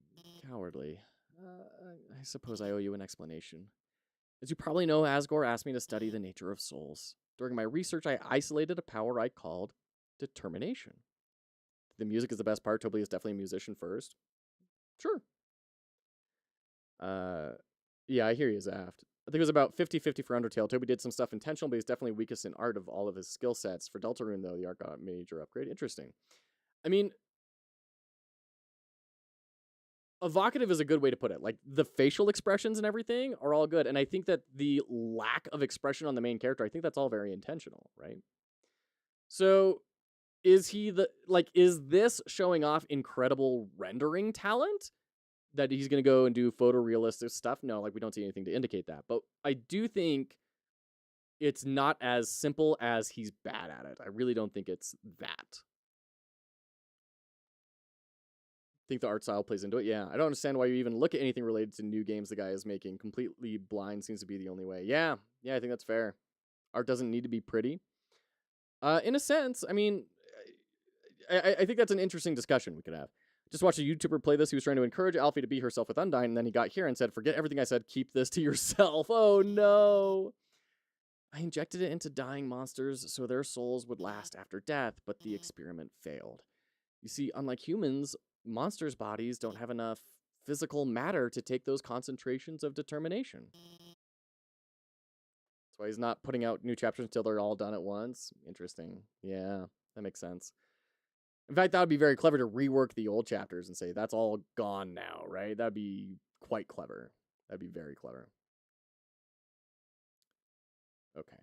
cowardly. I suppose I owe you an explanation. As you probably know, Asgore asked me to study the nature of souls. During my research, I isolated a power I called determination. The music is the best part. Toby is definitely a musician first. Sure. Yeah, I hear you, Zaft. I think it was about 50-50 for Undertale. Toby did some stuff intentional, but he's definitely weakest in art of all of his skill sets. For Deltarune, though, the art got a major upgrade. Interesting. I mean, evocative is a good way to put it. Like, the facial expressions and everything are all good. And I think that the lack of expression on the main character, I think that's all very intentional, right? So, is this showing off incredible rendering talent? That he's going to go and do photorealistic stuff? No, like, we don't see anything to indicate that. But I do think it's not as simple as he's bad at it. I really don't think it's that. Think the art style plays into it. Yeah, I don't understand why you even look at anything related to new games the guy is making. Completely blind seems to be the only way. Yeah, I think that's fair. Art doesn't need to be pretty. In a sense, I mean, I think that's an interesting discussion we could have. Just watched a YouTuber play this. He was trying to encourage Alfie to be herself with Undyne, and then he got here and said, forget everything I said, keep this to yourself. Oh no. I injected it into dying monsters so their souls would last after death, but the experiment failed. You see, unlike humans, monsters' bodies don't have enough physical matter to take those concentrations of determination. That's why he's not putting out new chapters until they're all done at once. Interesting. Yeah, that makes sense. In fact, that would be very clever to rework the old chapters and say, that's all gone now, right? That'd be quite clever. That'd be very clever. Okay.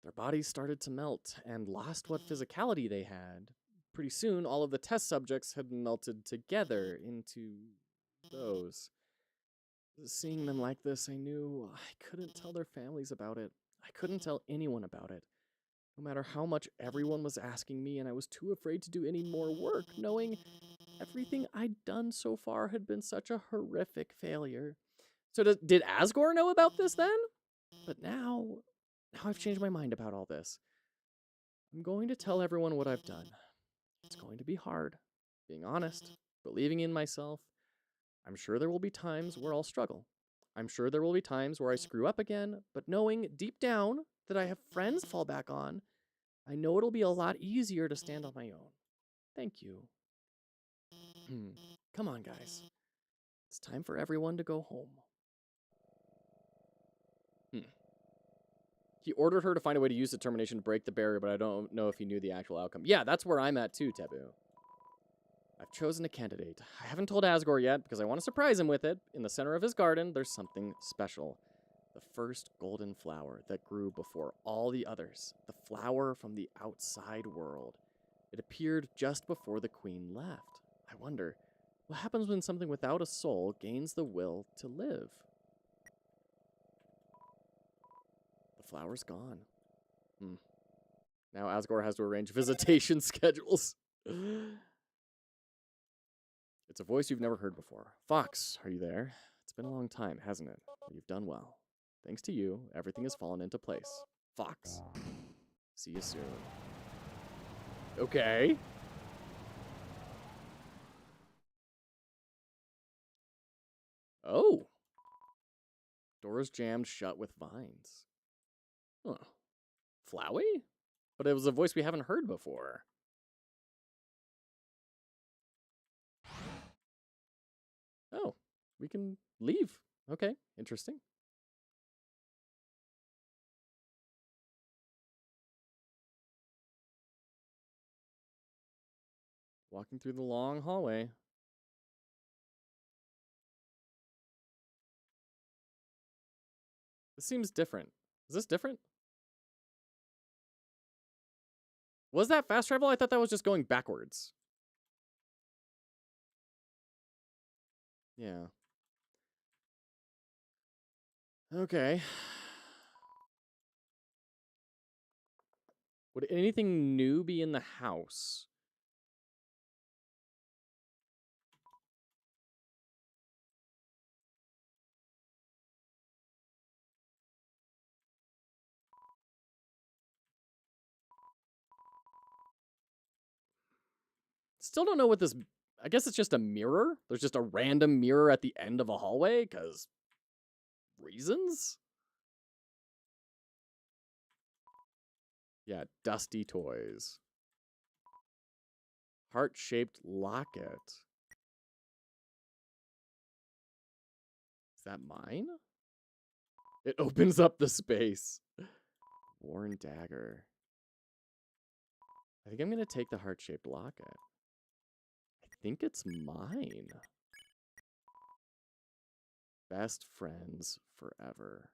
Their bodies started to melt and lost what physicality they had. Pretty soon, all of the test subjects had melted together into those. Seeing them like this, I knew I couldn't tell their families about it. I couldn't tell anyone about it. No matter how much everyone was asking me, and I was too afraid to do any more work, knowing everything I'd done so far had been such a horrific failure. So did Asgore know about this then? But now I've changed my mind about all this. I'm going to tell everyone what I've done. It's going to be hard, being honest, believing in myself. I'm sure there will be times where I'll struggle. I'm sure there will be times where I screw up again, but knowing deep down that I have friends to fall back on, I know it'll be a lot easier to stand on my own. Thank you. Come on, guys. It's time for everyone to go home. He ordered her to find a way to use determination to break the barrier, but I don't know if he knew the actual outcome. Yeah, that's where I'm at too, Tebu. I've chosen a candidate. I haven't told Asgore yet because I want to surprise him with it. In the center of his garden, there's something special. The first golden flower that grew before all the others. The flower from the outside world. It appeared just before the queen left. I wonder, what happens when something without a soul gains the will to live? The flower's gone. Now Asgore has to arrange visitation schedules. It's a voice you've never heard before. Fox, are you there? It's been a long time, hasn't it? You've done well. Thanks to you, everything has fallen into place. Fox. See you soon. Okay. Oh. Doors jammed shut with vines. Huh. Flowey? But it was a voice we haven't heard before. Oh, we can leave. Okay, interesting. Walking through the long hallway. This seems different. Is this different? Was that fast travel? I thought that was just going backwards. Yeah. Okay. Would anything new be in the house? Still don't know what this... I guess it's just a mirror? There's just a random mirror at the end of a hallway? Because... reasons? Yeah, dusty toys. Heart-shaped locket. Is that mine? It opens up the space. Worn dagger. I think I'm going to take the heart-shaped locket. I think it's mine. Best friends forever.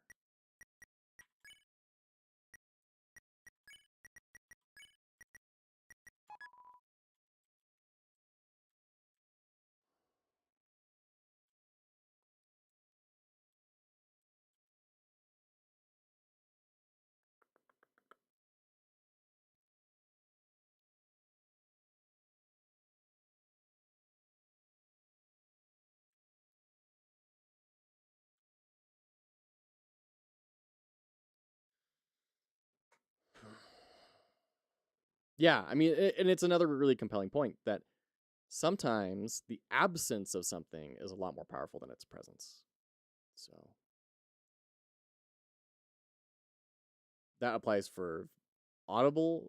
Yeah, I mean, and it's another really compelling point that sometimes the absence of something is a lot more powerful than its presence. So that applies for audible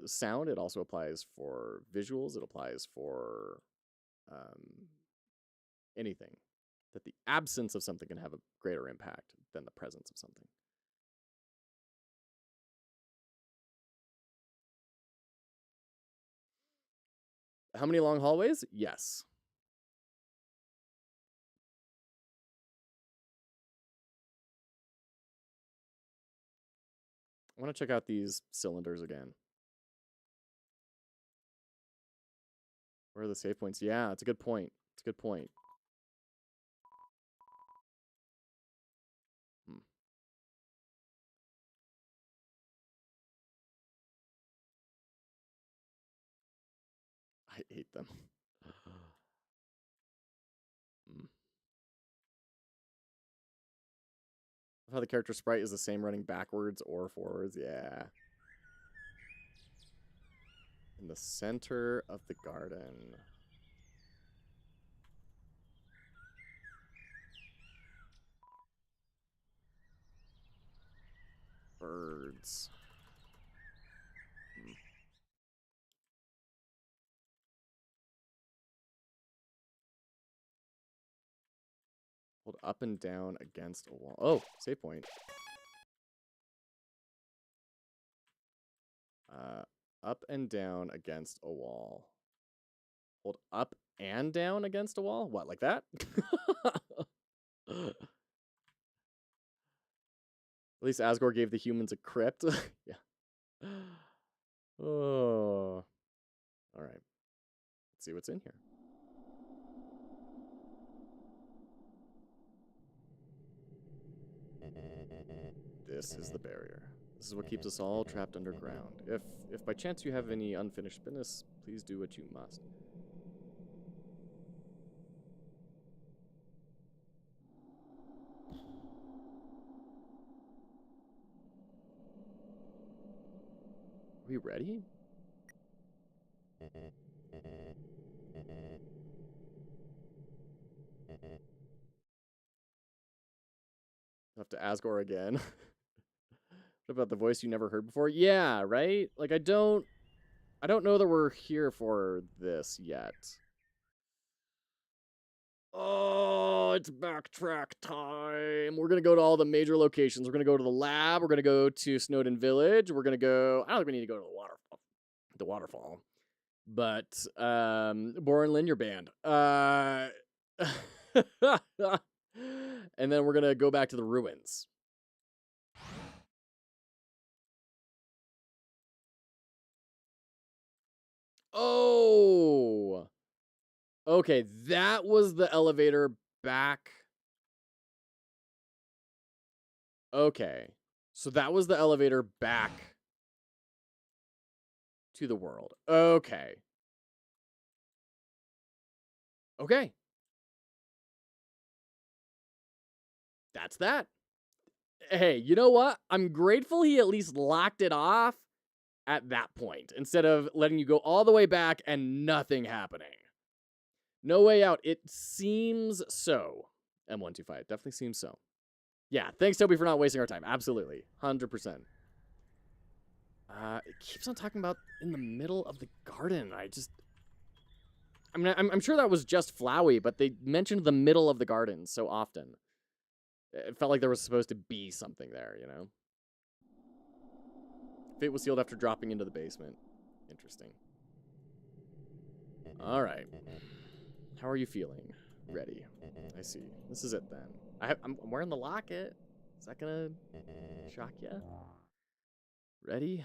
sound. It also applies for visuals. It applies for um, anything. That the absence of something can have a greater impact than the presence of something. How many long hallways? Yes. I want to check out these cylinders again. Where are the save points? Yeah, it's a good point. It's a good point. Hmm. I hate them. Hmm. How the character sprite is the same running backwards or forwards. Yeah. In the center of the garden. Birds. Hmm. Hold up and down against a wall. Oh, save point. Up and down against a wall. Hold up and down against a wall? What, like that? At least Asgore gave the humans a crypt. Yeah. Oh. All right. Let's see what's in here. This is the barrier. This is what keeps us all trapped underground. If by chance you have any unfinished business, please do what you must. Are we ready? Have to Asgore again. What about the voice you never heard before? Yeah, right? Like I don't know that we're here for this yet. Oh, it's backtrack time. We're going to go to all the major locations. We're going to go to the lab. We're going to go to Snowden Village. We're going to go... I don't think we need to go to the waterfall. But, Boren Linear Band. And then we're going to go back to the ruins. Oh! Okay, that was the elevator back. Okay. So that was the elevator back to the world. Okay. Okay. That's that. Hey, you know what? I'm grateful he at least locked it off at that point instead of letting you go all the way back and nothing happening. No way out. It seems so. M125. Definitely seems so. Yeah, thanks, Toby, for not wasting our time. Absolutely. 100%. It keeps on talking about in the middle of the garden. I mean, I'm sure that was just Flowey, but they mentioned the middle of the garden so often. It felt like there was supposed to be something there, you know? Fate was sealed after dropping into the basement. Interesting. All right. How are you feeling? Ready. I see. This is it then. I'm wearing the locket. Is that gonna shock you? Ready?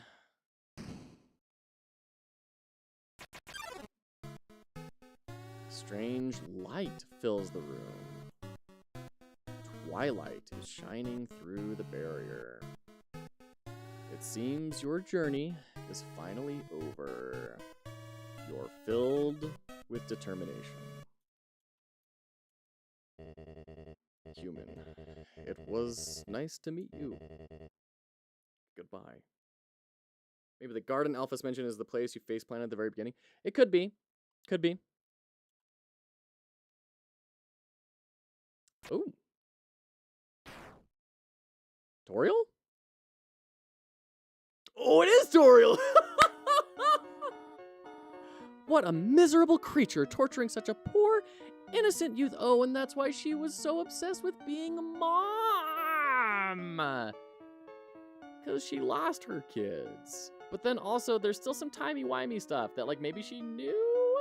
Strange light fills the room. Twilight is shining through the barrier. It seems your journey is finally over. You're filled with determination. Human, it was nice to meet you. Goodbye. Maybe the garden Alphys mentioned is the place you faceplanted at the very beginning. It could be. Could be. Ooh. Toriel? Oh, it is Toriel! What a miserable creature torturing such a poor, innocent youth. Oh, and that's why she was so obsessed with being a mom. Because she lost her kids. But then also, there's still some timey-wimey stuff that, like, maybe she knew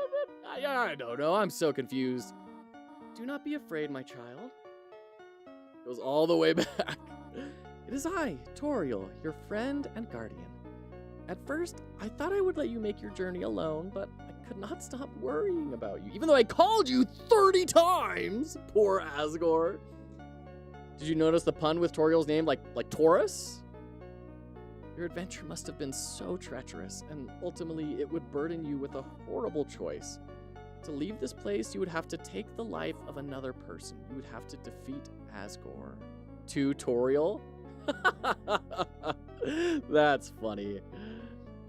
of it? I don't know. I'm so confused. Do not be afraid, my child. Goes all the way back. It is I, Toriel, your friend and guardian. At first, I thought I would let you make your journey alone, but I could not stop worrying about you, even though I called you 30 times. Poor Asgore. Did you notice the pun with Toriel's name, like Taurus? Your adventure must have been so treacherous, and ultimately it would burden you with a horrible choice. To leave this place, you would have to take the life of another person. You would have to defeat Asgore. To Toriel? That's funny.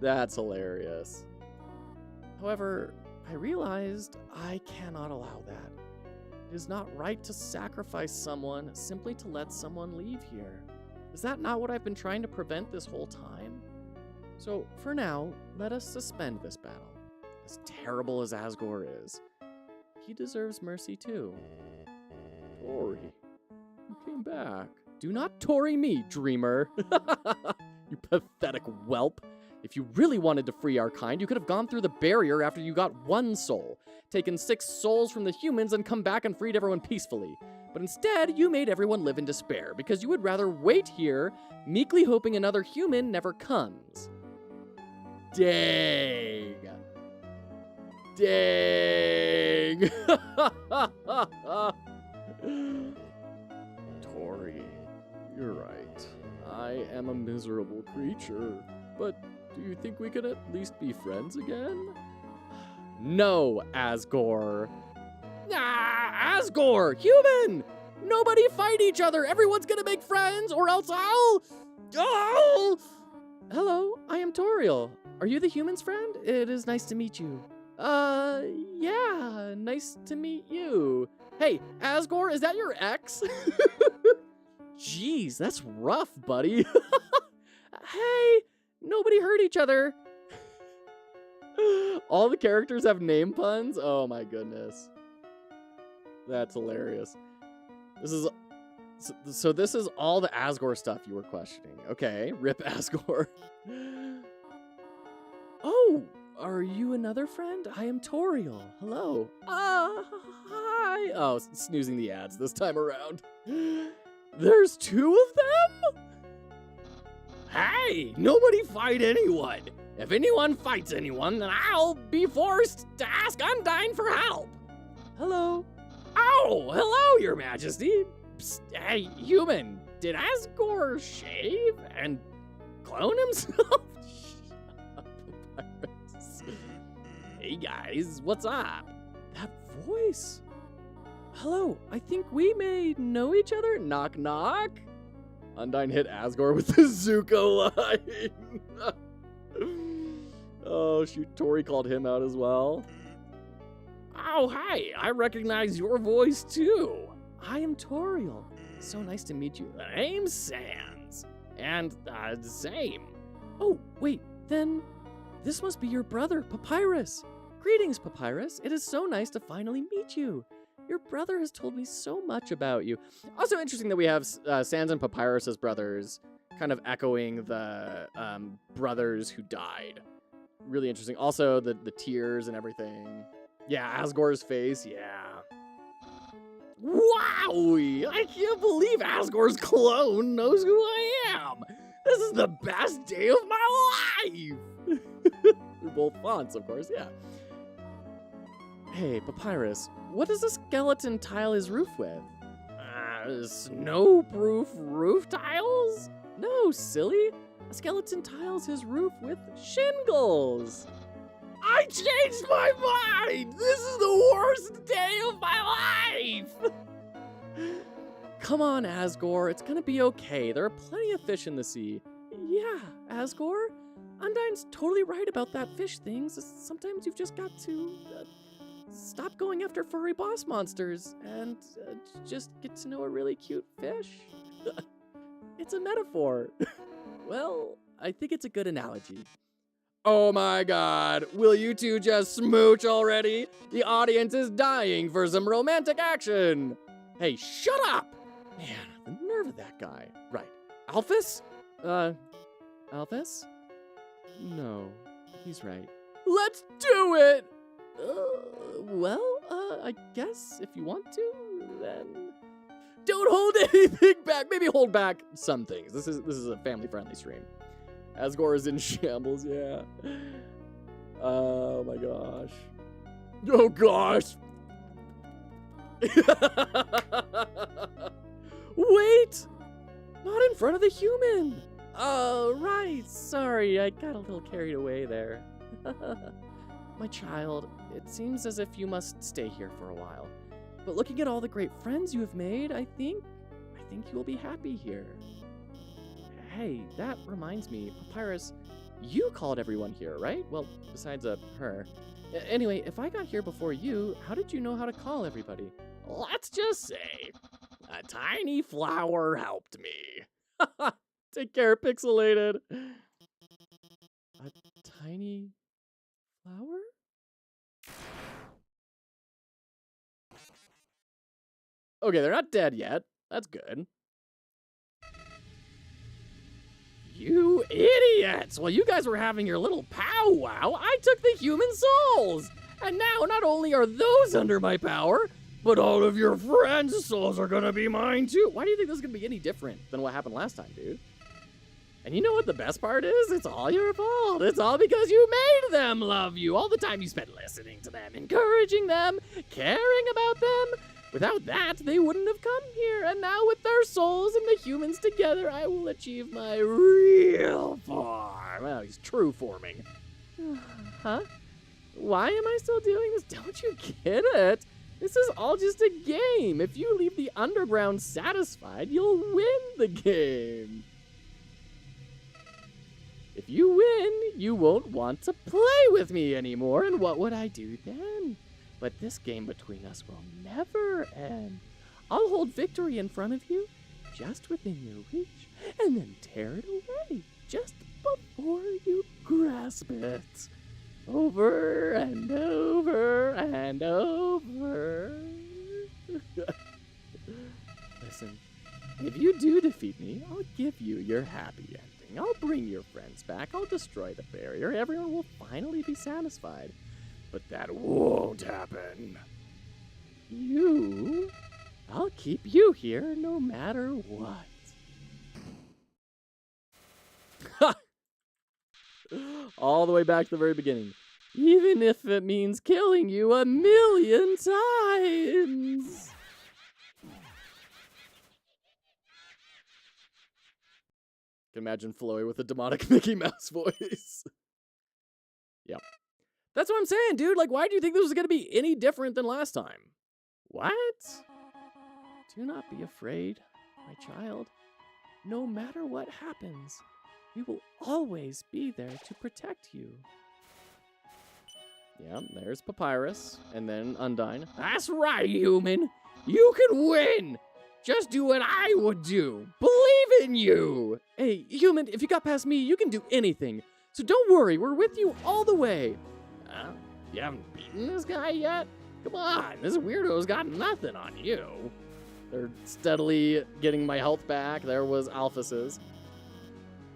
That's hilarious. However, I realized I cannot allow that. It is not right to sacrifice someone simply to let someone leave here. Is that not what I've been trying to prevent this whole time? So, for now, let us suspend this battle. As terrible as Asgore is, he deserves mercy too. Tori, you came back. Do not Tori me, dreamer. You pathetic whelp. If you really wanted to free our kind, you could have gone through the barrier after you got one soul, taken 6 souls from the humans, and come back and freed everyone peacefully. But instead, you made everyone live in despair, because you would rather wait here, meekly hoping another human never comes. Dang. Dang. Tori, you're right. I am a miserable creature, but do you think we could at least be friends again? No, Asgore. Ah, Asgore, human! Nobody fight each other. Everyone's gonna make friends, or else I'll... Hello, I am Toriel. Are you the human's friend? It is nice to meet you. Yeah, nice to meet you. Hey, Asgore, is that your ex? Jeez, that's rough, buddy. Hey, nobody hurt each other. All the characters have name puns? Oh my goodness. That's hilarious. This is... So this is all the Asgore stuff you were questioning. Okay, rip Asgore. Oh, are you another friend? I am Toriel. Hello. Hi. Oh, snoozing the ads this time around. There's 2 of them? Hey, nobody fight anyone. If anyone fights anyone, then I'll be forced to ask Undyne for help. Hello. Oh, hello, Your Majesty. Psst, hey, human, did Asgore shave and clone himself? Hey guys, what's up? That voice. Hello, I think we may know each other. Knock, knock. Undyne hit Asgore with the Zuko line. Oh, shoot, Tori called him out as well. Oh, hi, I recognize your voice too. I am Toriel. So nice to meet you. The name's Sans. And, same. Oh, wait, then this must be your brother, Papyrus. Greetings, Papyrus. It is so nice to finally meet you. Your brother has told me so much about you. Also interesting that we have Sans and Papyrus as brothers, kind of echoing the brothers who died. Really interesting. Also, the tears and everything. Yeah, Asgore's face, yeah. Wowie! I can't believe Asgore's clone knows who I am! This is the best day of my life! They're both fonts, of course, yeah. Hey, Papyrus, what does a skeleton tile his roof with? Snow-proof roof tiles? No, silly. A skeleton tiles his roof with shingles. I changed my mind! This is the worst day of my life! Come on, Asgore, it's gonna be okay. There are plenty of fish in the sea. Yeah, Asgore? Undyne's totally right about that fish thing. Sometimes you've just got to stop going after furry boss monsters and just get to know a really cute fish. It's a metaphor. Well, I think it's a good analogy. Oh my god, will you two just smooch already? The audience is dying for some romantic action. Hey, shut up! Man, the nerve of that guy. Right. Alphys? Alphys? No, he's right. Let's do it! I guess if you want to, then... Don't hold anything back. Maybe hold back some things. This is a family-friendly stream. Asgore is in shambles, yeah. Oh my gosh. Oh gosh. Wait! Not in front of the human! Oh, right. Sorry, I got a little carried away there. My child, it seems as if you must stay here for a while. But looking at all the great friends you have made, I think you will be happy here. Hey, that reminds me, Papyrus, you called everyone here, right? Well, besides her. Anyway, if I got here before you, how did you know how to call everybody? Let's just say, a tiny flower helped me. Take care, Pixelated. A tiny flower? Okay, they're not dead yet. That's good. You idiots! While you guys were having your little powwow, I took the human souls! And now not only are those under my power, but all of your friends' souls are gonna be mine too. Why do you think this is gonna be any different than what happened last time, dude? And you know what the best part is? It's all your fault. It's all because you made them love you. All the time you spent listening to them, encouraging them, caring about them. Without that, they wouldn't have come here. And now with their souls and the humans together, I will achieve my real form. Well, he's true forming. Huh? Why am I still doing this? Don't you get it? This is all just a game. If you leave the underground satisfied, you'll win the game. If you win, you won't want to play with me anymore, and what would I do then? But this game between us will never end. I'll hold victory in front of you, just within your reach, and then tear it away, just before you grasp it. Over and over and over. Listen, if you do defeat me, I'll give you your happy ending. I'll bring your friends back. I'll destroy the barrier. Everyone will finally be satisfied. But that won't happen. I'll keep you here no matter what. Ha! All the way back to the very beginning. Even if it means killing you 1,000,000 times. Can imagine Floey with a demonic Mickey Mouse voice. Yep. That's what I'm saying, dude. Like, why do you think this was going to be any different than last time? What? Do not be afraid, my child. No matter what happens, we will always be there to protect you. Yeah, there's Papyrus, and then Undyne. That's right, human. You can win. Just do what I would do. Believe in you. Hey, human, if you got past me, you can do anything. So don't worry, we're with you all the way. You haven't beaten this guy yet? Come on, this weirdo's got nothing on you. They're steadily getting my health back. There was Alphys's.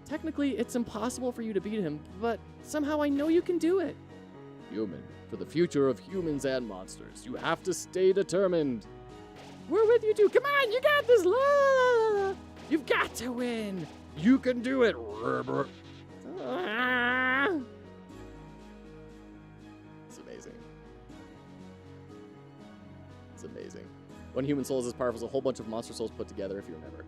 Technically, it's impossible for you to beat him, but somehow I know you can do it. Human, for the future of humans and monsters, you have to stay determined. We're with you too. Come on, you got this. La, la, la. You've got to win. You can do it. It's amazing. It's amazing. One human soul is as powerful as a whole bunch of monster souls put together, if you remember.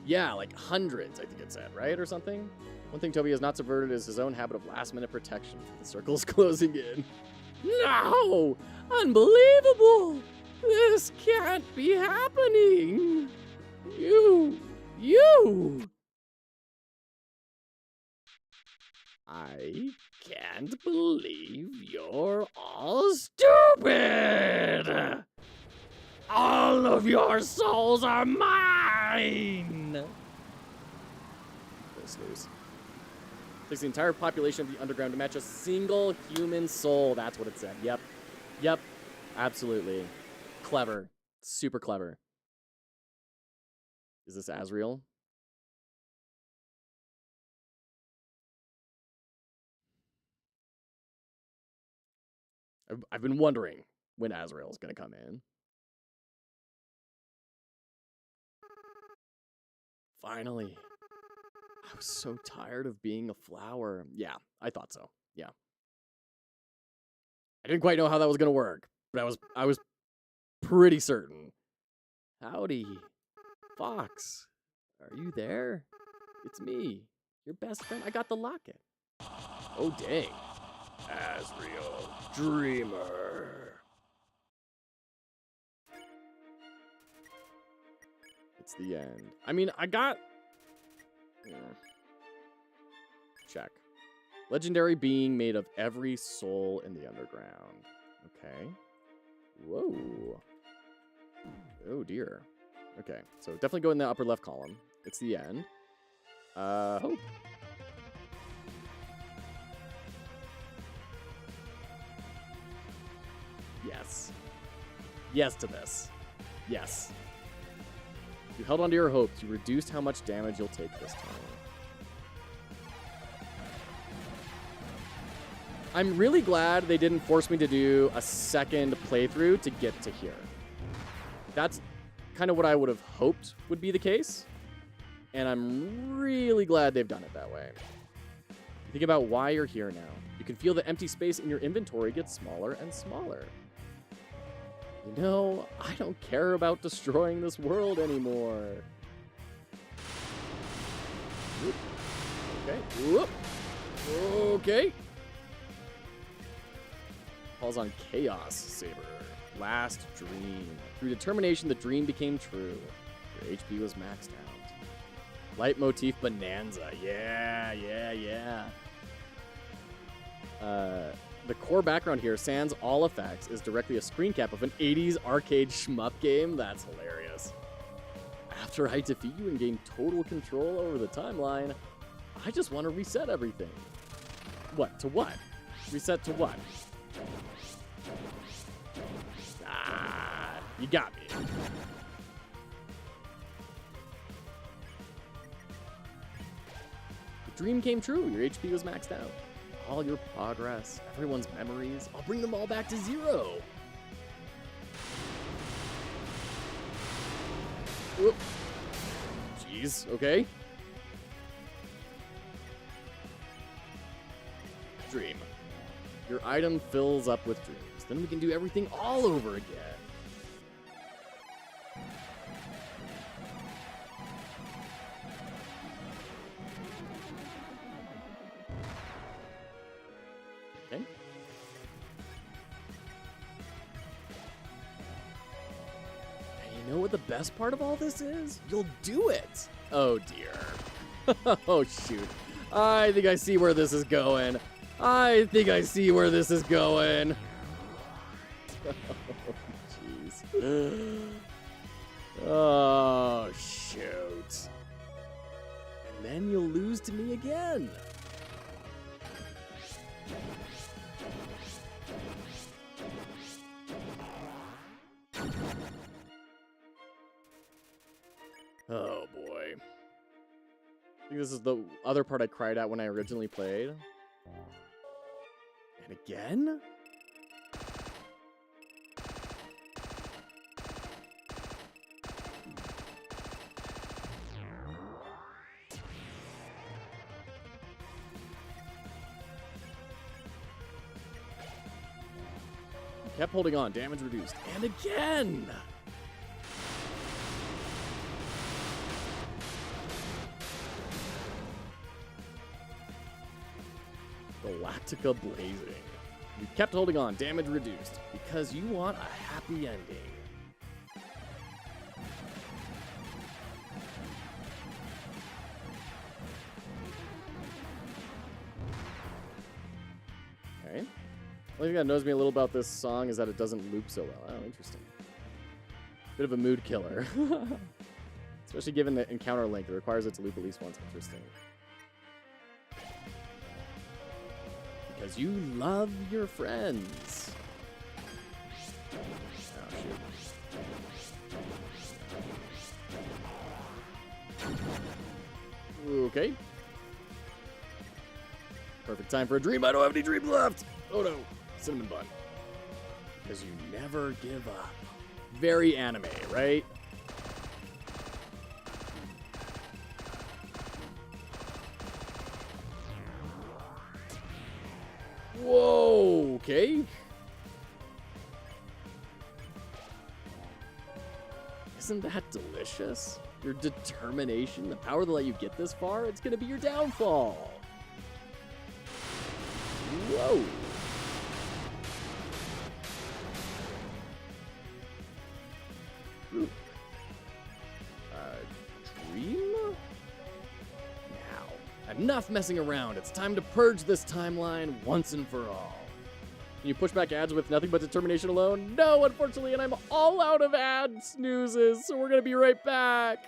Yeah, like hundreds, I think it said, right? Or something? One thing Toby has not subverted is his own habit of last-minute protection for the circles closing in. No! Unbelievable! This can't be happening! You! I can't believe you're all stupid! All of your souls are mine! Go snooze. Takes the entire population of the underground to match a single human soul. That's what it said. Yep. Yep. Absolutely. Clever. Super clever. Is this Asriel? I've been wondering when Asriel is going to come in. Finally. I was so tired of being a flower. Yeah, I thought so. Yeah. I didn't quite know how that was going to work, but I was pretty certain. Howdy, Fox. Are you there? It's me, your best friend. I got the locket. Oh, dang. Asriel, dreamer. It's the end. I mean, I got... Check. Legendary being made of every soul in the underground. Okay. Whoa. Oh, dear. Okay, so definitely go in the upper left column. It's the end. Hope. Yes. Yes to this. Yes. You held onto your hopes. You reduced how much damage you'll take this time. I'm really glad they didn't force me to do a second playthrough to get to here. That's kind of what I would have hoped would be the case. And I'm really glad they've done it that way. Think about why you're here now. You can feel the empty space in your inventory get smaller and smaller. You know, I don't care about destroying this world anymore. Whoop. Okay. Whoop. Okay. Calls on Chaos Saber. Last dream. Through determination, the dream became true. Your HP was maxed out. Leitmotif Bonanza. Yeah. The core background here, sans all effects, is directly a screen cap of an 80s arcade shmup game. That's hilarious. After I defeat you and gain total control over the timeline, I just want to reset everything. What? To what? Reset to what? Ah, you got me. The dream came true. Your HP was maxed out. All your progress, everyone's memories, I'll bring them all back to zero. Whoop. Jeez, okay. Dream. Your item fills up with dreams. Then we can do everything all over again. Okay. And you know what the best part of all this is? You'll do it. Oh, dear. Oh, shoot. I think I see where this is going. Oh, jeez. Oh, shoot. And then you'll lose to me again. Oh, boy. I think this is the other part I cried at when I originally played. And again? Kept holding on. Damage reduced. And again! Galactica Blazing. You kept holding on. Damage reduced. Because you want a happy ending. Only thing that knows me a little about this song is that it doesn't loop so well. Oh, interesting. Bit of a mood killer. Especially given the encounter length. It requires it to loop at least once. Interesting. Because you love your friends. Oh, shoot. Okay. Perfect time for a dream. I don't have any dreams left. Oh no. Cinnamon bun. Because you never give up. Very anime, right? Whoa, okay. Isn't that delicious? Your determination, the power that let you get this far, it's gonna be your downfall. Whoa. Ooh. Dream? Now, enough messing around. It's time to purge this timeline once and for all. Can you push back ads with nothing but determination alone? No, unfortunately, and I'm all out of ad snoozes, so we're gonna be right back.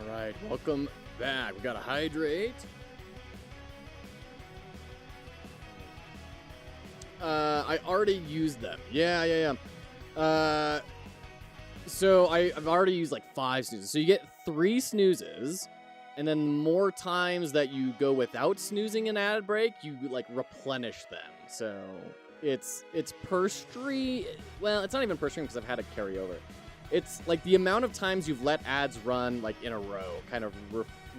Alright, welcome back. We gotta hydrate. I already used them. Yeah. So I've already used like 5 snoozes. So you get 3 snoozes, and then more times that you go without snoozing an ad break, you like replenish them. So it's per stream. Well, it's not even per stream because I've had it carry over. It's like the amount of times you've let ads run like in a row kind of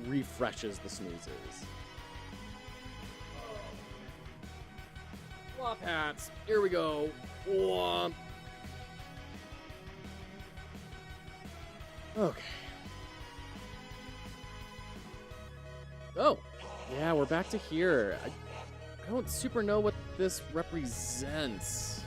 refreshes the snoozes. Flop hats. Here we go. Womp. Okay. Oh, yeah, we're back to here. I don't super know what this represents.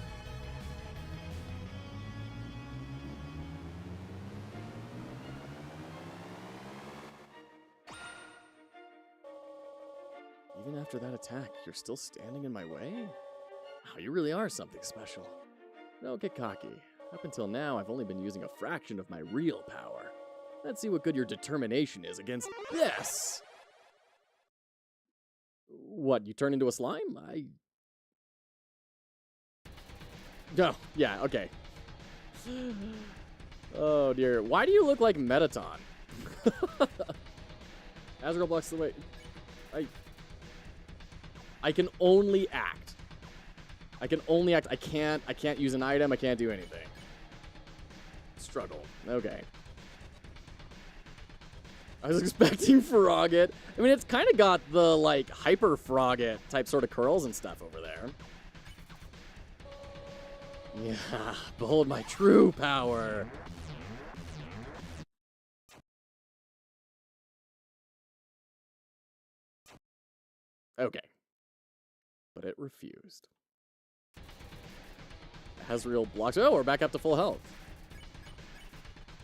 Even after that attack, you're still standing in my way? Wow, you really are something special. Don't get cocky. Up until now, I've only been using a fraction of my real power. Let's see what good your determination is against this! What, you turn into a slime? Oh, yeah, okay. Oh, dear. Why do you look like Metaton? Azrael blocks the way. I can only act. I can't use an item. I can't do anything. Struggle. Okay. I was expecting Frogget. I mean, it's kind of got the, like, hyper Frogget type sort of curls and stuff over there. Yeah, behold my true power. Okay. But it refused. Azrael blocks. Oh, we're back up to full health.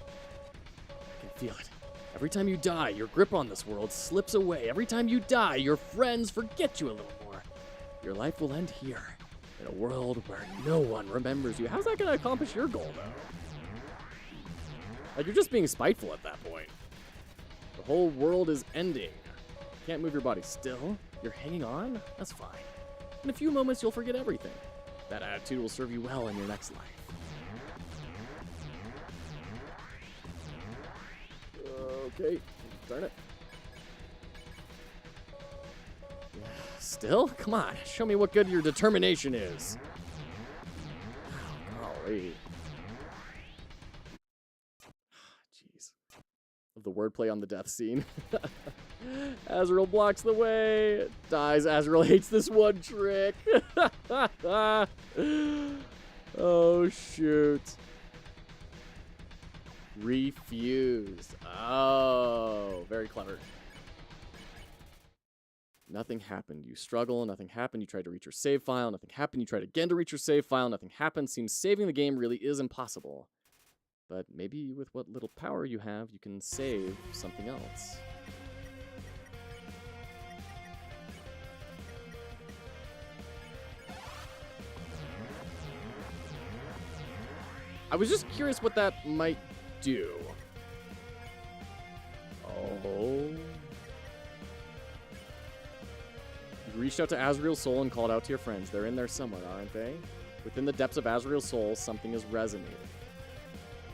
I can feel it. Every time you die, your grip on this world slips away. Every time you die, your friends forget you a little more. Your life will end here, in a world where no one remembers you. How's that going to accomplish your goal, though? Like, you're just being spiteful at that point. The whole world is ending. Can't move your body still. You're hanging on? That's fine. In a few moments, you'll forget everything. That attitude will serve you well in your next life. Okay, darn it. Still? Come on, show me what good your determination is. Oh, golly. Jeez. Love the wordplay on the death scene. Azrael blocks the way. Dies. Azrael hates this one trick. Oh, shoot. Refused. Oh, very clever. Nothing happened. You struggle. Nothing happened. You tried to reach your save file. Nothing happened. You tried again to reach your save file. Nothing happened. Seems saving the game really is impossible. But maybe with what little power you have, you can save something else. I was just curious what that might do. Oh. You reached out to Azrael's soul and called out to your friends. They're in there somewhere, aren't they? Within the depths of Azrael's soul, something has resonated.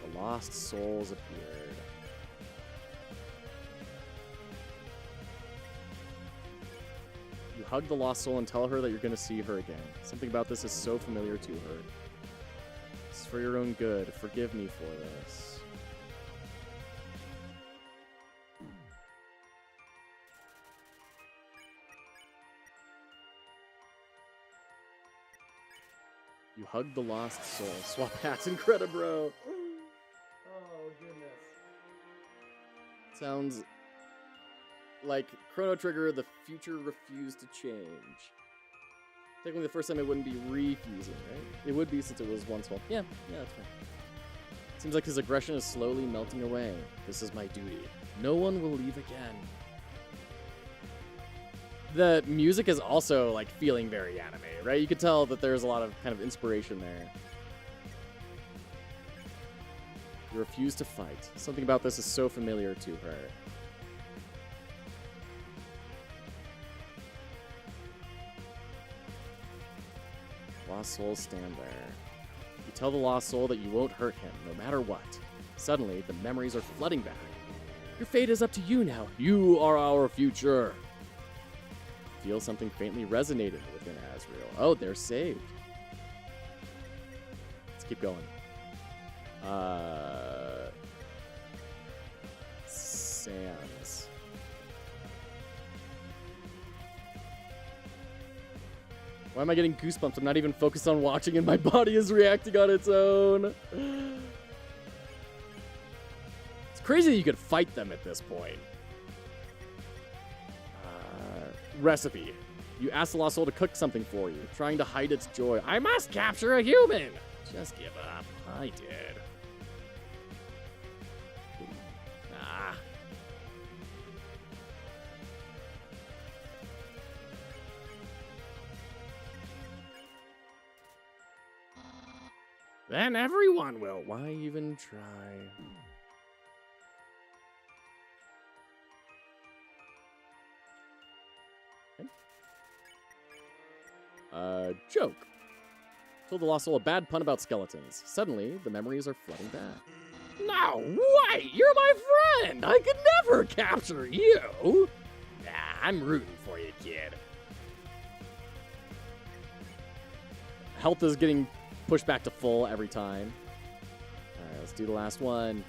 The lost souls appeared. You hug the lost soul and tell her that you're going to see her again. Something about this is so familiar to her. It's for your own good. Forgive me for this. You hug the lost soul. Swap hats, Incredibro. Oh, goodness. Sounds like Chrono Trigger, the future refused to change. Technically, the first time it wouldn't be refusing, right? It would be since it was once whole. Yeah, that's fine. Seems like his aggression is slowly melting away. This is my duty. No one will leave again. The music is also, like, feeling very anime, right? You could tell that there's a lot of kind of inspiration there. You refuse to fight. Something about this is so familiar to her. Lost souls stand there. You tell the lost soul that you won't hurt him, no matter what. Suddenly, the memories are flooding back. Your fate is up to you now. You are our future. Feel something faintly resonated within Azrael. Oh, they're saved. Let's keep going. Sans. Why am I getting goosebumps? I'm not even focused on watching and my body is reacting on its own. It's crazy that you could fight them at this point. Recipe. You ask the lost soul to cook something for you, trying to hide its joy. I must capture a human! Just give up. I did. Then everyone will. Why even try? Joke. Told the lost soul a bad pun about skeletons. Suddenly, the memories are flooding back. No way! You're my friend! I could never capture you! Nah, I'm rooting for you, kid. Health is getting pushed back to full every time. Alright, let's do the last one.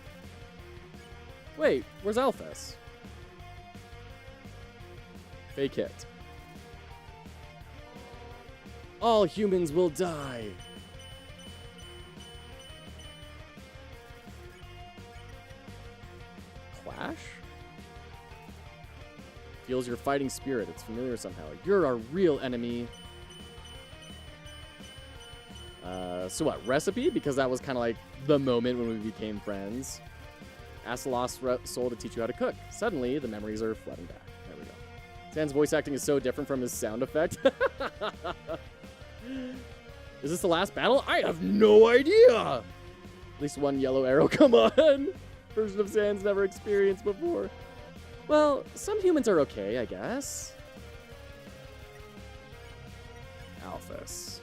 Wait, where's Alphys? Fake hit. All humans will die. Clash? Feels your fighting spirit. It's familiar somehow. You're our real enemy. So what, recipe? Because that was kind of like the moment when we became friends. Ask the lost soul to teach you how to cook. Suddenly, the memories are flooding back. There we go. Zan's voice acting is so different from his sound effect. Is this the last battle? I have no idea! At least one yellow arrow, come on! Version of Zan's never experienced before. Well, some humans are okay, I guess. Alphys.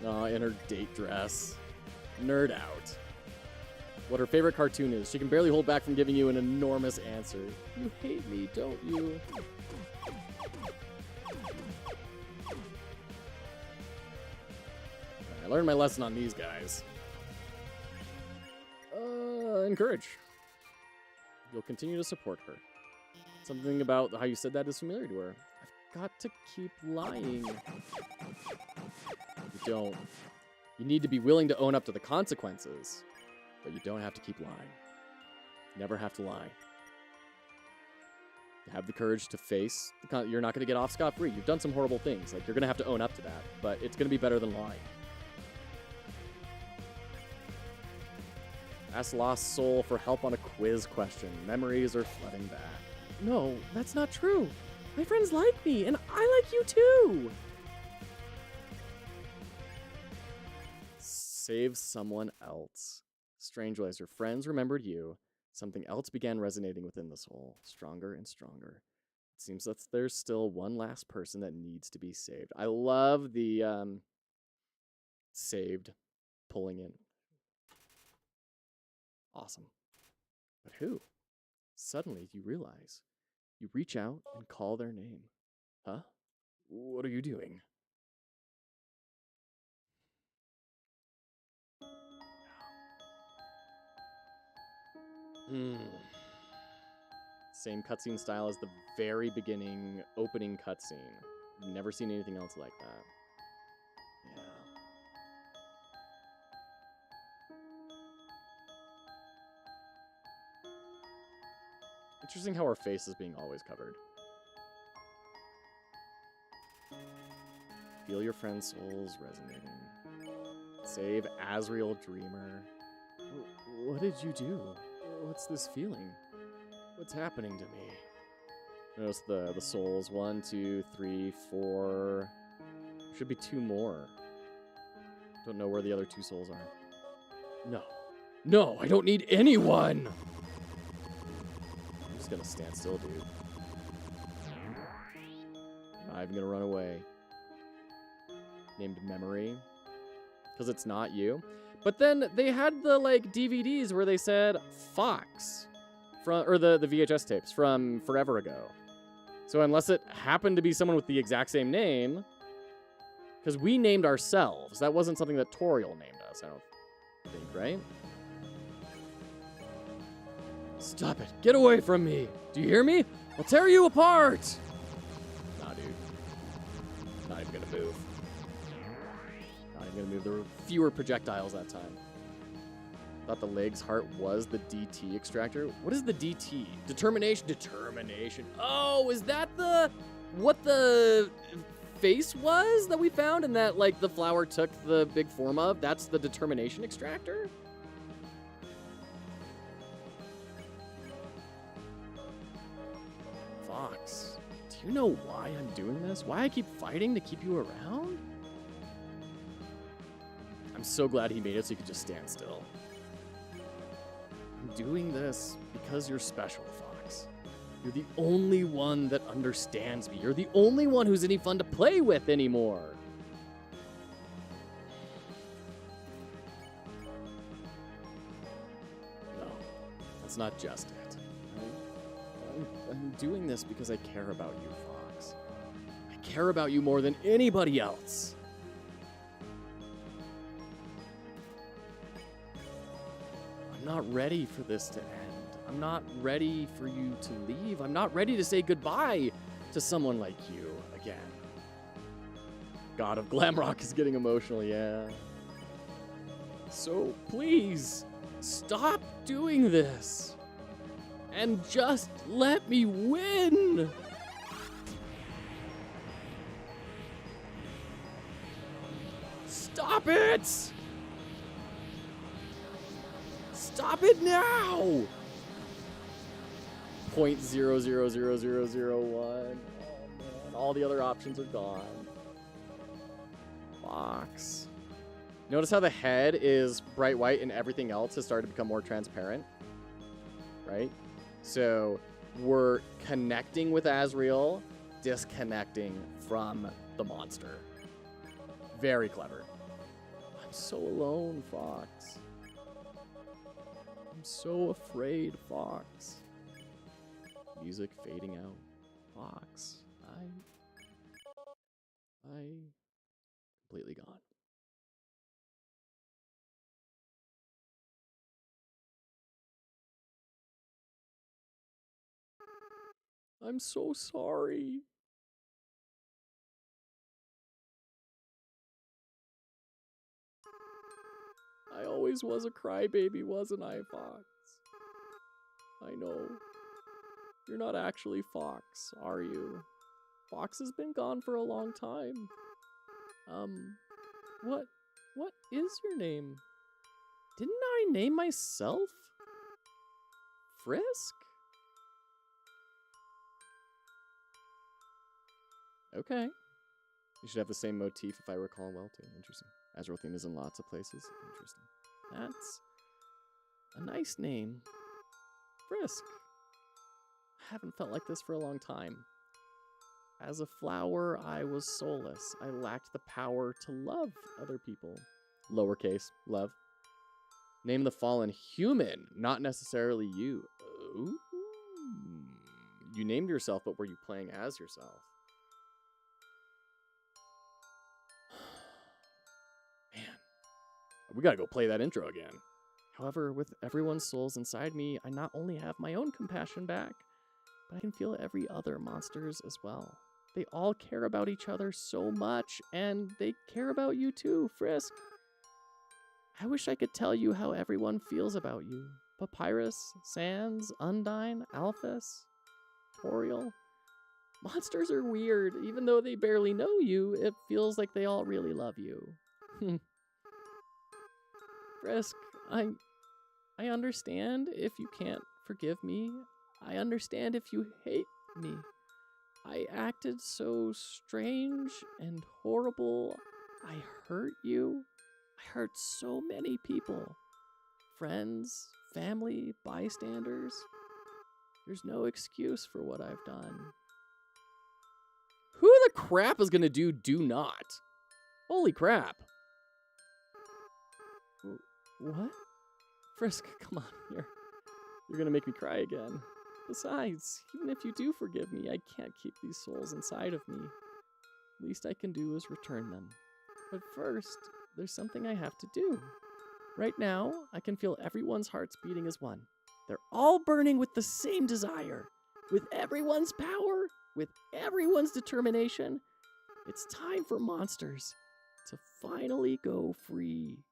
Aw, in her date dress. Nerd out. What her favorite cartoon is. She can barely hold back from giving you an enormous answer. You hate me, don't you? I learned my lesson on these guys. Encourage. You'll continue to support her. Something about how you said that is familiar to her. I've got to keep lying. You don't. You need to be willing to own up to the consequences, but you don't have to keep lying. You never have to lie. You have the courage to face you're not going to get off scot-free. You've done some horrible things. Like, you're going to have to own up to that, but it's going to be better than lying. Ask Lost Soul for help on a quiz question. Memories are flooding back. No, that's not true. My friends like me, and I like you too. Save someone else. Strangely, as your friends remembered you, something else began resonating within the soul, stronger and stronger. It seems that there's still one last person that needs to be saved. I love the saved pulling in. Awesome. But who? Suddenly you realize. You reach out and call their name. Huh? What are you doing? Same cutscene style as the very beginning opening cutscene. Never seen anything else like that. Yeah. Interesting how our face is being always covered. Feel your friend's souls resonating. Save Azrael Dreamer. What did you do? What's this feeling? What's happening to me? Notice the souls. 1, 2, 3, 4. There should be 2 more. Don't know where the other 2 souls are. No. No, I don't need anyone! I'm just gonna stand still, dude. I'm not even gonna run away. Named Memory. Because it's not you. But then they had the like DVDs where they said Fox. Or the VHS tapes from forever ago. So unless it happened to be someone with the exact same name, because we named ourselves. That wasn't something that Toriel named us, I don't think, right? Stop it. Get away from me. Do you hear me? I'll tear you apart. Nah, dude. Not even gonna move. Not even gonna move. There were fewer projectiles that time. Thought the leg's heart was the DT extractor. What is the DT? Determination. Determination. Oh, is that what the face was that we found and that like the flower took the big form of? That's the determination extractor? Fox, do you know why I'm doing this? Why I keep fighting to keep you around? I'm so glad he made it so you could just stand still. I'm doing this because you're special, Fox. You're the only one that understands me. You're the only one who's any fun to play with anymore. No, that's not just it. I'm doing this because I care about you, Fox. I care about you more than anybody else. I'm not ready for this to end. I'm not ready for you to leave. I'm not ready to say goodbye to someone like you again. God of Glamrock is getting emotional, yeah. So please, stop doing this. And just let me win. Stop it! Stop it now! 0.000001. Oh man, all the other options are gone. Fox. Notice how the head is bright white and everything else has started to become more transparent, right? So we're connecting with Azrael, disconnecting from the monster. Very clever. I'm so alone, Fox. I'm so afraid, Fox. Music fading out. Fox. I completely gone. I'm so sorry. I always was a crybaby, wasn't I, Fox? I know. You're not actually Fox, are you? Fox has been gone for a long time. What is your name? Didn't I name myself? Frisk? Okay. You should have the same motif if I recall well, too. Interesting. Azrael theme is in lots of places. Interesting. That's a nice name. Frisk. I haven't felt like this for a long time. As a flower, I was soulless. I lacked the power to love other people. Lowercase, love. Name the fallen human, not necessarily you. Oh. You named yourself, but were you playing as yourself? Man, we gotta go play that intro again. However, with everyone's souls inside me, I not only have my own compassion back, but I can feel every other monster's as well. They all care about each other so much, and they care about you too, Frisk. I wish I could tell you how everyone feels about you. Papyrus, Sans, Undine, Alphys, Toriel. Monsters are weird. Even though they barely know you, it feels like they all really love you. Frisk, I understand if you can't forgive me. I understand if you hate me. I acted so strange and horrible. I hurt you. I hurt so many people. Friends, family, bystanders. There's no excuse for what I've done. Who the crap is gonna do not? Holy crap. What? Frisk, come on. You're gonna make me cry again. Besides, even if you do forgive me, I can't keep these souls inside of me. Least I can do is return them. But first, there's something I have to do. Right now, I can feel everyone's hearts beating as one. They're all burning with the same desire. With everyone's power, with everyone's determination. It's time for monsters to finally go free.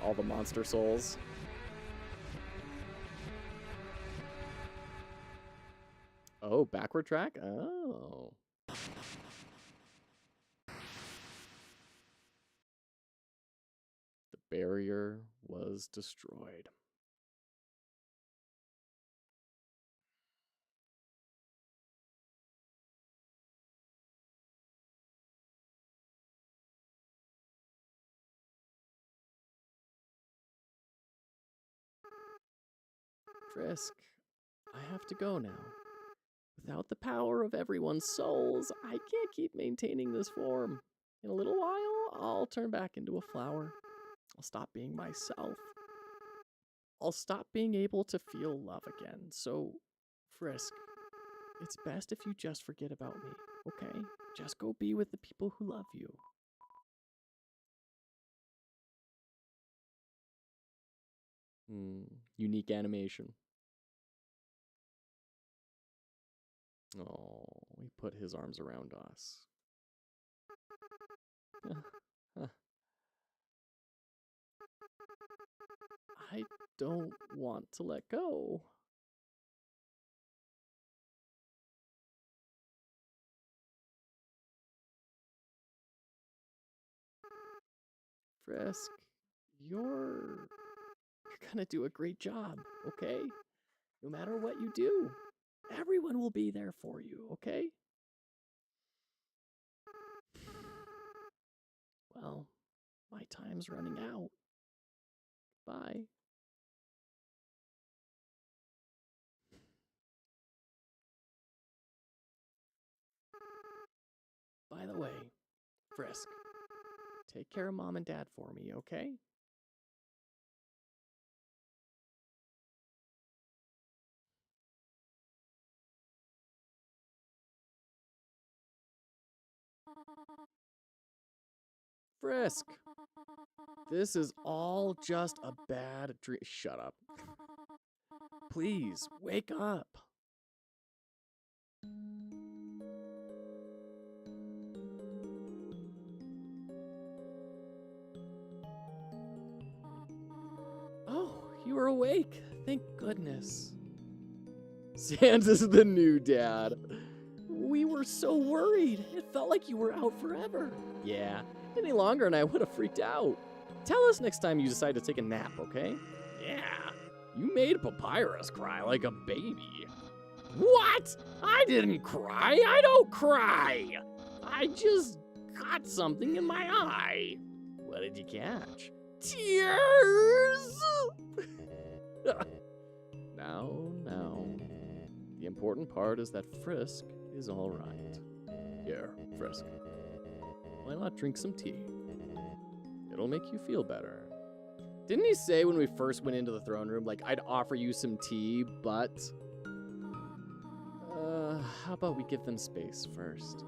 All the monster souls. Oh, backward track? Oh. The barrier was destroyed. Frisk, I have to go now. Without the power of everyone's souls, I can't keep maintaining this form. In a little while, I'll turn back into a flower. I'll stop being myself. I'll stop being able to feel love again. So, Frisk, it's best if you just forget about me, okay? Just go be with the people who love you. Unique animation. Oh, he put his arms around us. I don't want to let go. Frisk, you're gonna do a great job, okay? No matter what you do, everyone will be there for you, okay? Well, my time's running out. Bye. By the way, Frisk, take care of Mom and Dad for me, okay? Frisk, this is all just a bad dream. Shut up. Please, wake up. Oh, you are awake. Thank goodness. Sans is the new dad. We were so worried. It felt like you were out forever. Yeah, any longer and I would have freaked out. Tell us next time you decide to take a nap, okay? Yeah, you made Papyrus cry like a baby. What? I didn't cry. I don't cry. I just got something in my eye. What did you catch? Tears! Now. The important part is that Frisk is all right. Here, Frisk. Why not drink some tea? It'll make you feel better. Didn't he say when we first went into the throne room, like, I'd offer you some tea, but... how about we give them space first?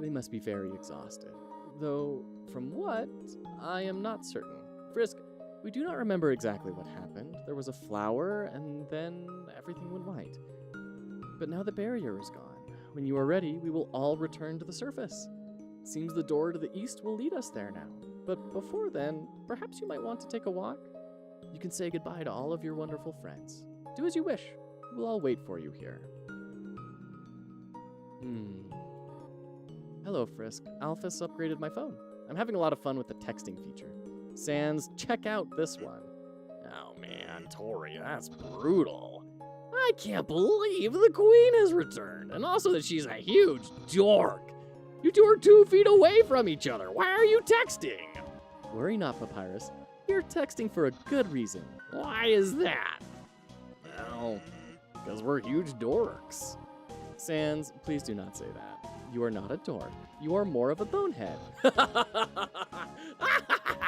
They must be very exhausted. Though, from what, I am not certain. Frisk, we do not remember exactly what happened. There was a flower, and then everything went white. But now the barrier is gone. When you are ready, we will all return to the surface. Seems the door to the east will lead us there now. But before then, perhaps you might want to take a walk? You can say goodbye to all of your wonderful friends. Do as you wish. We'll all wait for you here. Hello, Frisk. Alphys upgraded my phone. I'm having a lot of fun with the texting feature. Sans, check out this one. Oh man, Tori, that's brutal. I can't believe the queen has returned, and also that she's a huge dork. You two are 2 feet away from each other. Why are you texting? Worry not, Papyrus. You're texting for a good reason. Why is that? Well, because we're huge dorks. Sans, please do not say that. You are not a dork. You are more of a bonehead.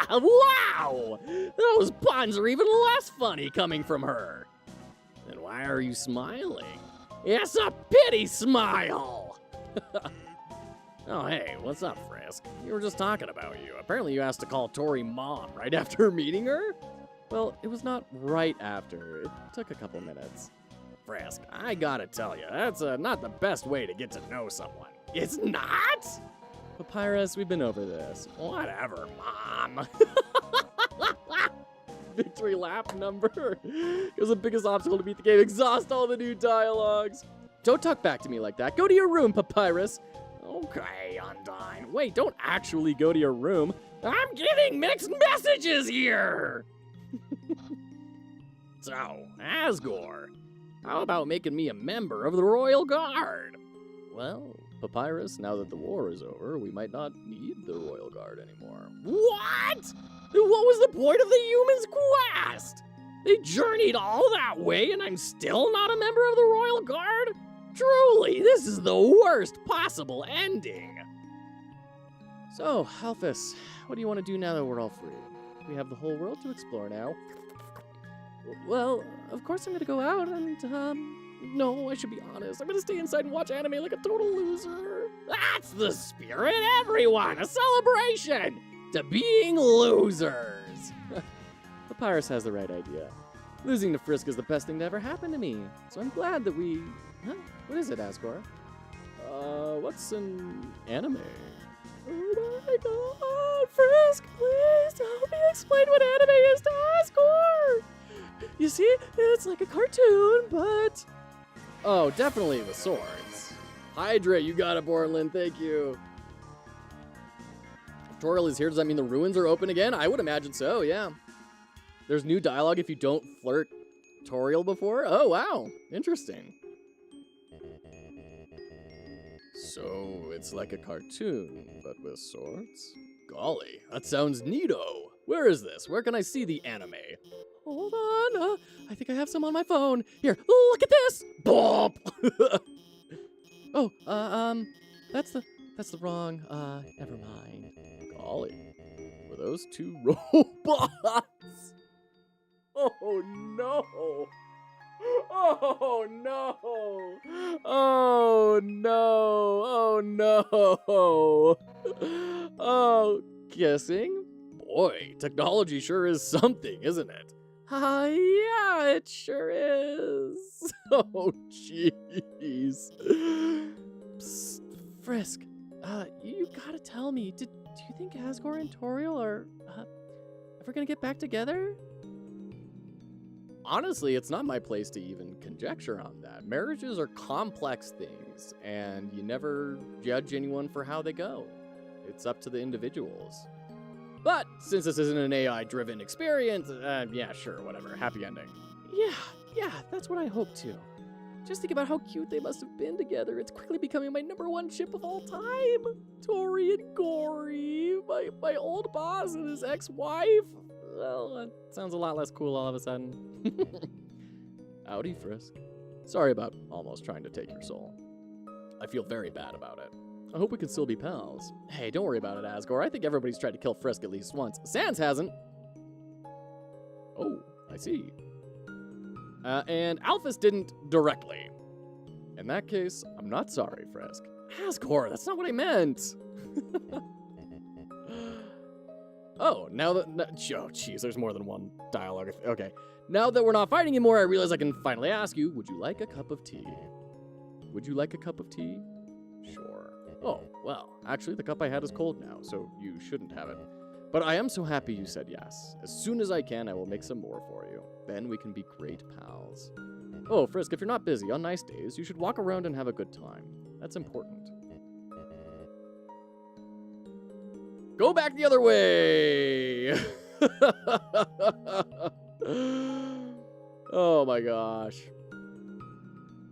Wow! Those puns are even less funny coming from her. Then why are you smiling? It's a pity smile! Oh, hey, what's up, Frisk? We were just talking about you. Apparently you asked to call Tori Mom right after meeting her? Well, it was not right after. It took a couple minutes. Frisk, I gotta tell you, that's not the best way to get to know someone. It's not? Papyrus, we've been over this. Whatever, Mom. Victory lap number. It was the biggest obstacle to beat the game. Exhaust all the new dialogues. Don't talk back to me like that. Go to your room, Papyrus. Okay, Undyne. Wait, don't actually go to your room. I'm getting mixed messages here. So, Asgore, how about making me a member of the Royal Guard? Well, Papyrus, now that the war is over, we might not need the Royal Guard anymore. What? What was the point of the human's quest? They journeyed all that way and I'm still not a member of the Royal Guard? Truly, this is the worst possible ending. So, Alphys, what do you want to do now that we're all free? We have the whole world to explore now. Well, of course I'm gonna go out and, no, I should be honest. I'm gonna stay inside and watch anime like a total loser. That's the spirit, everyone! A celebration to being losers! Papyrus has the right idea. Losing to Frisk is the best thing to ever happen to me. So I'm glad that we... Huh? What is it, Asgore? What's an anime? Oh my god, Frisk, please help me explain what anime is to Asgore! You see, it's like a cartoon, but... Oh, definitely the swords. Hydrate, you got it, Borland, thank you. If Toriel is here, does that mean the ruins are open again? I would imagine so, yeah. There's new dialogue if you don't flirt Toriel before? Oh, wow, interesting. So, it's like a cartoon, but with swords? Golly, that sounds neato. Where is this? Where can I see the anime? Hold on, I think I have some on my phone. Here, look at this! Bop! Oh, that's the wrong, never mind. Golly, were those two robots? Oh no! Oh no! Oh no! Oh no! Oh, kissing? Boy, technology sure is something, isn't it? Yeah, it sure is. Oh, jeez. Psst, Frisk, you gotta tell me, do you think Asgore and Toriel are, ever gonna get back together? Honestly, it's not my place to even conjecture on that. Marriages are complex things, and you never judge anyone for how they go. It's up to the individuals. But since this isn't an AI-driven experience, yeah, sure, whatever. Happy ending. Yeah, that's what I hope too. Just think about how cute they must have been together. It's quickly becoming my #1 ship of all time. Tori and Gory, my old boss and his ex-wife. Well, that sounds a lot less cool all of a sudden. Howdy, Frisk. Sorry about almost trying to take your soul. I feel very bad about it. I hope we can still be pals. Hey, don't worry about it, Asgore. I think everybody's tried to kill Frisk at least once. Sans hasn't. Oh, I see. And Alphys didn't directly. In that case, I'm not sorry, Frisk. Asgore, that's not what I meant. Oh, now that... Oh, jeez, there's more than one dialogue. Okay. Now that we're not fighting anymore, I realize I can finally ask you, would you like a cup of tea? Would you like a cup of tea? Sure. Oh, well, actually, the cup I had is cold now, so you shouldn't have it. But I am so happy you said yes. As soon as I can, I will make some more for you. Then we can be great pals. Oh, Frisk, if you're not busy, on nice days, you should walk around and have a good time. That's important. Go back the other way! Oh my gosh.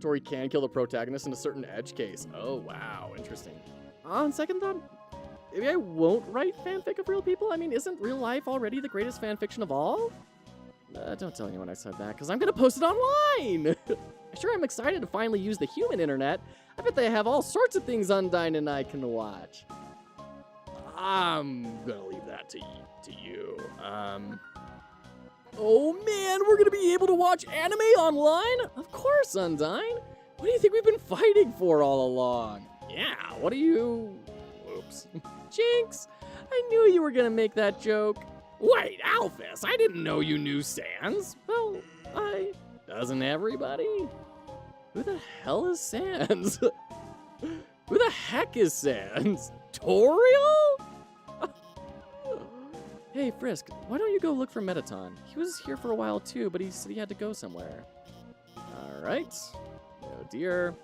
Tori can kill the protagonist in a certain edge case. Oh, wow. Interesting. On second thought, maybe I won't write fanfic of real people? I mean, isn't real life already the greatest fanfiction of all? Don't tell anyone I said that, because I'm going to post it online! Sure, I'm excited to finally use the human internet. I bet they have all sorts of things Undyne and I can watch. I'm going to leave that to you. Oh man, we're gonna be able to watch anime online? Of course, Undyne. What do you think we've been fighting for all along? Yeah, what do you... Oops. Jinx, I knew you were gonna make that joke. Wait, Alphys, I didn't know you knew Sans. Well, Doesn't everybody? Who the hell is Sans? Who the heck is Sans? Toriel? Hey, Frisk, why don't you go look for Metaton? He was here for a while too, but he said he had to go somewhere. All right. Oh dear.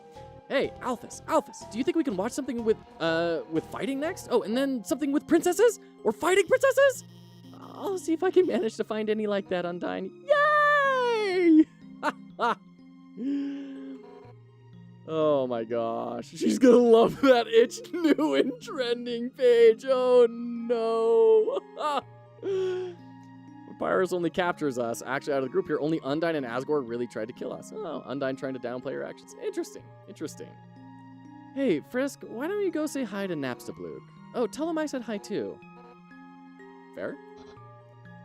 Hey, Alphys, do you think we can watch something with fighting next? Oh, and then something with princesses? Or fighting princesses? I'll see if I can manage to find any like that, Undyne. Yay! Oh my gosh. She's gonna love that It's new and trending page. Oh no. Papyrus only captures us. Actually, out of the group here, only Undyne and Asgore really tried to kill us. Oh, Undyne trying to downplay her actions. Interesting. Interesting. Hey, Frisk, why don't you go say hi to Napstablook? Oh, tell him I said hi too. Fair?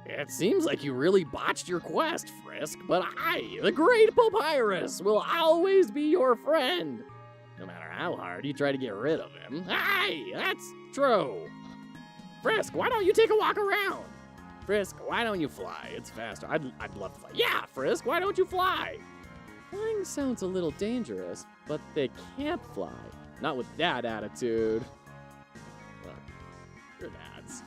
It seems like you really botched your quest, Frisk, but I, the great Papyrus, will always be your friend. No matter how hard you try to get rid of him. Hey, that's true. Frisk, why don't you take a walk around? Frisk, why don't you fly? It's faster. I'd love to fly. Yeah, Frisk, why don't you fly? Flying sounds a little dangerous, but they can't fly. Not with that attitude. Look, you're dads.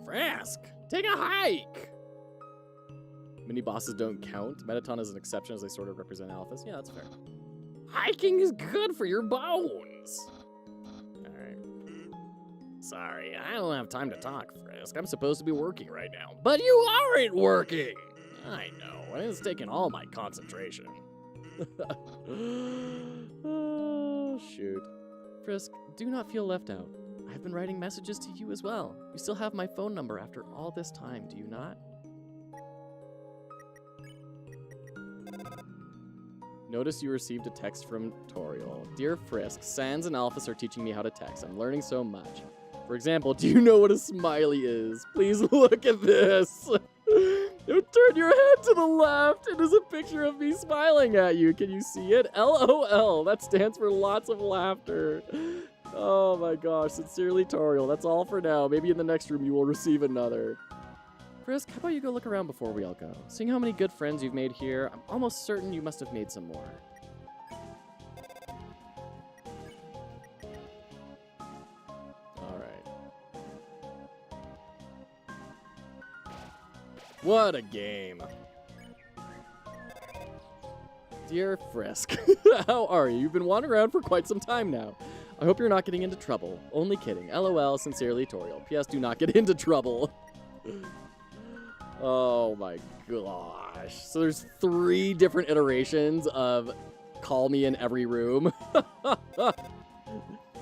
Frisk, take a hike! Mini bosses don't count. Metaton is an exception as they sort of represent alphas. Yeah, that's fair. Hiking is good for your bones. Alright. Sorry, I don't have time to talk, Frisk. I'm supposed to be working right now. But you aren't working! I know, and it's taking all my concentration. Oh, shoot. Frisk, do not feel left out. I've been writing messages to you as well. You still have my phone number after all this time, do you not? Notice you received a text from Toriel. Dear Frisk, Sans and Alphys are teaching me how to text. I'm learning so much. For example, do you know what a smiley is? Please look at this. Turn your head to the left. It is a picture of me smiling at you. Can you see it? LOL. That stands for lots of laughter. Oh my gosh. Sincerely, Toriel. That's all for now. Maybe in the next room you will receive another. Frisk, how about you go look around before we all go? Seeing how many good friends you've made here, I'm almost certain you must have made some more. Alright. What a game. Dear Frisk, how are you? You've been wandering around for quite some time now. I hope you're not getting into trouble. Only kidding. LOL, sincerely, Toriel. P.S. Do not get into trouble. Oh my gosh. So there's 3 different iterations of call me in every room.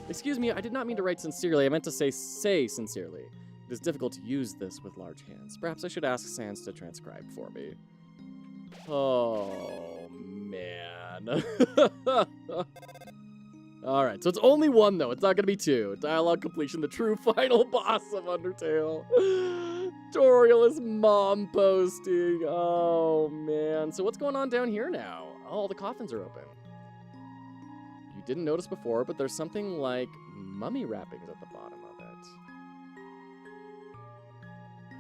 Excuse me, I did not mean to write sincerely. I meant to say sincerely. It is difficult to use this with large hands. Perhaps I should ask Sans to transcribe for me. Oh, man. Alright, so it's only 1, though. It's not going to be 2. Dialogue completion, the true final boss of Undertale. Toriel is mom posting. Oh, man. So what's going on down here now? Oh, the coffins are open. You didn't notice before, but there's something like mummy wrappings at the bottom of it.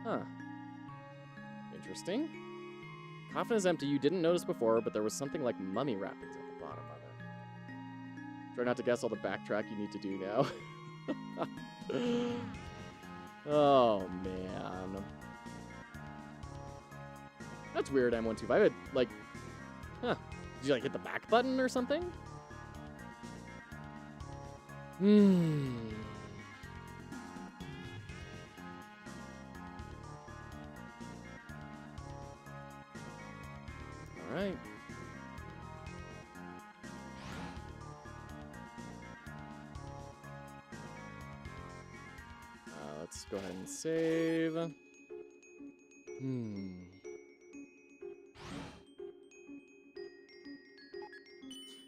Huh. Interesting. Coffin is empty. You didn't notice before, but there was something like mummy wrappings at the bottom of it. Try not to guess all the backtrack you need to do now. Oh, man. That's weird, M125. It, like, huh. Did you, like, hit the back button or something? All right. Let's go ahead and save.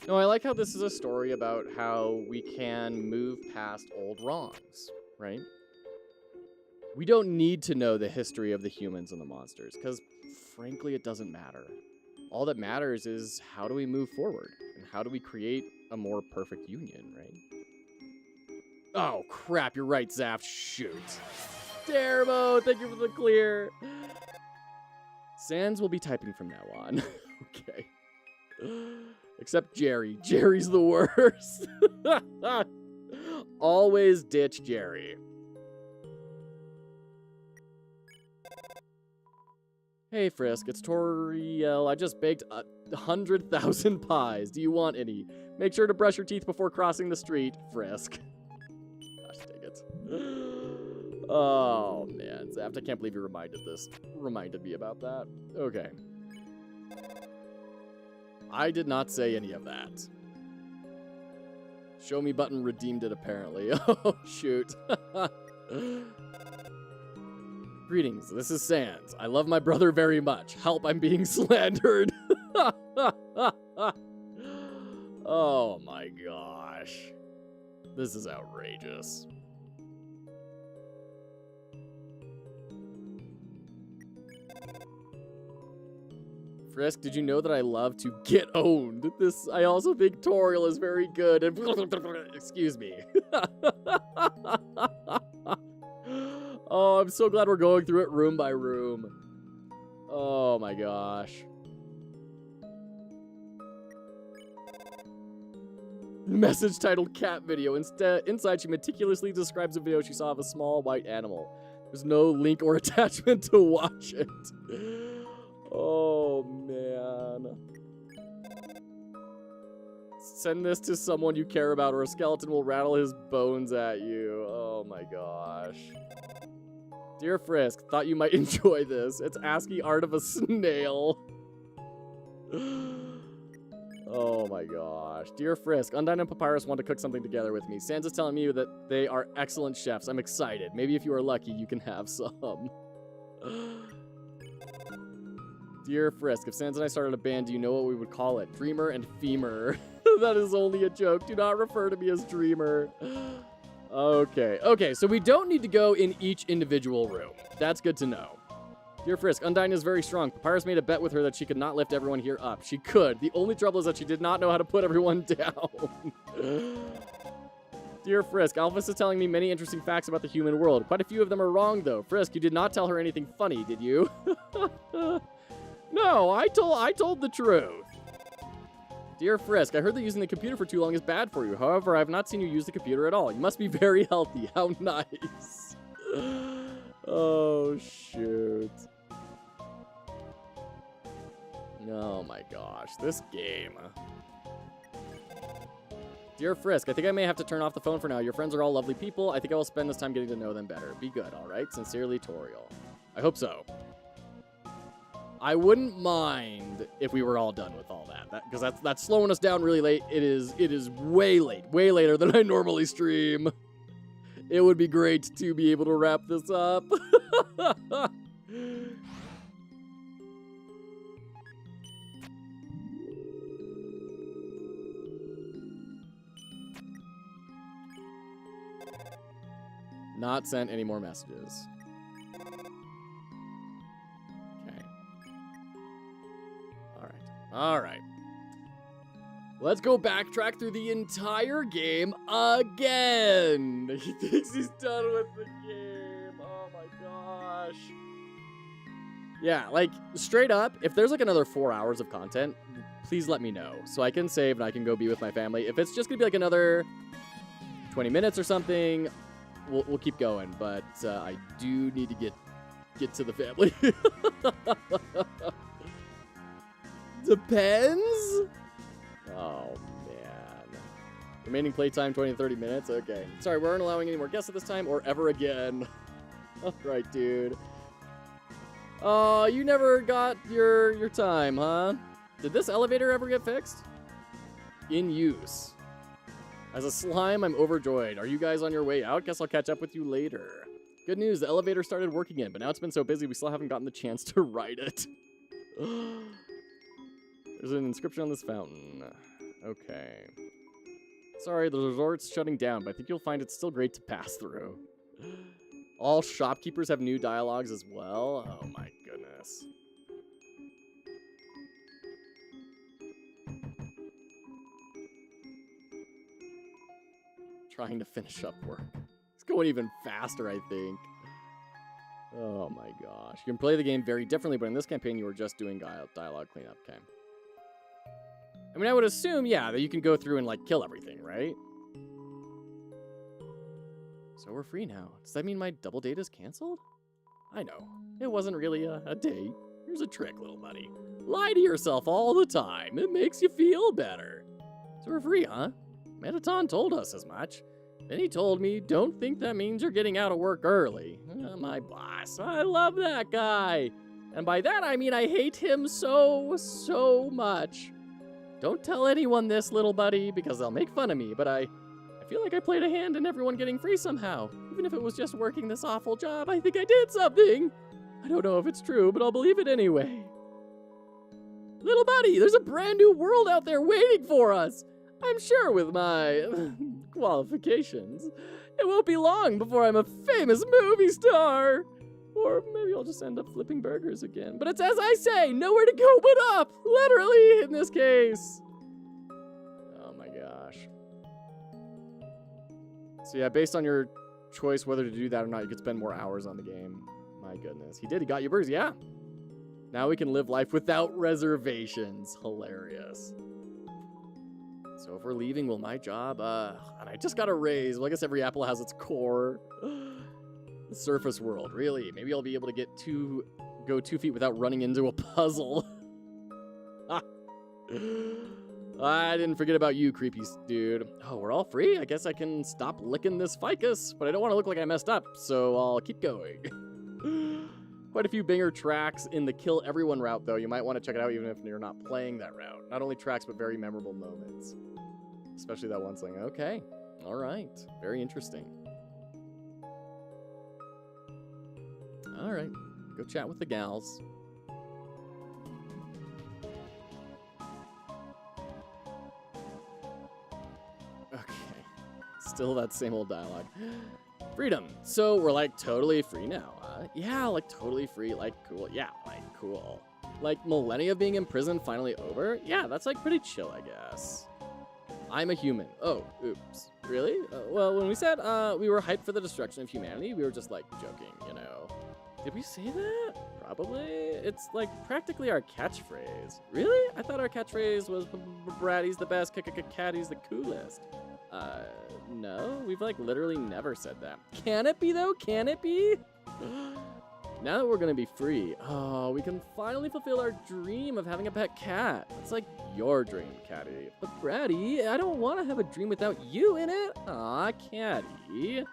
No, I like how this is a story about how we can move past old wrongs, right? We don't need to know the history of the humans and the monsters, because frankly, it doesn't matter. All that matters is how do we move forward, and how do we create a more perfect union, right? Oh, crap, you're right, Zaf. Shoot. Darbo, thank you for the clear. Sans will be typing from now on. Okay. Except Jerry. Jerry's the worst. Always ditch Jerry. Hey, Frisk, it's Toriel. I just baked 100,000 pies. Do you want any? Make sure to brush your teeth before crossing the street, Frisk. Gosh dang it. Oh, man. Zaft, I can't believe you reminded me about that. Okay. I did not say any of that. Show me button redeemed it, apparently. Oh, shoot. Greetings, this is Sans. I love my brother very much. Help, I'm being slandered. Oh my gosh. This is outrageous. Frisk, did you know that I love to get owned? I also think Toriel is very good and excuse me. Oh, I'm so glad we're going through it room by room. Oh my gosh. Message titled cat video. Inside, she meticulously describes a video she saw of a small white animal. There's no link or attachment to watch it. Oh, man. Send this to someone you care about or a skeleton will rattle his bones at you. Oh my gosh. Dear Frisk, thought you might enjoy this. It's ASCII art of a snail. Oh my gosh. Dear Frisk, Undyne and Papyrus want to cook something together with me. Sans is telling me that they are excellent chefs. I'm excited. Maybe if you are lucky, you can have some. Dear Frisk, if Sans and I started a band, do you know what we would call it? Dreamer and Femur. That is only a joke. Do not refer to me as Dreamer. Okay, so we don't need to go in each individual room. That's good to know. Dear Frisk, Undyne is very strong. Papyrus made a bet with her that she could not lift everyone here up. She could. The only trouble is that she did not know how to put everyone down. Dear Frisk, Alphys is telling me many interesting facts about the human world. Quite a few of them are wrong, though. Frisk, you did not tell her anything funny, did you? No, I told the truth. Dear Frisk, I heard that using the computer for too long is bad for you. However, I have not seen you use the computer at all. You must be very healthy. How nice. Oh, shoot. Oh my gosh, this game. Dear Frisk, I think I may have to turn off the phone for now. Your friends are all lovely people. I think I will spend this time getting to know them better. Be good, all right? Sincerely, Toriel. I hope so. I wouldn't mind if we were all done with all that, because that's slowing us down really late. It is way late, way later than I normally stream. It would be great to be able to wrap this up. Not sent any more messages. All right. Let's go backtrack through the entire game again. He thinks he's done with the game. Oh my gosh. Yeah, like, straight up, if there's like another 4 hours of content, please let me know so I can save and I can go be with my family. If it's just gonna be like another 20 minutes or something, we'll keep going. But I do need to get to the family. Depends. Oh, man. Remaining playtime, 20 to 30 minutes? Okay. Sorry, we aren't allowing any more guests at this time or ever again. All right, dude. Oh, you never got your time, huh? Did this elevator ever get fixed? In use. As a slime, I'm overjoyed. Are you guys on your way out? Guess I'll catch up with you later. Good news, the elevator started working again, but now it's been so busy we still haven't gotten the chance to ride it. There's an inscription on this fountain. Okay. Sorry, the resort's shutting down, but I think you'll find it's still great to pass through. All shopkeepers have new dialogues as well. Oh my goodness. Trying to finish up work. It's going even faster, I think. Oh my gosh. You can play the game very differently, but in this campaign, you were just doing dialogue cleanup. Okay. I mean, I would assume, yeah, that you can go through and, like, kill everything, right? So we're free now. Does that mean my double date is canceled? I know. It wasn't really a date. Here's a trick, little buddy. Lie to yourself all the time. It makes you feel better. So we're free, huh? Metaton told us as much. Then he told me, don't think that means you're getting out of work early. My boss. I love that guy. And by that, I mean I hate him so much. Don't tell anyone this, little buddy, because they'll make fun of me, but I feel like I played a hand in everyone getting free somehow. Even if it was just working this awful job, I think I did something. I don't know if it's true, but I'll believe it anyway. Little buddy, there's a brand new world out there waiting for us. I'm sure with my qualifications, it won't be long before I'm a famous movie star. Or maybe I'll just end up flipping burgers again. But it's as I say, nowhere to go but up. Literally, in this case. Oh my gosh. So yeah, based on your choice whether to do that or not, you could spend more hours on the game. My goodness. He did. He got you burgers. Yeah. Now we can live life without reservations. Hilarious. So if we're leaving, will my job, and I just got a raise. Well, I guess every apple has its core. The surface world, really? Maybe I'll be able to go 2 feet without running into a puzzle. I didn't forget about you, creepy dude. Oh, we're all free? I guess I can stop licking this ficus, but I don't want to look like I messed up, so I'll keep going. Quite a few banger tracks in the Kill Everyone route, though. You might want to check it out even if you're not playing that route. Not only tracks, but very memorable moments. Especially that one thing. Okay. All right. Very interesting. All right. Go chat with the gals. Okay. Still that same old dialogue. Freedom. So we're like totally free now, huh? Yeah, like totally free. Like cool. Yeah, like cool. Like millennia of being in prison finally over? Yeah, that's like pretty chill, I guess. I'm a human. Oh, oops. Really? Well, when we said we were hyped for the destruction of humanity, we were just like joking, you know. Did we say that? Probably. It's like practically our catchphrase. Really? I thought our catchphrase was Braddy's the best, Caddy's the coolest. No, we've like literally never said that. Can it be though? Can it be? Now that we're gonna be free, oh, we can finally fulfill our dream of having a pet cat. It's like your dream, Caddy. But Braddy, I don't want to have a dream without you in it. Aw, Caddy.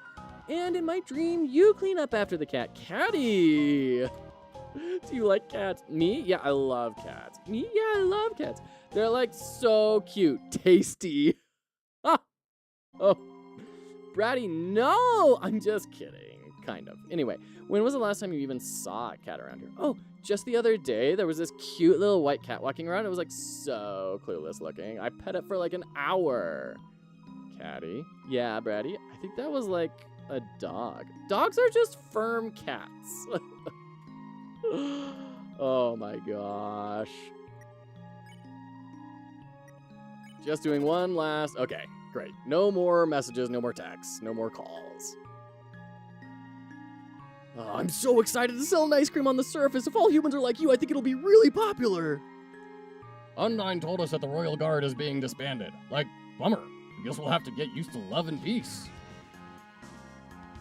And in my dream, you clean up after the cat. Caddy! Do you like cats? Me? Yeah, I love cats. Me? Yeah, I love cats. They're like so cute. Tasty. Ah! Oh. Braddy, no! I'm just kidding. Kind of. Anyway, when was the last time you even saw a cat around here? Oh, just the other day, there was this cute little white cat walking around. It was like so clueless looking. I pet it for like an hour. Caddy? Yeah, Braddy. I think that was like a dog. Dogs are just firm cats. Oh my gosh. Just doing one last... Okay, great. No more messages, no more texts, no more calls. Oh, I'm so excited to sell an ice cream on the surface. If all humans are like you, I think it'll be really popular. Undyne told us that the Royal Guard is being disbanded. Like, bummer. I guess we'll have to get used to love and peace.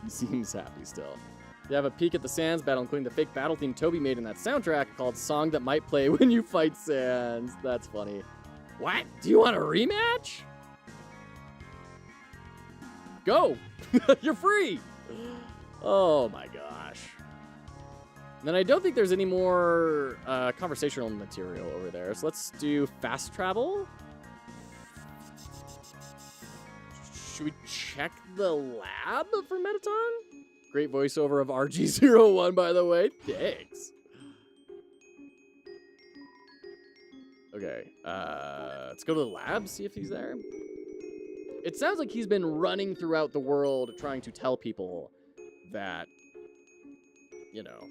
He seems happy still. You have a peek at the Sans battle, including the fake battle theme Toby made in that soundtrack called Song That Might Play When You Fight Sans. That's funny. What? Do you want a rematch? Go! You're free! Oh my gosh. And then I don't think there's any more conversational material over there. So let's do fast travel. Should we check the lab for Metaton? Great voiceover of RG01, by the way. Thanks. Okay, let's go to the lab, see if he's there. It sounds like he's been running throughout the world trying to tell people that, you know,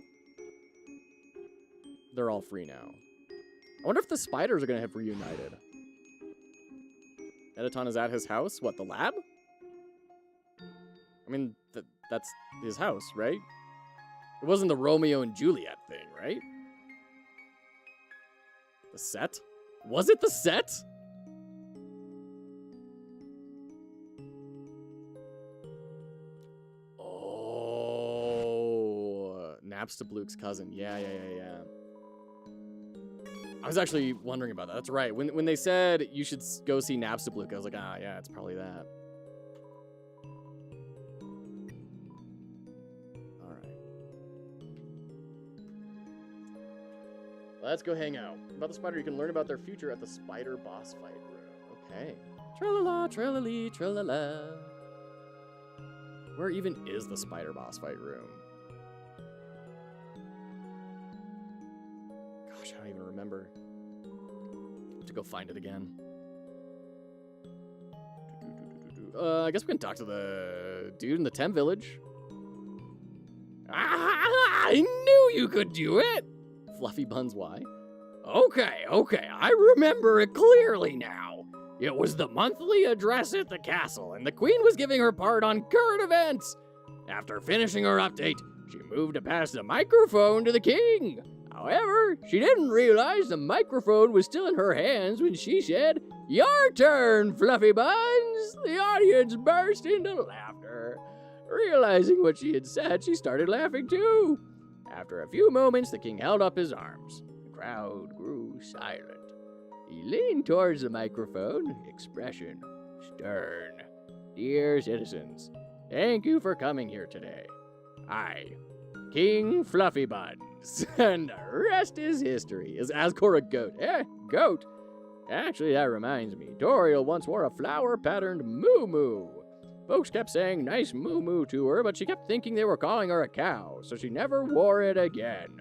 they're all free now. I wonder if the spiders are going to have reunited. Metaton is at his house. What, the lab? I mean, that's his house, right? It wasn't the Romeo and Juliet thing, right? The set? Was it the set? Oh, Napstabluke's cousin. Yeah. I was actually wondering about that. That's right. When they said you should go see Napstabluke, I was like, yeah, it's probably that. All right. Let's go hang out. About the spider, you can learn about their future at the spider boss fight room. Okay. Tra-la-la, tra-la-lee, tra-la-la. Where even is the spider boss fight room? Gosh, I don't even remember. To go find it again. I guess we can talk to the dude in the Tem village. I knew you could do it! Fluffy Buns, why? Okay, I remember it clearly now. It was the monthly address at the castle, and the queen was giving her part on current events. After finishing her update, she moved to pass the microphone to the king. However, she didn't realize the microphone was still in her hands when she said, "Your turn, Fluffy Buns!" The audience burst into laughter. Realizing what she had said, she started laughing too. After a few moments, the king held up his arms. The crowd grew silent. He leaned towards the microphone, expression stern. Dear citizens, thank you for coming here today. I, King Fluffy Buns, and the rest is history. Is Asgore a goat? Goat? Actually, that reminds me. Toriel once wore a flower-patterned moo-moo. Folks kept saying nice moo-moo to her, but she kept thinking they were calling her a cow, so she never wore it again.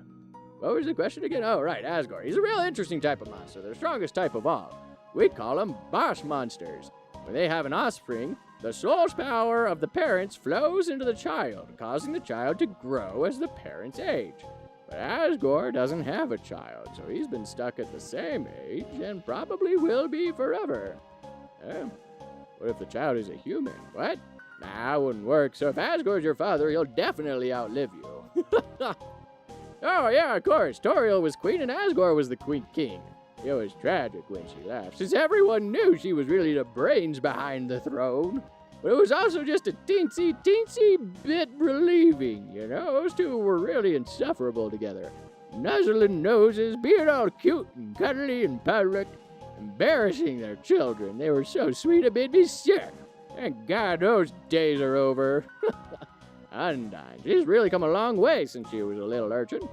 What was the question again? Oh, right, Asgore. He's a real interesting type of monster, the strongest type of all. We call them boss monsters. When they have an offspring, the soul's power of the parents flows into the child, causing the child to grow as the parents age. But Asgore doesn't have a child, so he's been stuck at the same age and probably will be forever. What if the child is a human? What? Nah, wouldn't work. So if Asgore's your father, he'll definitely outlive you. Oh, yeah, of course. Toriel was queen and Asgore was the king. It was tragic when she left, since everyone knew she was really the brains behind the throne. But it was also just a teensy bit relieving, you know? Those two were really insufferable together. Nuzzling noses, being all cute and cuddly and perfect. Embarrassing their children. They were so sweet it made me sick. Thank God those days are over. Undyne, she's really come a long way since she was a little urchin.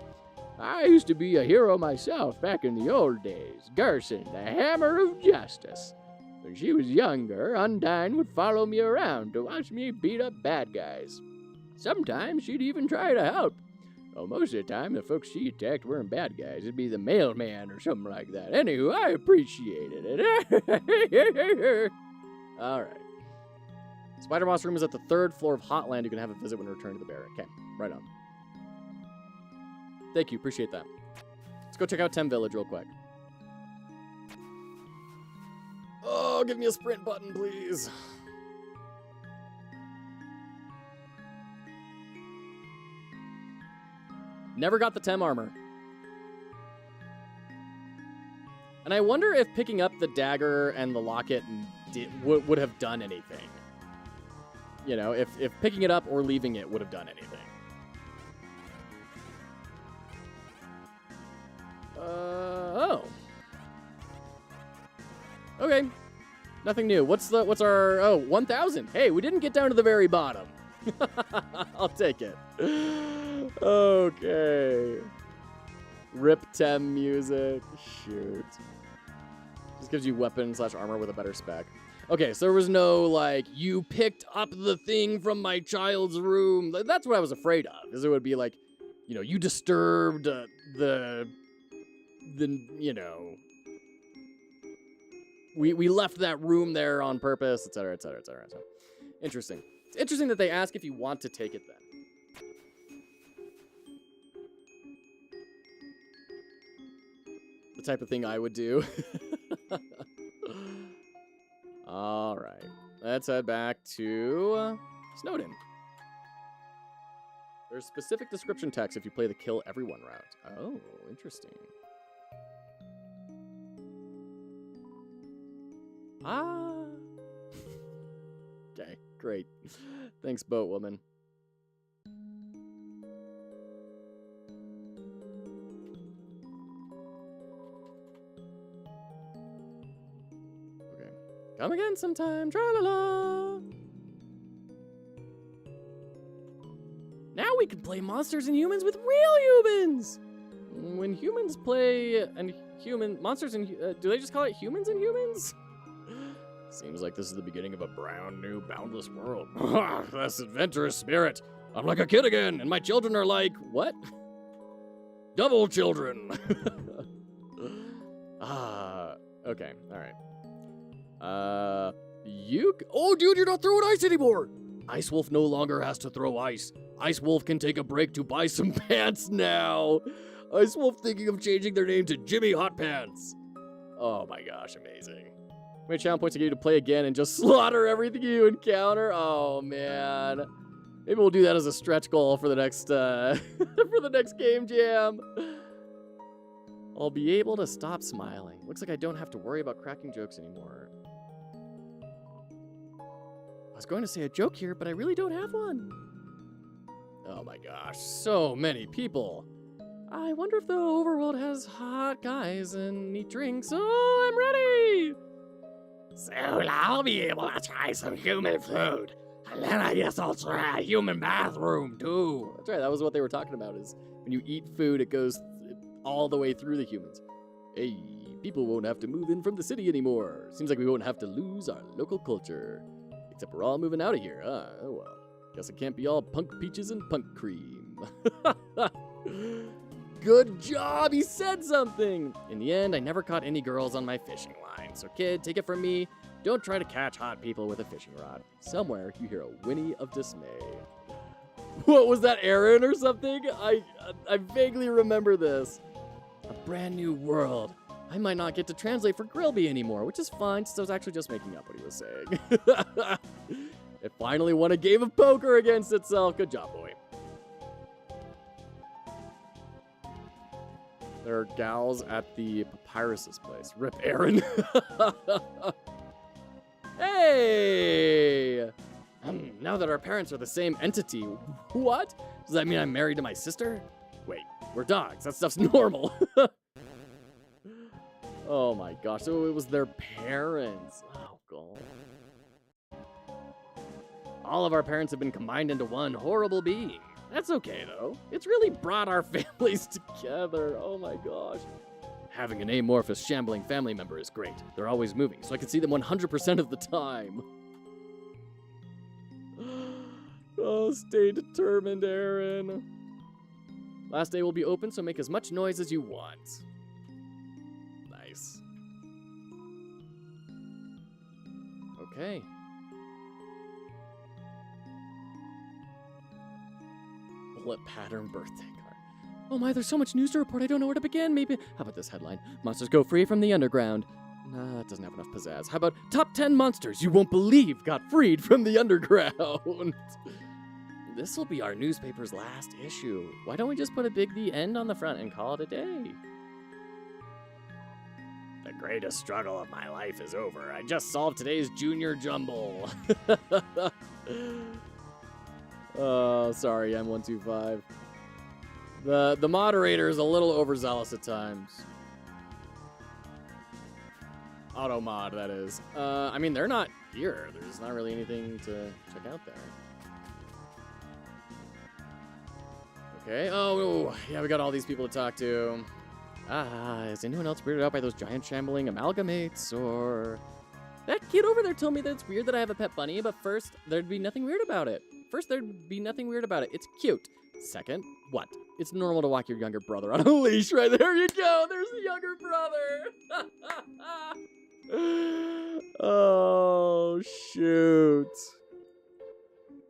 I used to be a hero myself back in the old days. Gerson, the Hammer of Justice. When she was younger, Undyne would follow me around to watch me beat up bad guys. Sometimes she'd even try to help. Well, most of the time, the folks she attacked weren't bad guys. It'd be the mailman or something like that. Anywho, I appreciated it. All right. Spider Boss Room is at the 3rd floor of Hotland. You can have a visit when you return to the bear. Okay, right on. Thank you, appreciate that. Let's go check out Tem Village real quick. Oh, give me a sprint button, please. Never got the Tem armor. And I wonder if picking up the dagger and the locket would have done anything. You know, if picking it up or leaving it would have done anything. Oh. Okay. Nothing new. What's our... Oh, 1,000. Hey, we didn't get down to the very bottom. I'll take it. Okay. Rip Tem music. Shoot. Just gives you weapon/armor with a better spec. Okay, so there was no, like, you picked up the thing from my child's room. That's what I was afraid of, is it would be like, you know, you disturbed the you know, we left that room there on purpose, etc., etc., etc. Interesting. It's interesting that they ask if you want to take it then. The type of thing I would do. All right. Let's head back to Snowden. There's specific description text if you play the kill everyone route. Oh, interesting. Ah. Okay, great. Thanks, boat woman. Okay. Come again sometime. Tra-la-la. Now we can play monsters and humans with real humans. When humans play and monsters and do they just call it humans and humans? Seems like this is the beginning of a brand new boundless world. This adventurous spirit. I'm like a kid again, and my children are like, what? Double children. Okay, all right. Oh, dude, you're not throwing ice anymore. Ice Wolf no longer has to throw ice. Ice Wolf can take a break to buy some pants now. Ice Wolf thinking of changing their name to Jimmy Hot Pants. Oh my gosh, amazing. How many challenge points I give you to play again and just slaughter everything you encounter? Oh man. Maybe we'll do that as a stretch goal for the next for the next game jam. I'll be able to stop smiling. Looks like I don't have to worry about cracking jokes anymore. I was going to say a joke here, but I really don't have one. Oh my gosh, so many people. I wonder if the overworld has hot guys and neat drinks. Oh, I'm ready! Soon I'll be able to try some human food. And then I guess I'll try a human bathroom, too. That's right, that was what they were talking about, is when you eat food, it goes all the way through the humans. Hey, people won't have to move in from the city anymore. Seems like we won't have to lose our local culture. Except we're all moving out of here, huh? Oh well. Guess it can't be all punk peaches and punk cream. Good job, he said something! In the end, I never caught any girls on my fishing line. So kid, take it from me, don't try to catch hot people with a fishing rod. Somewhere, you hear a whinny of dismay. What was that, Aaron or something? I vaguely remember this. A brand new world. I might not get to translate for Grillby anymore, which is fine, since I was actually just making up what he was saying. It finally won a game of poker against itself. Good job, boy. There are gals at the Papyrus's place. Rip Aaron. Hey! Now that our parents are the same entity, what? Does that mean I'm married to my sister? Wait, we're dogs. That stuff's normal. Oh my gosh, so it was their parents. Oh god. All of our parents have been combined into one horrible being. That's okay, though. It's really brought our families together. Oh my gosh. Having an amorphous, shambling family member is great. They're always moving, so I can see them 100% of the time. Oh, stay determined, Aaron. Last day will be open, so make as much noise as you want. Nice. Okay. Bullet pattern birthday card. Oh my, there's so much news to report, I don't know where to begin. Maybe, how about this headline? Monsters go free from the underground. Nah, that doesn't have enough pizzazz. How about top 10 monsters you won't believe got freed from the underground? This'll be our newspaper's last issue. Why don't we just put a big The End on the front and call it a day? The greatest struggle of my life is over. I just solved today's junior jumble. Oh, sorry, M125. The moderator is a little overzealous at times. Auto mod, that is. I mean, they're not here. There's not really anything to check out there. Okay. Oh, yeah, we got all these people to talk to. Is anyone else weirded out by those giant shambling amalgamates, or... That kid over there told me that it's weird that I have a pet bunny, but first, there'd be nothing weird about it. It's cute. Second, what? It's normal to walk your younger brother on a leash. Right there you go. There's the younger brother. Oh, shoot.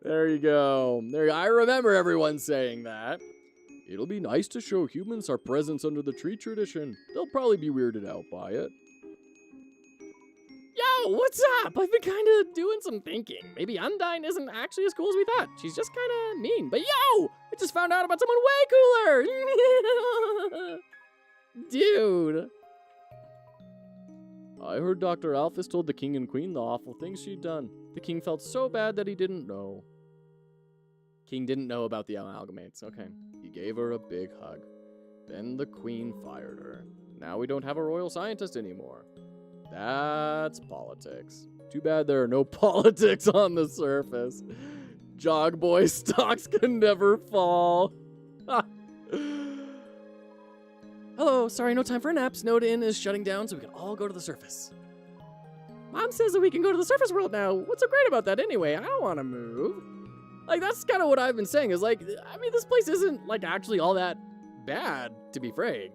There you go. I remember everyone saying that. It'll be nice to show humans our presence under the tree tradition. They'll probably be weirded out by it. Yo, what's up? I've been kind of doing some thinking. Maybe Undyne isn't actually as cool as we thought. She's just kind of mean. But yo, I just found out about someone way cooler. Dude. I heard Dr. Alphys told the king and queen the awful things she'd done. The king felt so bad that he didn't know. King didn't know about the amalgamates. Okay. He gave her a big hug. Then the queen fired her. Now we don't have a royal scientist anymore. That's politics. Too bad there are no politics on the surface. Jog boy stocks can never fall. Hello, sorry, no time for a nap. Snowed in is shutting down, so we can all go to the surface. Mom says that we can go to the surface world now. What's so great about that anyway? I don't want to move. Like, that's kind of what I've been saying, is like, I mean, this place isn't, like, actually all that bad, to be frank.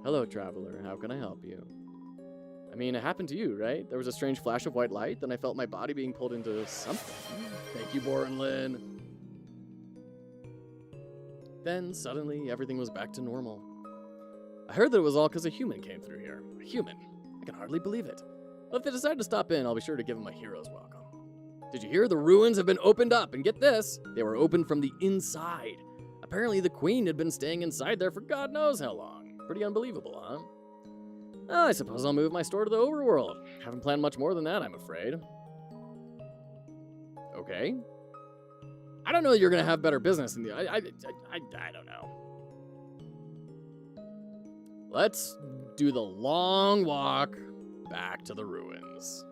Hello, traveler. How can I help you? I mean, it happened to you, right? There was a strange flash of white light, then I felt my body being pulled into something. Thank you, Boren Lynn. Then, suddenly, everything was back to normal. I heard that it was all because a human came through here. A human. I can hardly believe it. But if they decide to stop in, I'll be sure to give them a hero's welcome. Did you hear? The ruins have been opened up, and get this, they were opened from the inside. Apparently the queen had been staying inside there for God knows how long. Pretty unbelievable, huh? Well, I suppose I'll move my store to the overworld. Haven't planned much more than that, I'm afraid. Okay. I don't know that you're gonna have better business in the... I don't know. Let's do the long walk back to the ruins.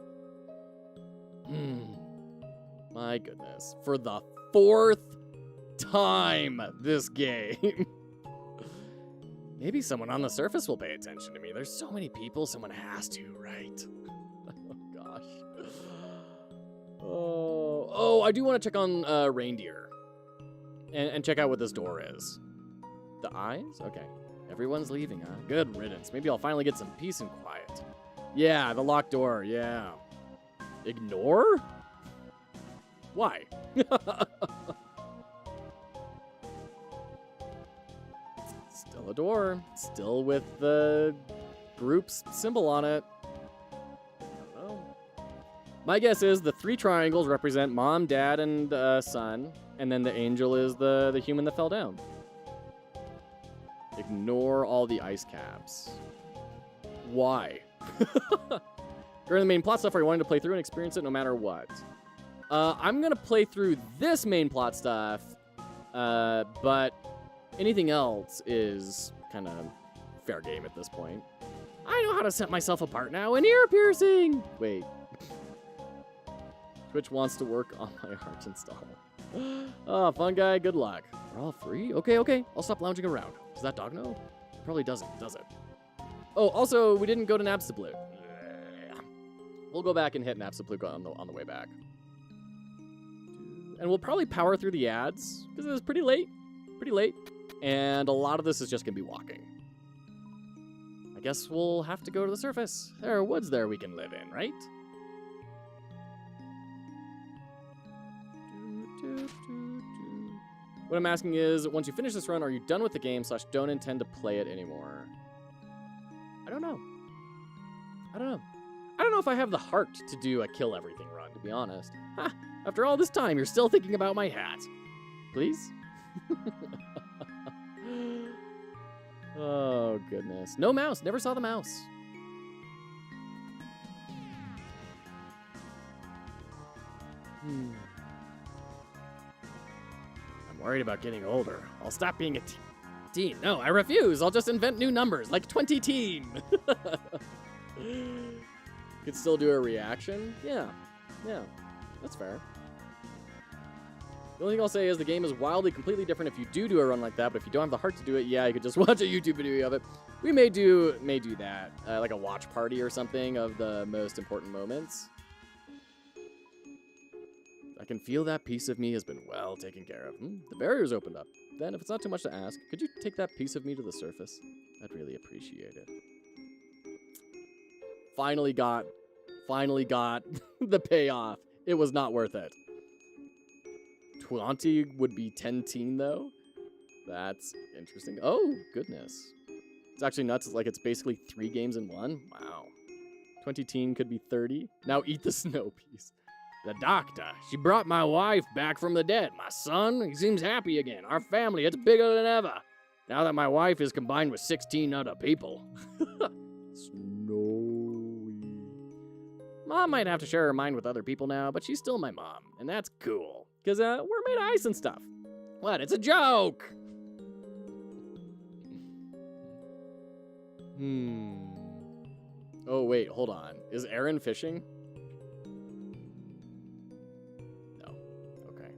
My goodness. For the 4th time this game. Maybe someone on the surface will pay attention to me. There's so many people, someone has to, right? Oh, gosh. Oh, I do want to check on reindeer. And check out what this door is. The eyes? Okay. Everyone's leaving, huh? Good riddance. Maybe I'll finally get some peace and quiet. Yeah, the locked door, yeah. Ignore? Why? Still a door. Still with the group's symbol on it. I don't know. My guess is the 3 triangles represent mom, dad, and son. And then the angel is the human that fell down. Ignore all the ice caps. Why? During the main plot stuff, are you wanting to play through and experience it no matter what? I'm going to play through this main plot stuff, but anything else is kind of fair game at this point. I know how to set myself apart now. An ear piercing! Wait. Twitch wants to work on my art install. Oh, fun guy, good luck. We're all free? Okay. I'll stop lounging around. Does that dog know? It probably doesn't, does it? Oh, also, we didn't go to Napstablook. We'll go back and hit Napstablook on the way back. And we'll probably power through the ads, because it was pretty late. And a lot of this is just going to be walking. I guess we'll have to go to the surface. There are woods there we can live in, right? What I'm asking is, once you finish this run, are you done with the game / don't intend to play it anymore? I don't know. I don't know. I don't know if I have the heart to do a kill everything run, to be honest. Ha! After all this time, you're still thinking about my hat. Please? Oh, goodness. No mouse. Never saw the mouse. I'm worried about getting older. I'll stop being a teen. No, I refuse. I'll just invent new numbers, like 20-teen. Could still do a reaction? Yeah. Yeah. That's fair. The only thing I'll say is the game is wildly completely different if you do a run like that, but if you don't have the heart to do it, yeah, you could just watch a YouTube video of it. We may do that, like a watch party or something of the most important moments. I can feel that piece of me has been well taken care of. The barrier's opened up. Then, if it's not too much to ask, could you take that piece of me to the surface? I'd really appreciate it. Finally got the payoff. It was not worth it. 20 would be 10-teen, though? That's interesting. Oh, goodness. It's actually nuts. It's like it's basically 3 games in one. Wow. 20-teen could be 30. Now eat the snow piece. The doctor. She brought my wife back from the dead. My son, he seems happy again. Our family, it's bigger than ever. Now that my wife is combined with 16 other people. Snowy. Mom might have to share her mind with other people now, but she's still my mom. And that's cool. Because we're made of ice and stuff. What? It's a joke! Oh, wait, hold on. Is Aaron fishing? No. Okay.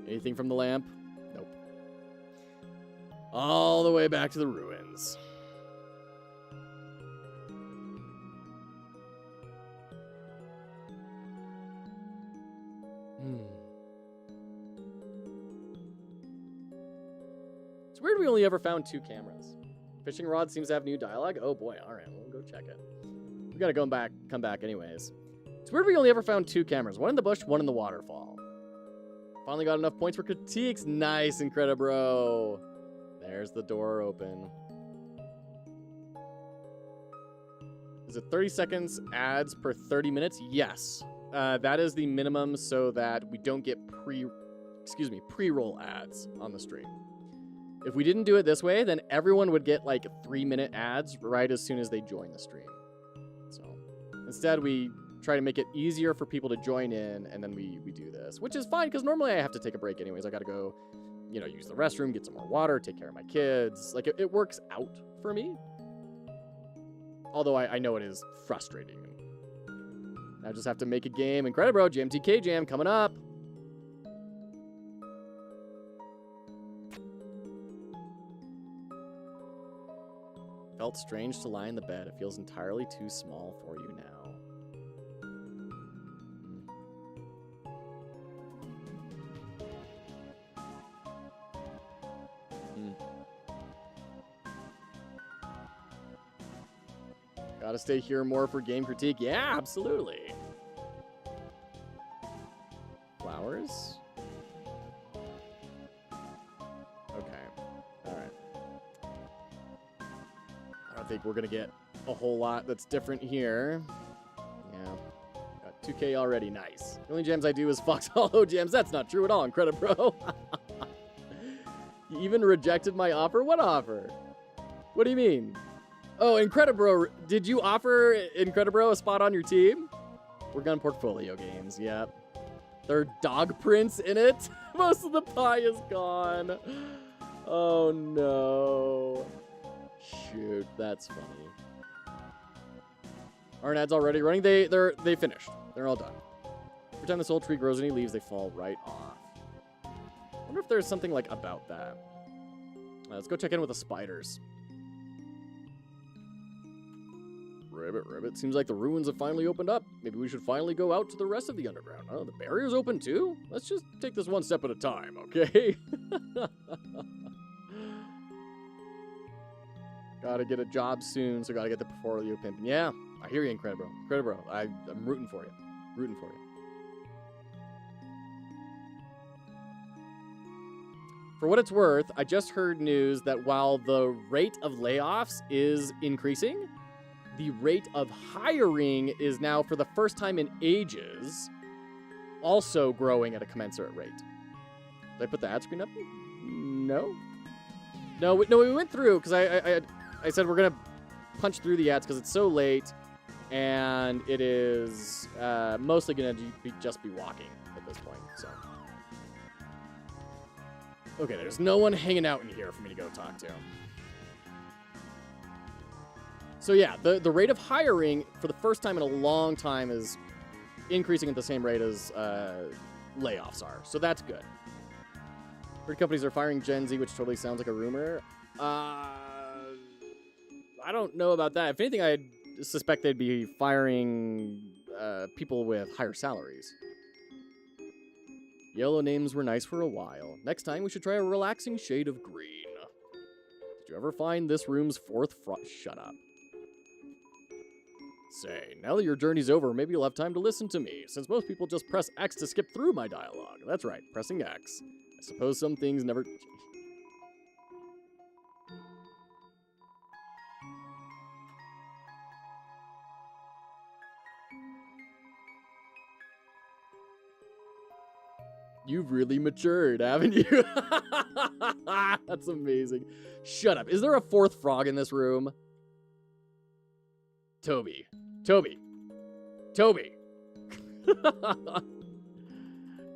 Anything from the lamp? Nope. All the way back to the ruins. It's weird we only ever found 2 cameras. Fishing rod seems to have new dialogue. Oh boy, alright, we'll go check it. We gotta come back anyways. It's weird we only ever found 2 cameras. One in the bush, one in the waterfall. Finally got enough points for critiques. Nice, Incredibro. There's the door open. Is it 30 seconds ads per 30 minutes? Yes. That is the minimum so that we don't get pre-roll ads on the stream. If we didn't do it this way, then everyone would get like 3-minute ads right as soon as they join the stream. So instead, we try to make it easier for people to join in, and then we do this, which is fine because normally I have to take a break anyways. I got to go, use the restroom, get some more water, take care of my kids. Like it works out for me. Although I know it is frustrating. I just have to make a game. Incredibro, GMTK Jam coming up. Felt strange to lie in the bed. It feels entirely too small for you now. Gotta stay here more for game critique. Yeah, absolutely. Flowers? Okay. Alright. I don't think we're gonna get a whole lot that's different here. Yeah. Got 2K already. Nice. The only jams I do is Fox Hollow jams. That's not true at all, Incredibro. You even rejected my offer? What offer? What do you mean? Oh, Incredibro, did you offer Incredibro a spot on your team? We're on portfolio games, yep. There are dog prints in it. Most of the pie is gone. Oh no. Shoot, that's funny. Aren't ads already running? They finished. They're all done. Every time this old tree grows any leaves, they fall right off. I wonder if there's something like about that. Let's go check in with the spiders. Ribbit. Seems like the ruins have finally opened up. Maybe we should finally go out to the rest of the underground. Oh, the barrier's open too? Let's just take this one step at a time, okay? Gotta get a job soon, so gotta get the portfolio pimping. Yeah, I hear you, Incredibro. Incredibro, I'm rooting for you. For what it's worth, I just heard news that while the rate of layoffs is increasing, the rate of hiring is now, for the first time in ages, also growing at a commensurate rate. Did I put the ad screen up? No? No, we went through, because I said we're going to punch through the ads because it's so late, and it is mostly going to just be walking at this point, so. Okay, there's no one hanging out in here for me to go talk to. So yeah, the rate of hiring for the first time in a long time is increasing at the same rate as layoffs are. So that's good. Heard companies are firing Gen Z, which totally sounds like a rumor. I don't know about that. If anything, I suspect they'd be firing people with higher salaries. Yellow names were nice for a while. Next time, we should try a relaxing shade of green. Did you ever find this room's fourth Shut up. Say, now that your journey's over, maybe you'll have time to listen to me, since most people just press X to skip through my dialogue. That's right, pressing X. I suppose some things never... You've really matured, haven't you? That's amazing. Shut up. Is there a fourth frog in this room? Toby.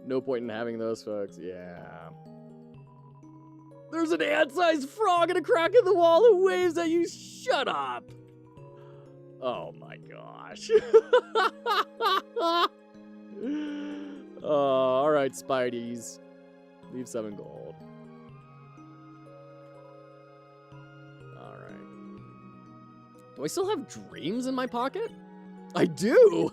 No point in having those folks. Yeah. There's an ant-sized frog in a crack in the wall who waves at you. Shut up. Oh my gosh. All right, Spideys. Leave 7 gold. All right. Do I still have dreams in my pocket? I do!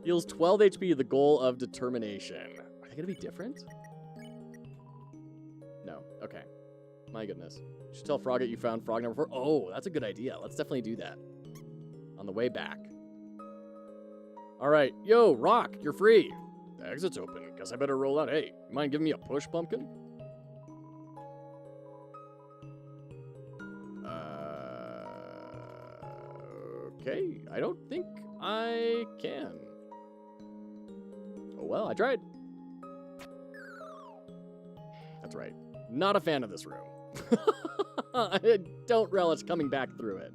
Heals 12 HP, the goal of determination. Are they going to be different? No. Okay. My goodness. You should tell Frogget you found frog number 4. Oh, that's a good idea. Let's definitely do that. On the way back. All right. Yo, Rock, you're free. The exit's open. Guess I better roll out. Hey, you mind giving me a push, pumpkin? Okay. I don't think I can. Oh, well, I tried. That's right. Not a fan of this room. I don't relish coming back through it.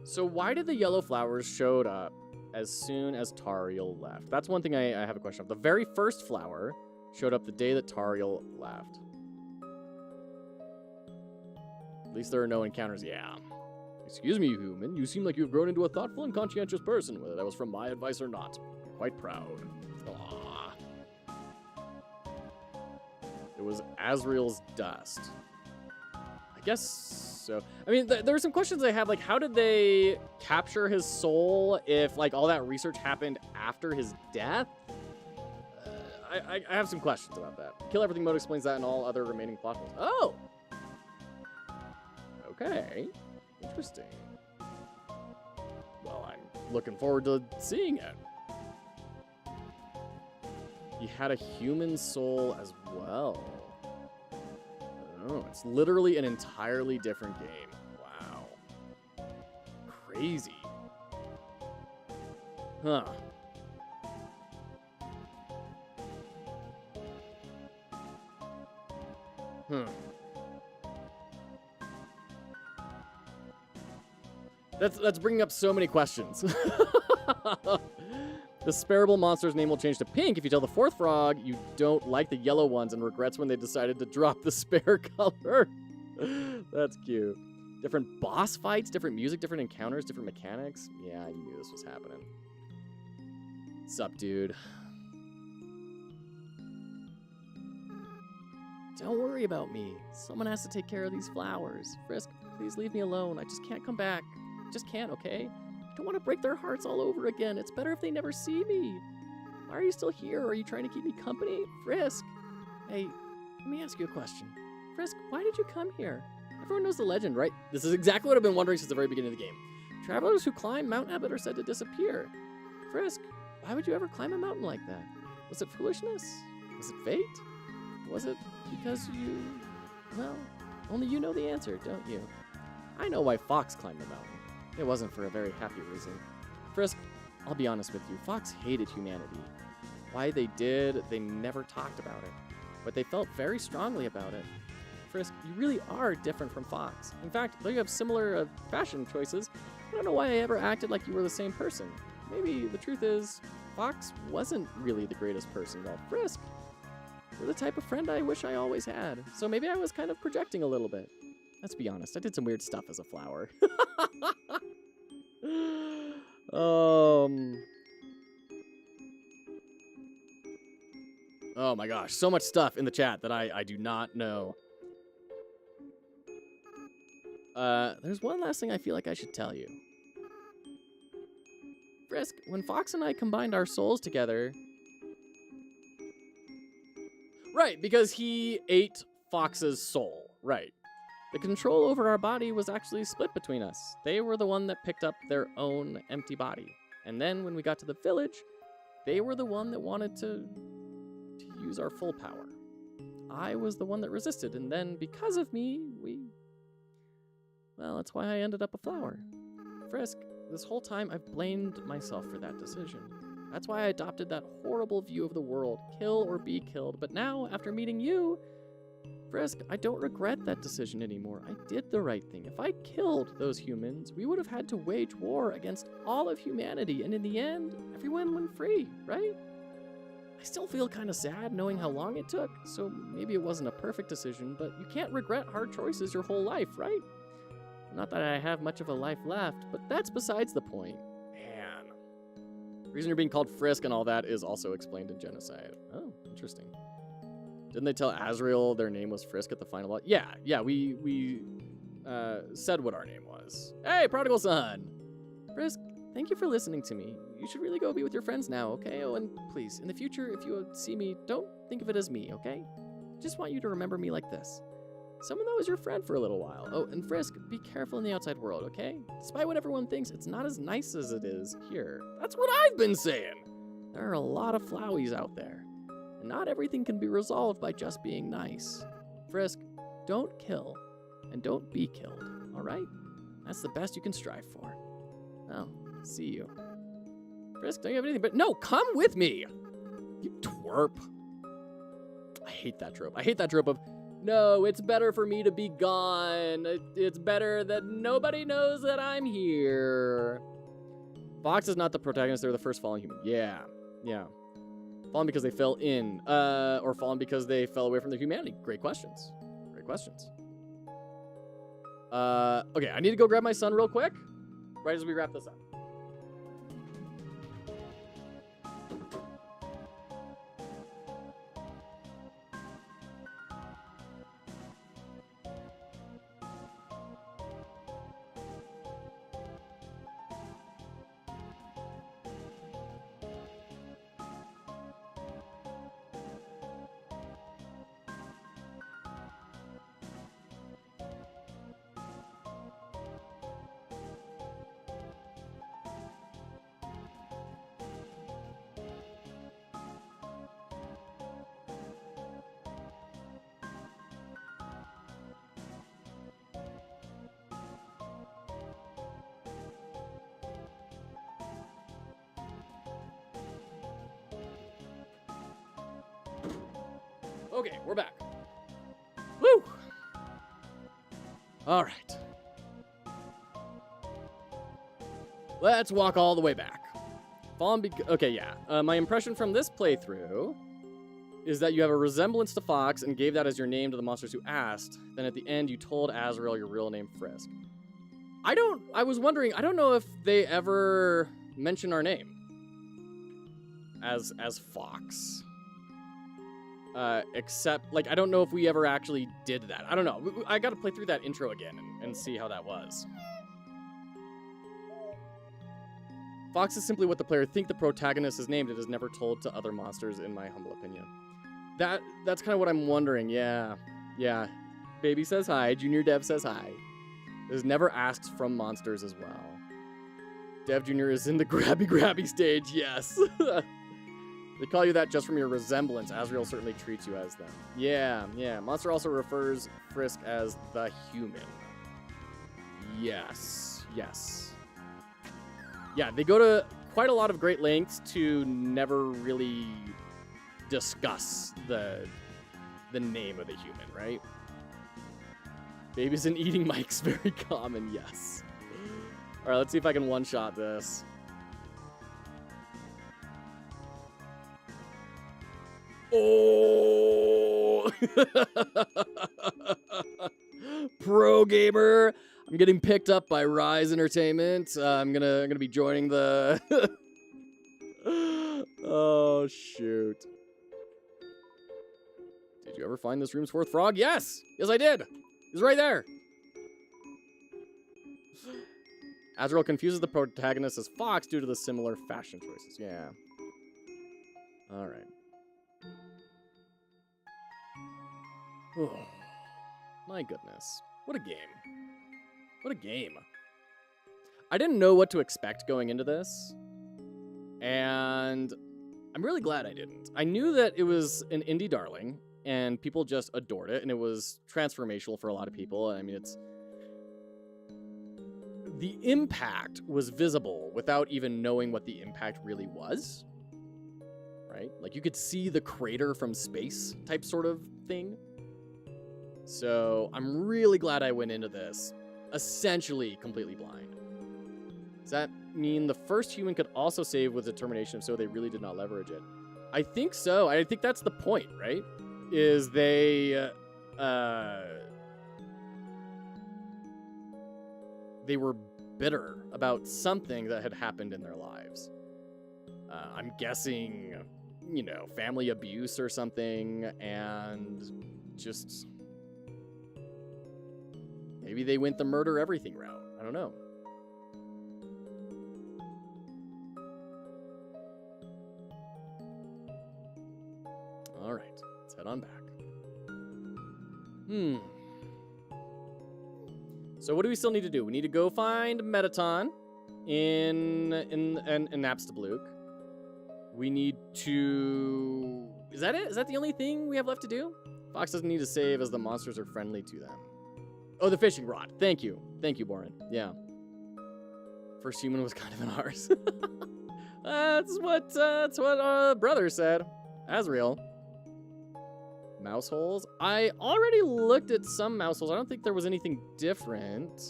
So why did the yellow flowers showed up as soon as Tariel left? That's one thing I have a question of. The very first flower showed up the day that Tariel left. At least there are no encounters. Yeah. Excuse me, human. You seem like you've grown into a thoughtful and conscientious person, whether that was from my advice or not. I'm quite proud. Aww. It was Azrael's dust. I guess so. I mean, there are some questions I have, like, how did they capture his soul if, like, all that research happened after his death? I have some questions about that. Kill everything mode explains that and all other remaining plot holes. Oh! Okay. Interesting. Well, I'm looking forward to seeing it. He had a human soul as well. Oh, it's literally an entirely different game. Wow. Crazy. Huh. That's bringing up so many questions. The sparable monster's name will change to pink if you tell the fourth frog you don't like the yellow ones and regrets when they decided to drop the spare color. That's cute. Different boss fights, different music, different encounters, different mechanics. Yeah, I knew this was happening. Sup, dude? Don't worry about me. Someone has to take care of these flowers. Frisk, please leave me alone. I just can't come back. I just can't, okay? I don't want to break their hearts all over again. It's better if they never see me. Why are you still here? Are you trying to keep me company? Frisk. Hey, let me ask you a question. Frisk, why did you come here? Everyone knows the legend, right? This is exactly what I've been wondering since the very beginning of the game. Travelers who climb Mount Abbott are said to disappear. Frisk, why would you ever climb a mountain like that? Was it foolishness? Was it fate? Was it because you... Well, only you know the answer, don't you? I know why Fox climbed the mountain. It wasn't for a very happy reason. Frisk, I'll be honest with you, Fox hated humanity. Why they did, they never talked about it. But they felt very strongly about it. Frisk, you really are different from Fox. In fact, though you have similar fashion choices, I don't know why I ever acted like you were the same person. Maybe the truth is, Fox wasn't really the greatest person, while Frisk, you're the type of friend I wish I always had. So maybe I was kind of projecting a little bit. Let's be honest, I did some weird stuff as a flower. Oh my gosh, so much stuff in the chat that I do not know. There's one last thing I feel like I should tell you. Frisk, when Fox and I combined our souls together... Right, because he ate Fox's soul. Right. The control over our body was actually split between us. They were the one that picked up their own empty body. And then when we got to the village, they were the one that wanted to use our full power. I was the one that resisted, and then because of me, well, that's why I ended up a flower. Frisk, this whole time I've blamed myself for that decision. That's why I adopted that horrible view of the world, kill or be killed. But now, after meeting you, Frisk, I don't regret that decision anymore. I did the right thing. If I killed those humans, we would have had to wage war against all of humanity, and in the end, everyone went free, right? I still feel kind of sad knowing how long it took, so maybe it wasn't a perfect decision, but you can't regret hard choices your whole life, right? Not that I have much of a life left, but that's besides the point. Man. The reason you're being called Frisk and all that is also explained in Genocide. Oh, interesting. Didn't they tell Azrael their name was Frisk at the final? Yeah, we said what our name was. Hey, Prodigal Son! Frisk, thank you for listening to me. You should really go be with your friends now, okay? Oh, and please, in the future, if you see me, don't think of it as me, okay? Just want you to remember me like this. Someone that was your friend for a little while. Oh, and Frisk, be careful in the outside world, okay? Despite what everyone thinks, it's not as nice as it is here. That's what I've been saying! There are a lot of flowies out there. And not everything can be resolved by just being nice. Frisk, don't kill, and don't be killed, alright? That's the best you can strive for. Well, see you. Frisk, don't you have anything but... No, come with me! You twerp. I hate that trope. I hate that trope of, no, it's better for me to be gone. It's better that nobody knows that I'm here. Fox is not the protagonist. They're the first fallen human. Yeah. Fallen because they fell in, or fallen because they fell away from their humanity. Great questions. Okay, I need to go grab my son real quick, right as we wrap this up. Okay, we're back. Woo! All right. Let's walk all the way back. Okay, yeah. My impression from this playthrough is that you have a resemblance to Fox and gave that as your name to the monsters who asked. Then at the end, you told Azrael your real name, Frisk. I was wondering, I don't know if they ever mention our name as Fox. Except, like, I don't know if we ever actually did that. I don't know. I gotta play through that intro again and see how that was. Fox is simply what the player think the protagonist is named. It is never told to other monsters, in my humble opinion. That's kind of what I'm wondering. Yeah. Baby says hi. Junior Dev says hi. There's never asks from monsters as well. Dev Jr. is in the grabby stage, yes. They call you that just from your resemblance. Azrael certainly treats you as them. Yeah. Monster also refers Frisk as the human. Yes. Yeah, they go to quite a lot of great lengths to never really discuss the name of the human, right? Babies and eating mics, very common, yes. All right, let's see if I can one-shot this. Oh! Pro gamer. I'm getting picked up by Rise Entertainment. I'm gonna be joining the. Oh shoot! Did you ever find this room's fourth frog? Yes, I did. He's right there. Azrael confuses the protagonist as Fox due to the similar fashion choices. Yeah. All right. Oh, my goodness. What a game. What a game. I didn't know what to expect going into this, and I'm really glad I didn't. I knew that it was an indie darling, and people just adored it, and it was transformational for a lot of people. I mean, the impact was visible without even knowing what the impact really was, right? Like, you could see the crater from space type sort of thing. So I'm really glad I went into this essentially completely blind. Does that mean the first human could also save with determination if so they really did not leverage it? I think so. I think that's the point, right? Is they were bitter about something that had happened in their lives. I'm guessing, family abuse or something, and just maybe they went the murder everything route. I don't know. All right, let's head on back. So what do we still need to do? We need to go find Metaton in Napstablook. We need to... Is that it? Is that the only thing we have left to do? Fox doesn't need to save as the monsters are friendly to them. Oh, the fishing rod. Thank you. Thank you, Boren. Yeah. First human was kind of an arse. That's what brother said. Azrael. Mouse holes. I already looked at some mouse holes. I don't think there was anything different.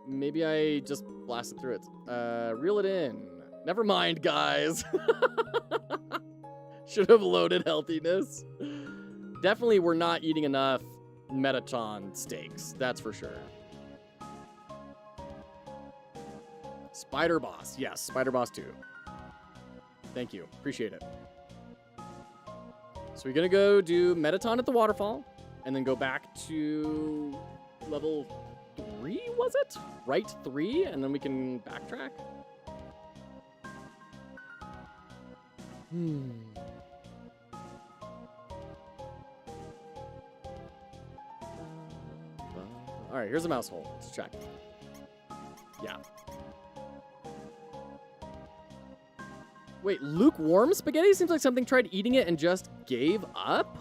Maybe I just blasted through it. Reel it in. Never mind, guys. Should have loaded healthiness. Definitely we're not eating enough Metaton steaks. That's for sure. Spider Boss. Yes, Spider Boss 2. Thank you. Appreciate it. So we're going to go do Metaton at the waterfall, and then go back to level 3, was it? Right 3, and then we can backtrack. All right, here's a mouse hole. Let's check. Yeah. Wait, lukewarm spaghetti? Seems like something tried eating it and just gave up?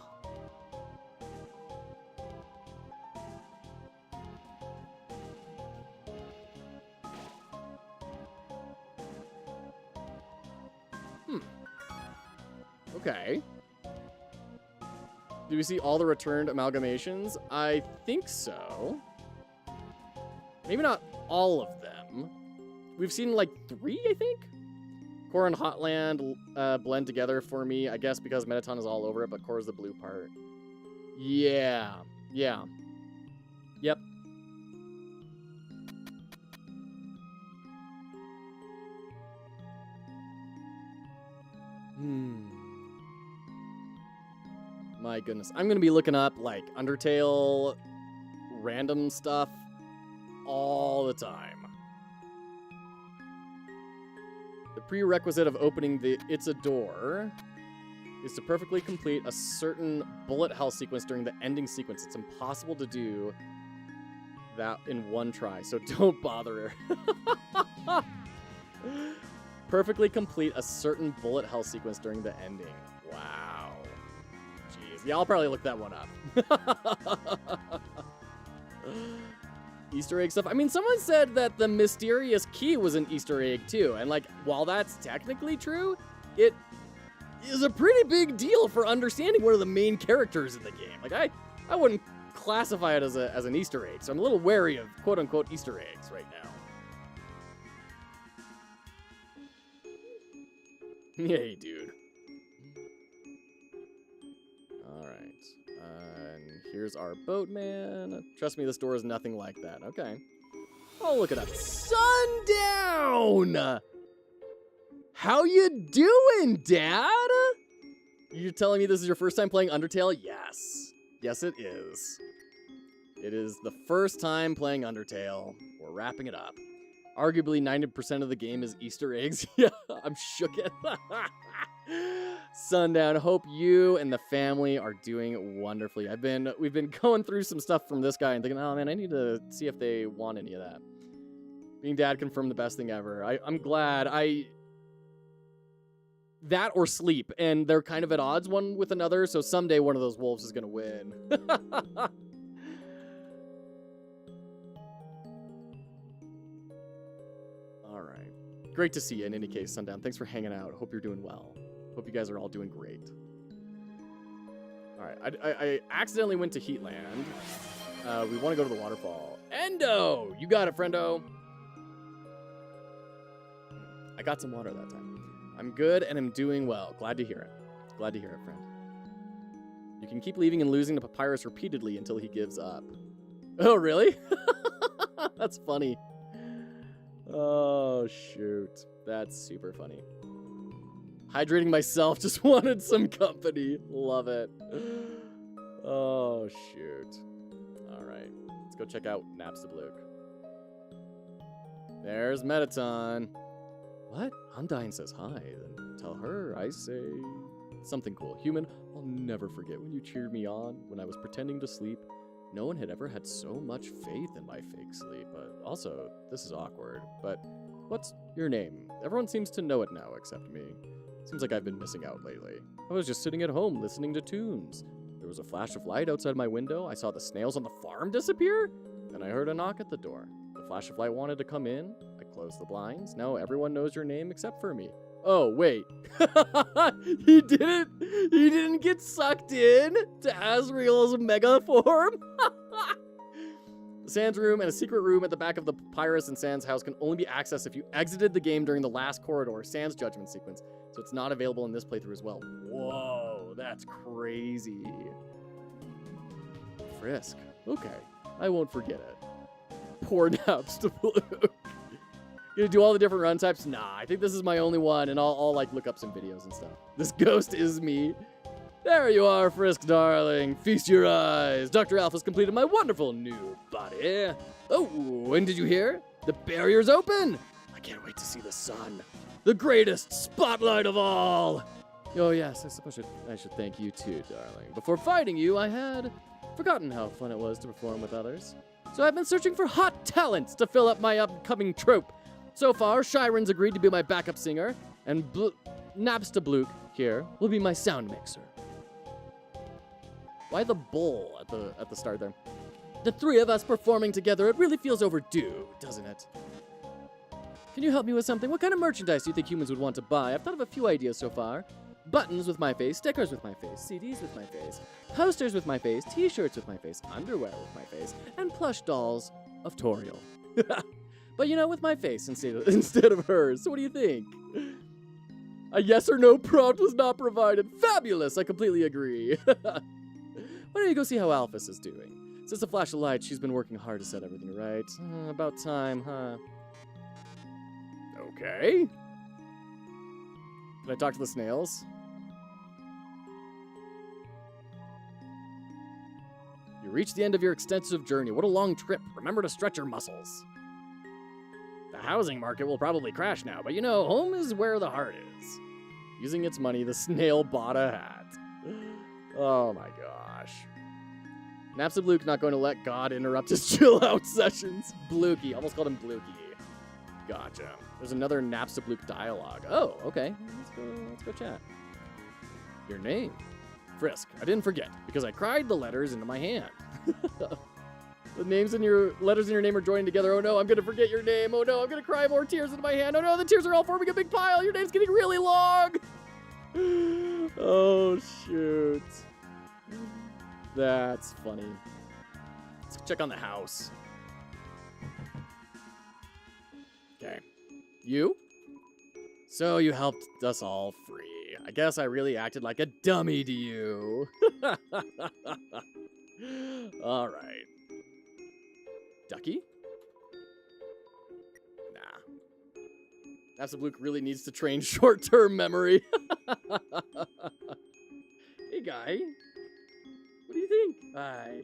Okay. Do we see all the returned amalgamations? I think so. Maybe not all of them. We've seen like 3, I think? Core and Hotland blend together for me, I guess because Metaton is all over it, but Core is the blue part. Yeah. Yep. My goodness. I'm going to be looking up, like, Undertale random stuff all the time. The prerequisite of opening the It's a Door is to perfectly complete a certain bullet hell sequence during the ending sequence. It's impossible to do that in one try, so don't bother. Perfectly complete a certain bullet hell sequence during the ending. Wow. Jeez. Yeah, I'll probably look that one up. Easter egg stuff. I mean, someone said that the mysterious key was an Easter egg too. And like, while that's technically true, it is a pretty big deal for understanding one of the main characters in the game. Like, I wouldn't classify it as an Easter egg, so I'm a little wary of quote-unquote Easter eggs right now. Yay, dude. Alright. And here's our boatman. Trust me, this door is nothing like that. Okay. Oh, look it up. Sundown! How you doing, Dad? You're telling me this is your first time playing Undertale? Yes. Yes, it is. It is the first time playing Undertale. We're wrapping it up. Arguably 90% of the game is Easter eggs. Yeah, I'm shook it. Sundown, hope you and the family are doing wonderfully. We've been going through some stuff from this guy and thinking, oh man, I need to see if they want any of that. Being dad confirmed the best thing ever. I'm glad. That or sleep, and they're kind of at odds one with another, so someday one of those wolves is gonna win. Alright. Great to see you in any case, Sundown. Thanks for hanging out. Hope you're doing well. Hope you guys are all doing great. Alright, I accidentally went to Heatland. We want to go to the waterfall. Endo! You got it, friendo. I got some water that time. I'm good and I'm doing well. Glad to hear it. Glad to hear it, friend. You can keep leaving and losing the papyrus repeatedly until he gives up. Oh, really? That's funny. Oh, shoot. That's super funny. Hydrating myself, just wanted some company. Love it. Oh, shoot. All right. Let's go check out Napstabluke. There's Metaton. What? Undyne says hi. Then tell her I say something cool. Human, I'll never forget when you cheered me on when I was pretending to sleep. No one had ever had so much faith in my fake sleep. But also, this is awkward. But what's your name? Everyone seems to know it now except me. Seems like I've been missing out lately. I was just sitting at home listening to tunes. There was a flash of light outside my window. I saw the snails on the farm disappear. Then I heard a knock at the door. The flash of light wanted to come in. I closed the blinds. Now everyone knows your name except for me. Oh, wait. He didn't get sucked in to Asriel's mega form. Sans room and a secret room at the back of the papyrus in Sans house can only be accessed if you exited the game during the last corridor, Sans judgment sequence. So it's not available in this playthrough as well. Whoa, that's crazy. Frisk. Okay, I won't forget it. Poor Napstabluke. Gonna do all the different run types? Nah, I think this is my only one, and I'll like look up some videos and stuff. This ghost is me. There you are, Frisk, darling. Feast your eyes. Dr. Alpha's completed my wonderful new body. Oh, and did you hear? The barrier's open. I can't wait to see the sun. The greatest spotlight of all. Oh, yes, I suppose I should thank you too, darling. Before fighting you, I had forgotten how fun it was to perform with others. So I've been searching for hot talents to fill up my upcoming troupe. So far, Shiren's agreed to be my backup singer, and Napstabluke here will be my sound mixer. Why the bull at the start there? The three of us performing together, it really feels overdue, doesn't it? Can you help me with something? What kind of merchandise do you think humans would want to buy? I've thought of a few ideas so far. Buttons with my face, stickers with my face, CDs with my face, posters with my face, t-shirts with my face, underwear with my face, and plush dolls of Toriel. But you know, with my face instead of hers. So what do you think? A yes or no prompt was not provided. Fabulous! I completely agree. Why don't you go see how Alphys is doing? Since the flash of light, she's been working hard to set everything right. About time, huh? Okay. Can I talk to the snails? You reached the end of your extensive journey. What a long trip. Remember to stretch your muscles. The housing market will probably crash now, but you know, home is where the heart is. Using its money, the snail bought a hat. Oh my gosh. Napstabluke not going to let God interrupt his chill-out sessions. Blukey. Almost called him Blukey. Gotcha. There's another Napstabluke dialogue. Oh, okay. Let's go chat. Your name? Frisk. I didn't forget, because I cried the letters into my hand. The letters in your name are joining together. Oh no, I'm gonna forget your name. Oh no, I'm gonna cry more tears into my hand. Oh no, the tears are all forming a big pile. Your name's getting really long. Oh shoot. That's funny. Let's check on the house. Okay. You? So you helped us all free. I guess I really acted like a dummy to you. All right. Ducky? Nah. Napstabluke really needs to train short-term memory. Hey, guy. What do you think? Hi.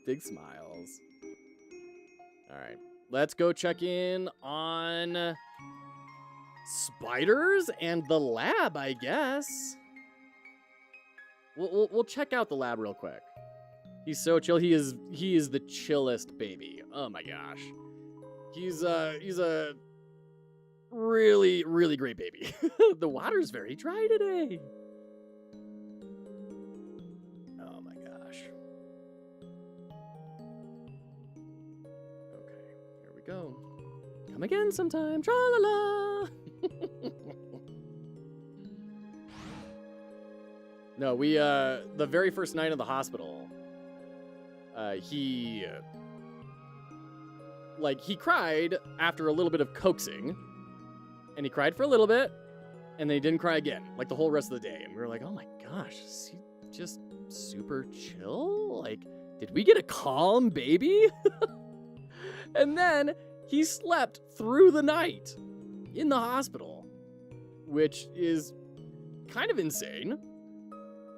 Big smiles. All right. Let's go check in on spiders and the lab, I guess. We'll check out the lab real quick. He's so chill. He is the chillest baby. Oh my gosh. He's a really, really great baby. The water's very dry today. Oh my gosh. Okay, here we go. Come again sometime. Tra-la-la. No, we the very first night in the hospital, he cried after a little bit of coaxing, and he cried for a little bit, and then he didn't cry again, like the whole rest of the day. And we were like, oh my gosh, is he just super chill? Like, did we get a calm baby? And then he slept through the night in the hospital, which is kind of insane.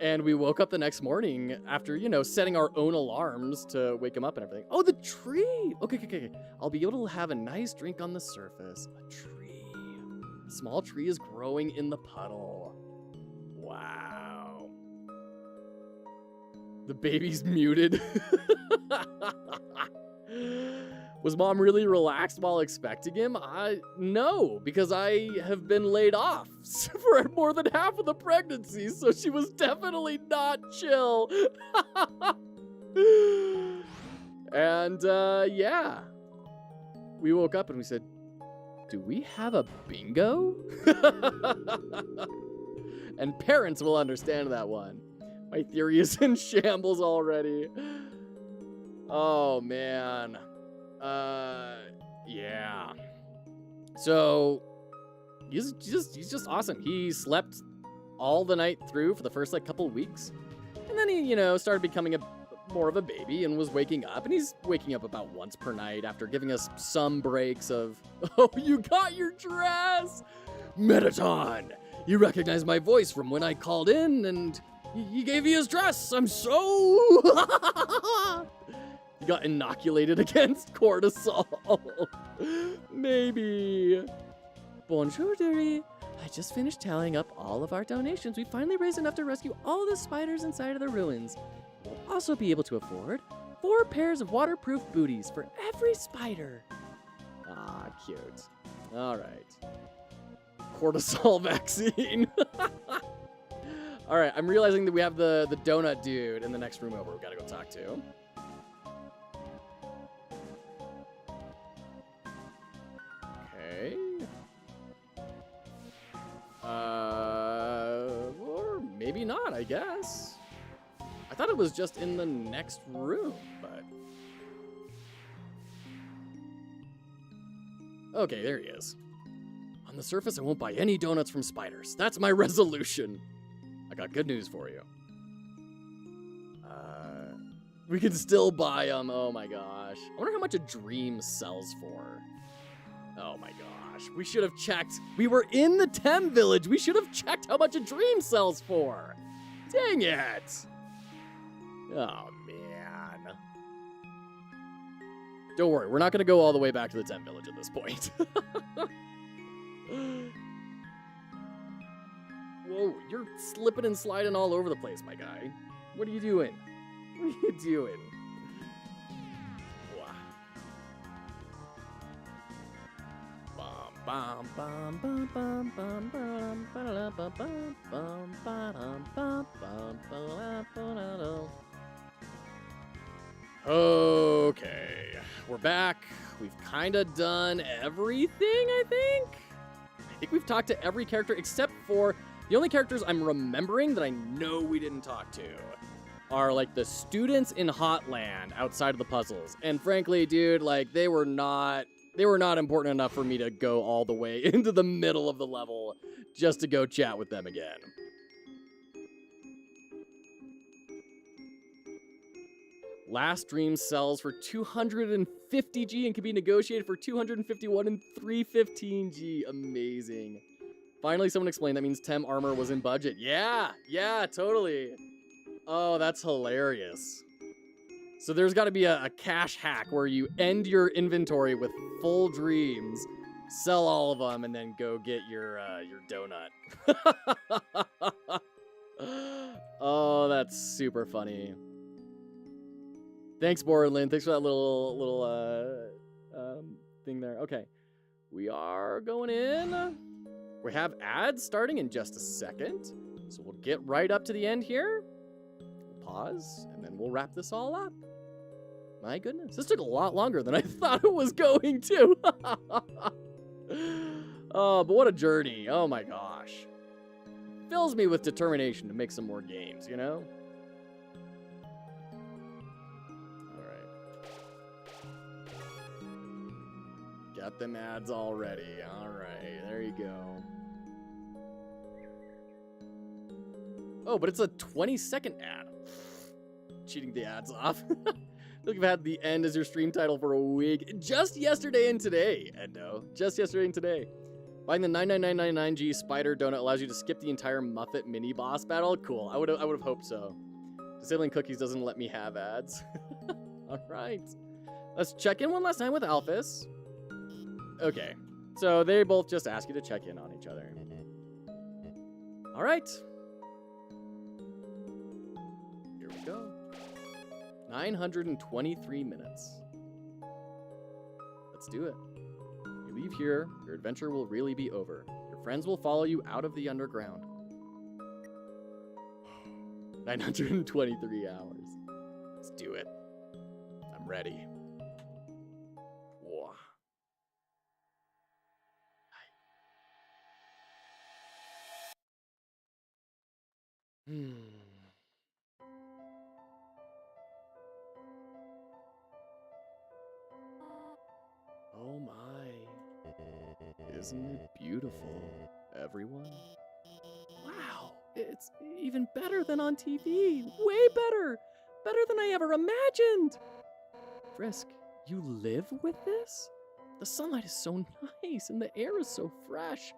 And we woke up the next morning after, setting our own alarms to wake him up and everything. Oh, the tree! Okay. I'll be able to have a nice drink on the surface. A tree. A small tree is growing in the puddle. Wow. The baby's muted. Was mom really relaxed while expecting him? No, because I have been laid off for more than half of the pregnancy, so she was definitely not chill. And, yeah. We woke up and we said, do we have a bingo? And parents will understand that one. My theory is in shambles already. Oh, man. Yeah. So he's just awesome. He slept all the night through for the first couple weeks, and then he started becoming more of a baby and was waking up, and he's waking up about once per night after giving us some breaks of, oh, you got your dress, Metaton. You recognized my voice from when I called in, and he gave me his dress. I'm so. He got inoculated against cortisol. Maybe. Bonjour, dearie. I just finished tallying up all of our donations. We finally raised enough to rescue all the spiders inside of the ruins. We'll also be able to afford 4 pairs of waterproof booties for every spider. Ah, cute. All right. Cortisol vaccine. All right, I'm realizing that we have the donut dude in the next room over. We gotta go talk to. Okay. Or maybe not, I guess. I thought it was just in the next room, but... Okay, there he is. On the surface, I won't buy any donuts from spiders. That's my resolution. I got good news for you. We can still buy them. Oh my gosh. I wonder how much a dream sells for. Oh my gosh. We should have checked. We were in the Tem Village. We should have checked how much a dream sells for. Dang it. Oh man. Don't worry. We're not going to go all the way back to the Tem Village at this point. Whoa, You're slipping and sliding all over the place, my guy. What are you doing? What are you doing? Bum, bum, bum, bum, bum, bum, ba-da-da-bum, bum, bum, ba-dum, bum, bum, ba-da-da-ba-da-da. Okay, we're back. We've kind of done everything, I think. I think we've talked to every character except for the only characters I'm remembering that I know we didn't talk to are like the students in Hotland outside of the puzzles. And frankly, dude, like they were not important enough for me to go all the way into the middle of the level just to go chat with them again. Last Dream sells for 250G and can be negotiated for 251 and 315G. Amazing. Finally, someone explained that means Tem armor was in budget. Yeah, totally. Oh, that's hilarious. So there's got to be a cash hack where you end your inventory with full dreams, sell all of them, and then go get your donut. Oh, that's super funny. Thanks, Borland. Thanks for that little thing there. Okay, we are going in. We have ads starting in just a second, so we'll get right up to the end here. We'll pause, and then we'll wrap this all up. My goodness, this took a lot longer than I thought it was going to. Oh, but what a journey. Oh my gosh. Fills me with determination to make some more games, you know? All right. Got them ads already. All right, there you go. Oh, but it's a 20-second ad. Cheating the ads off. Look, you've had the end as your stream title for a week. Just yesterday and today, Endo. Just yesterday and today. Buying the 99999G Spider Donut allows you to skip the entire Muffet mini boss battle. Cool. I would have hoped so. Disabling cookies doesn't let me have ads. All right. Let's check in one last time with Alphys. Okay. So they both just ask you to check in on each other. All right. Here we go. 923 minutes. Let's do it. You leave here, your adventure will really be over. Your friends will follow you out of the underground. 923 hours. Let's do it. I'm ready. Whoa. Oh my. Isn't it beautiful, everyone? Wow, it's even better than on TV. Way better. Better than I ever imagined. Frisk, you live with this? The sunlight is so nice and the air is so fresh.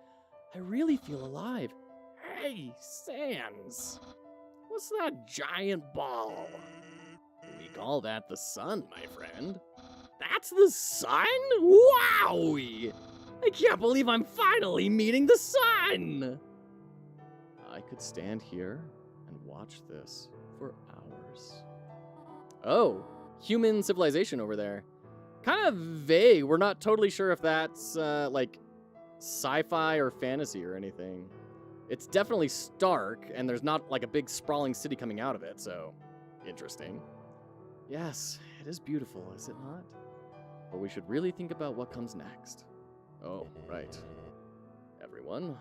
I really feel alive. Hey, Sans. What's that giant ball? We call that the sun, my friend. That's the sun? Wowie! I can't believe I'm finally meeting the sun! I could stand here and watch this for hours. Oh, human civilization over there. Kind of vague. We're not totally sure if that's, like, sci-fi or fantasy or anything. It's definitely stark, and there's not, like, a big sprawling city coming out of it, so interesting. Yes, it is beautiful, is it not? But we should really think about what comes next. Oh, right. Everyone.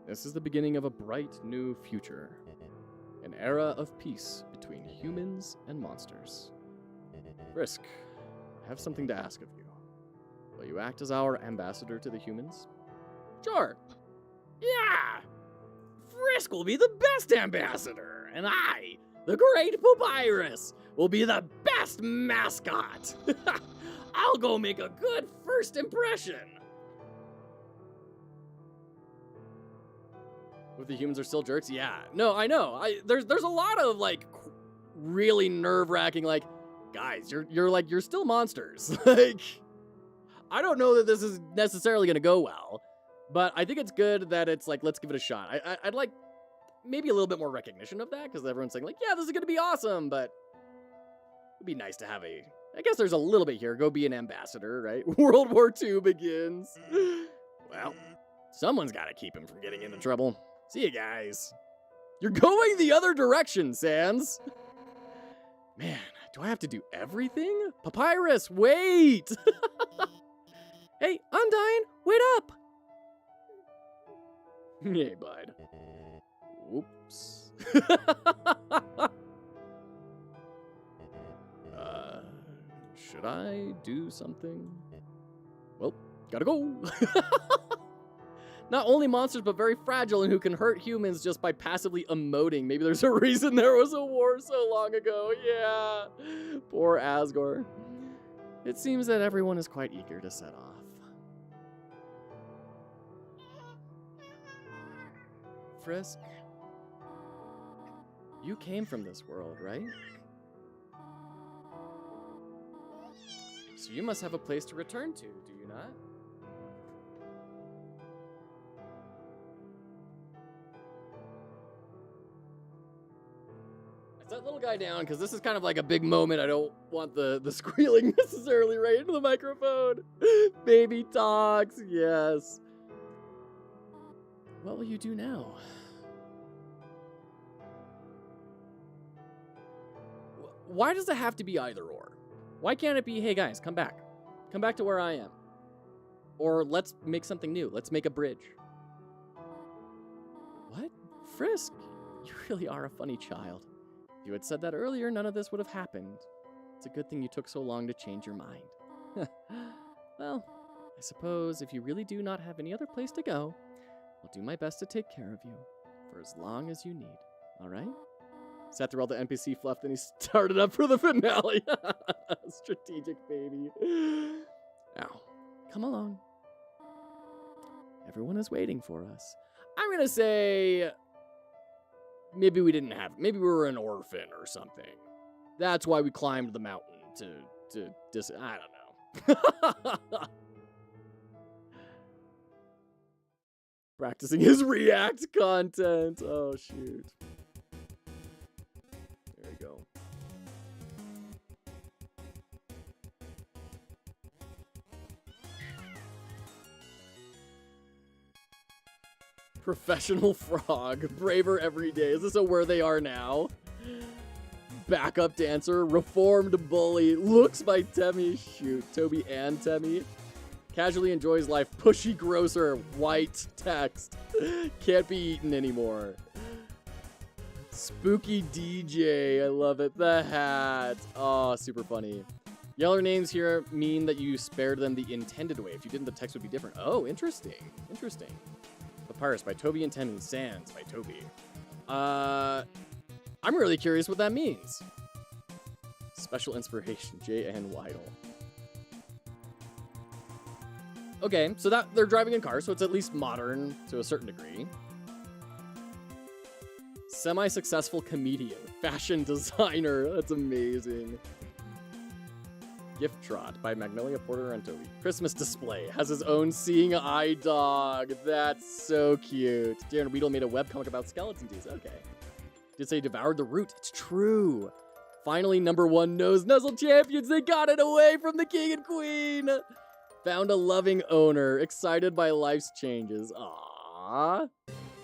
This is the beginning of a bright new future. An era of peace between humans and monsters. Frisk, I have something to ask of you. Will you act as our ambassador to the humans? Sure. Yeah! Frisk will be the best ambassador, and I, the Great Papyrus, will be the best mascot. I'll go make a good first impression. If the humans are still jerks, yeah. No, I know. There's a lot of like really nerve-wracking like, guys, you're still monsters. Like, I don't know that this is necessarily gonna go well, But I think it's good that it's like, let's give it a shot. I'd like maybe a little bit more recognition of that, because everyone's saying like, yeah, this is going to be awesome, but it'd be nice to have a, I guess there's a little bit here. Go be an ambassador, right? World War II begins. Well, someone's got to keep him from getting into trouble. See you guys. You're going the other direction, Sans. Man, do I have to do everything? Papyrus, wait! Hey, Undyne, wait up! Hey, bud. Whoops. Should I do something? Well, gotta go. Not only monsters, but very fragile and who can hurt humans just by passively emoting. Maybe there's a reason there was a war so long ago. Yeah. Poor Asgore. It seems that everyone is quite eager to set off. Frisk, you came from this world, right? So you must have a place to return to, do you not? Set that little guy down, because this is kind of like a big moment. I don't want the squealing necessarily right into the microphone. Baby talks, yes. What will you do now? Why does it have to be either or? Why can't it be, hey guys, come back. Come back to where I am. Or let's make something new. Let's make a bridge. What? Frisk, you really are a funny child. If you had said that earlier, none of this would have happened. It's a good thing you took so long to change your mind. Well, I suppose if you really do not have any other place to go, I'll do my best to take care of you for as long as you need. All right? Sat through all the NPC fluff, then he started up for the finale. Strategic baby. Now, come along. Everyone is waiting for us. I'm going to say maybe we didn't have, maybe we were an orphan or something. That's why we climbed the mountain I don't know. Practicing his React content. Oh, shoot. There we go. Professional frog. Braver every day. Is this a where they are now? Backup dancer. Reformed bully. Looks by Temmie. Shoot. Toby and Temmie. Casually enjoys life. Pushy grocer. White text. Can't be eaten anymore. Spooky DJ. I love it. The hat. Oh, super funny. Yeller names here mean that you spared them the intended way. If you didn't, the text would be different. Oh, interesting. Interesting. Papyrus by Toby and Temmie. Sans by Toby. I'm really curious what that means. Special inspiration. J.N. Weidel. Okay, so that they're driving in cars, so it's at least modern to a certain degree. Semi-successful comedian, fashion designer. That's amazing. Gift Trot by Magnolia Porter and Toby. Christmas display has his own seeing eye dog. That's so cute. Darren Weedle made a webcomic about skeleton teeth. Okay. Did say devoured the root. It's true. Finally, #1 nose nuzzle champions. They got it away from the king and queen. Found a loving owner, excited by life's changes. Aww.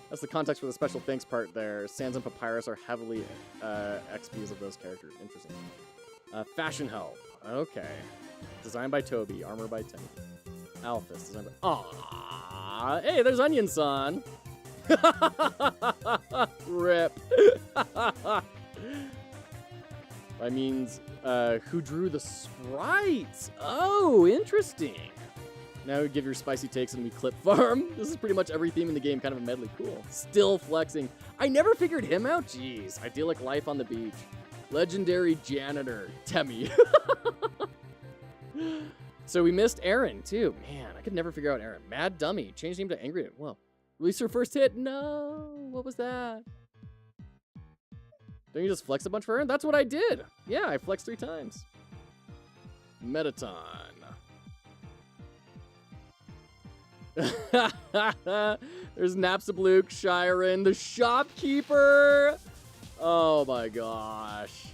That's the context for the special thanks part there. Sans and Papyrus are heavily XPs of those characters. Interesting. Fashion help. Okay. Designed by Toby. Armor by Temmie. Alphys. Designed by... Aww. Hey, there's Onion-san. Rip. That means, who drew the sprites? Oh, interesting. Now give your spicy takes and we clip farm. This is pretty much every theme in the game, kind of a medley. Cool. Still flexing. I never figured him out. Jeez. Idyllic life on the beach. Legendary janitor. Temmie. So we missed Aaron, too. Man, I could never figure out Aaron. Mad Dummy. Changed name to Angry. Well, released her first hit. No. What was that? Don't you just flex a bunch for Aaron? That's what I did. Yeah, I flexed 3 times. Metaton. There's Napsabluke, Shiren, the shopkeeper. Oh my gosh.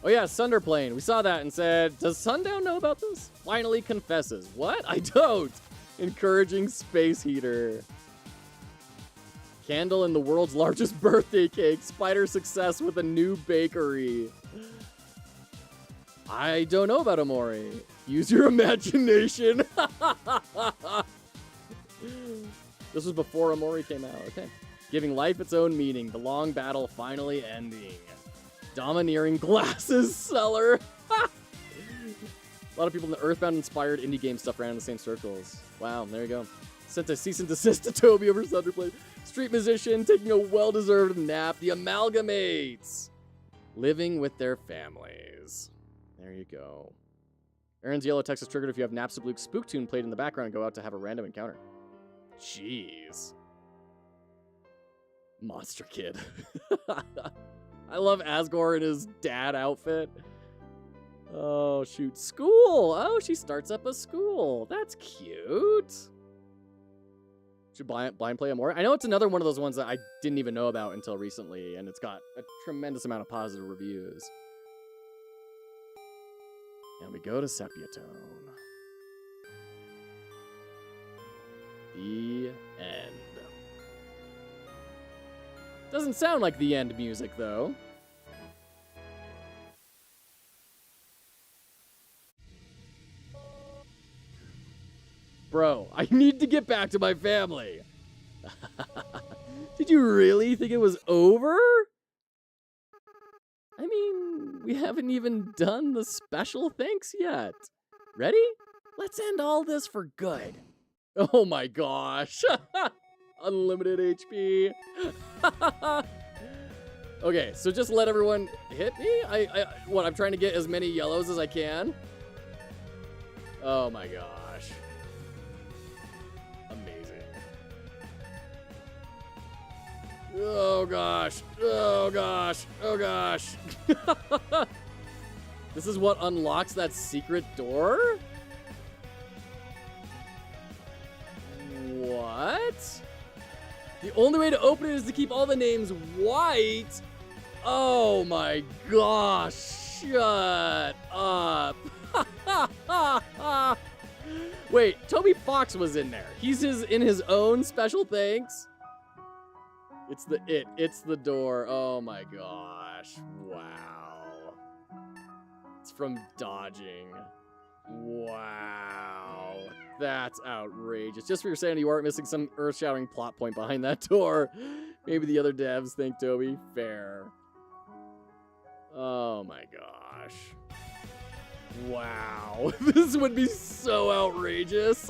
Oh yeah, Sunderplane. We saw that and said, does Sundown know about this? Finally confesses. What? I don't. Encouraging space heater. Candle in the world's largest birthday cake. Spider success with a new bakery. I don't know about Omori. Use your imagination. This was before Omori came out. Okay. Giving life its own meaning. The long battle finally ending. Domineering glasses seller. A lot of people in the Earthbound-inspired indie game stuff ran in the same circles. Wow, there you go. Sent a cease and desist to Toby over Thunderblade. Street musician taking a well-deserved nap. The Amalgamates. Living with their families. There you go. Aaron's yellow text is triggered if you have Napsabluke Spook Tune played in the background and go out to have a random encounter. Jeez. Monster Kid. I love Asgore in his dad outfit. Oh, shoot. School. Oh, she starts up a school. That's cute. Should blind play Amore? I know it's another one of those ones that I didn't even know about until recently, and it's got a tremendous amount of positive reviews. And we go to Sepiatone. The end. Doesn't sound like the end music, though. Bro, I need to get back to my family. Did you really think it was over? I mean, we haven't even done the special thanks yet. Ready? Let's end all this for good. Oh my gosh. Unlimited HP. Okay, so just let everyone hit me? I'm trying to get as many yellows as I can. Oh my gosh. Amazing. Oh gosh. Oh gosh. Oh gosh. This is what unlocks that secret door? What? The only way to open it is to keep all the names white? Oh my gosh. Shut up. Wait, Toby Fox was in there. He's in his own special thanks? It's the door. Oh my gosh. Wow. It's from dodging. Wow. That's outrageous. Just for your sanity, you aren't missing some earth-shattering plot point behind that door. Maybe the other devs think, Toby. Fair. Oh my gosh. Wow. This would be so outrageous.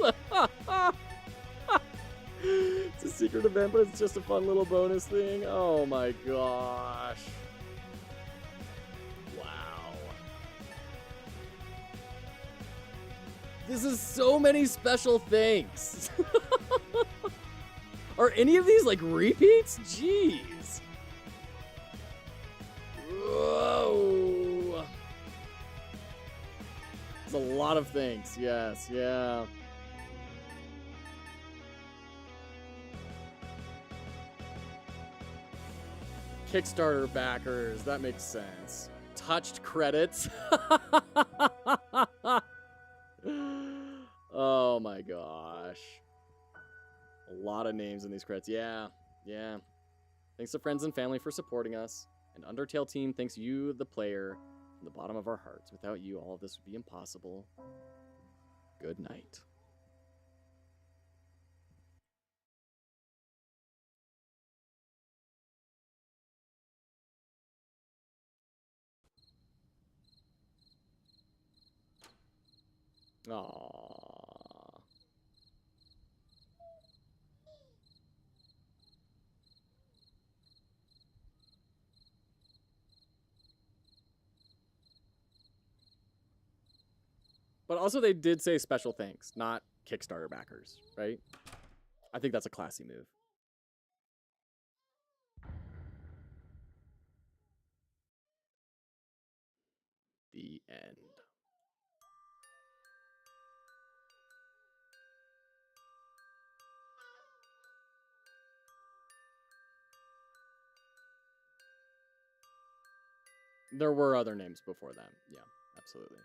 It's a secret event, but it's just a fun little bonus thing. Oh my gosh. Wow. This is so many special things. Are any of these like repeats? Jeez. Whoa. There's a lot of things. Yes, yeah. Kickstarter backers. That makes sense. Touched credits. Oh my gosh. A lot of names in these credits. Yeah, yeah. Thanks to friends and family for supporting us. And Undertale team thanks you, the player, from the bottom of our hearts. Without you, all of this would be impossible. Good night. Aww. But also they did say special thanks, not Kickstarter backers, right? I think that's a classy move. The end. There were other names before that. Yeah, absolutely.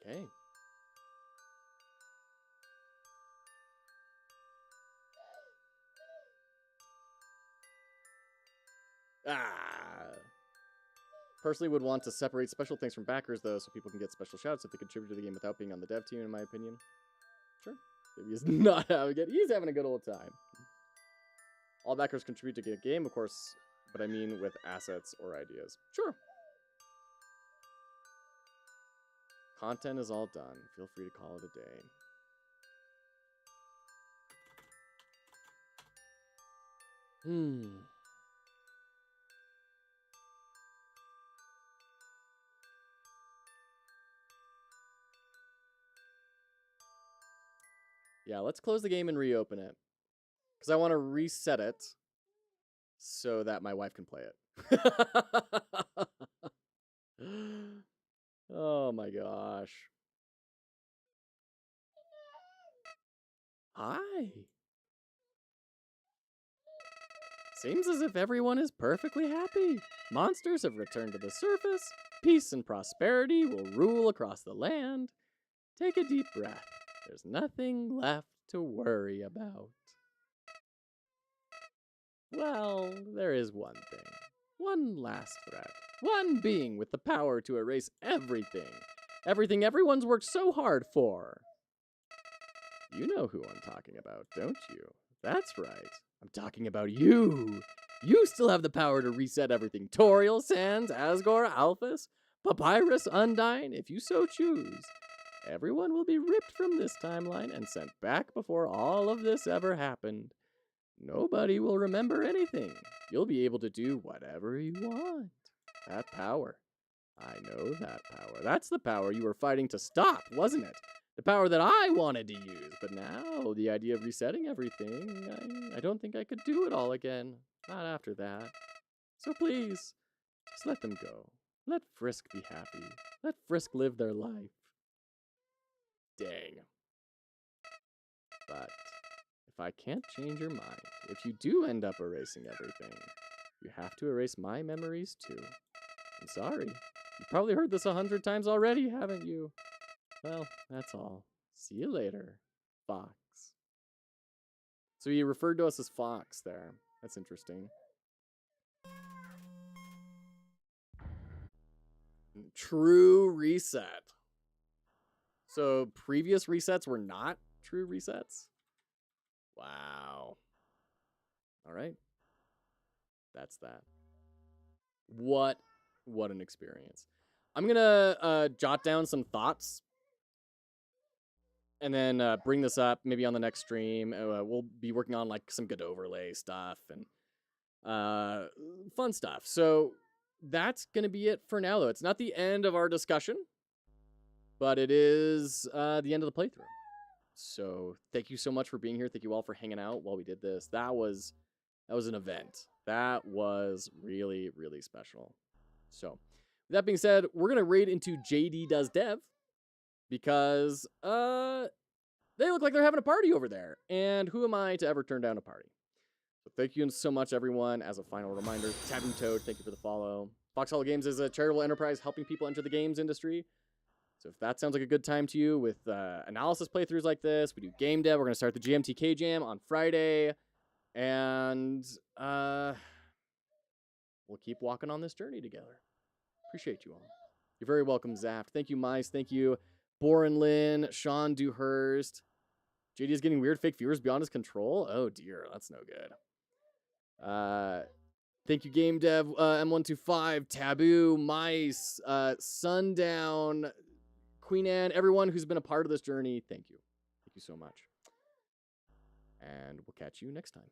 Okay. Personally would want to separate special things from backers, though, so people can get special shouts if they contribute to the game without being on the dev team, in my opinion. Sure. Maybe he's not having it. He's having a good old time. All backers contribute to the game, of course, but I mean with assets or ideas. Sure. Content is all done. Feel free to call it a day. Yeah, let's close the game and reopen it. Because I want to reset it so that my wife can play it. Oh my gosh. Hi. Seems as if everyone is perfectly happy. Monsters have returned to the surface. Peace and prosperity will rule across the land. Take a deep breath. There's nothing left to worry about. Well, there is one thing. One last threat. One being with the power to erase everything. Everything everyone's worked so hard for. You know who I'm talking about, don't you? That's right. I'm talking about you. You still have the power to reset everything. Toriel, Sans, Asgore, Alphys, Papyrus, Undyne, if you so choose. Everyone will be ripped from this timeline and sent back before all of this ever happened. Nobody will remember anything. You'll be able to do whatever you want. That power. I know that power. That's the power you were fighting to stop, wasn't it? The power that I wanted to use. But now, the idea of resetting everything, I don't think I could do it all again. Not after that. So please, just let them go. Let Frisk be happy. Let Frisk live their life. Dang. But if I can't change your mind, if you do end up erasing everything, you have to erase my memories too. I'm sorry. You've probably heard this 100 times already, haven't you? Well, that's all. See you later, Fox. So he referred to us as Fox there. That's interesting. True reset. So previous resets were not true resets? Wow. All right. That's that. What an experience. I'm going to jot down some thoughts and then bring this up maybe on the next stream. We'll be working on like some good overlay stuff and fun stuff. So that's going to be it for now, though. It's not the end of our discussion, but it is the end of the playthrough. So thank you so much for being here. Thank you all for hanging out while we did this. That was an event. That was really, really special. So with that being said, we're going to raid into JD Does Dev because they look like they're having a party over there. And who am I to ever turn down a party? So thank you so much, everyone. As a final reminder, Taboo Toad, thank you for the follow. Foxhollowgames is a charitable enterprise helping people enter the games industry. So if that sounds like a good time to you with analysis playthroughs like this, we do game dev. We're going to start the GMTK Jam on Friday. And we'll keep walking on this journey together. Appreciate you all. You're very welcome, Zaft. Thank you, Mice. Thank you, Boren Lin, Sean Dewhurst. JD is getting weird fake viewers beyond his control. Oh, dear. That's no good. Thank you, Game Dev, M125, Taboo, Mice, Sundown, Queen Anne, everyone who's been a part of this journey. Thank you. Thank you so much. And we'll catch you next time.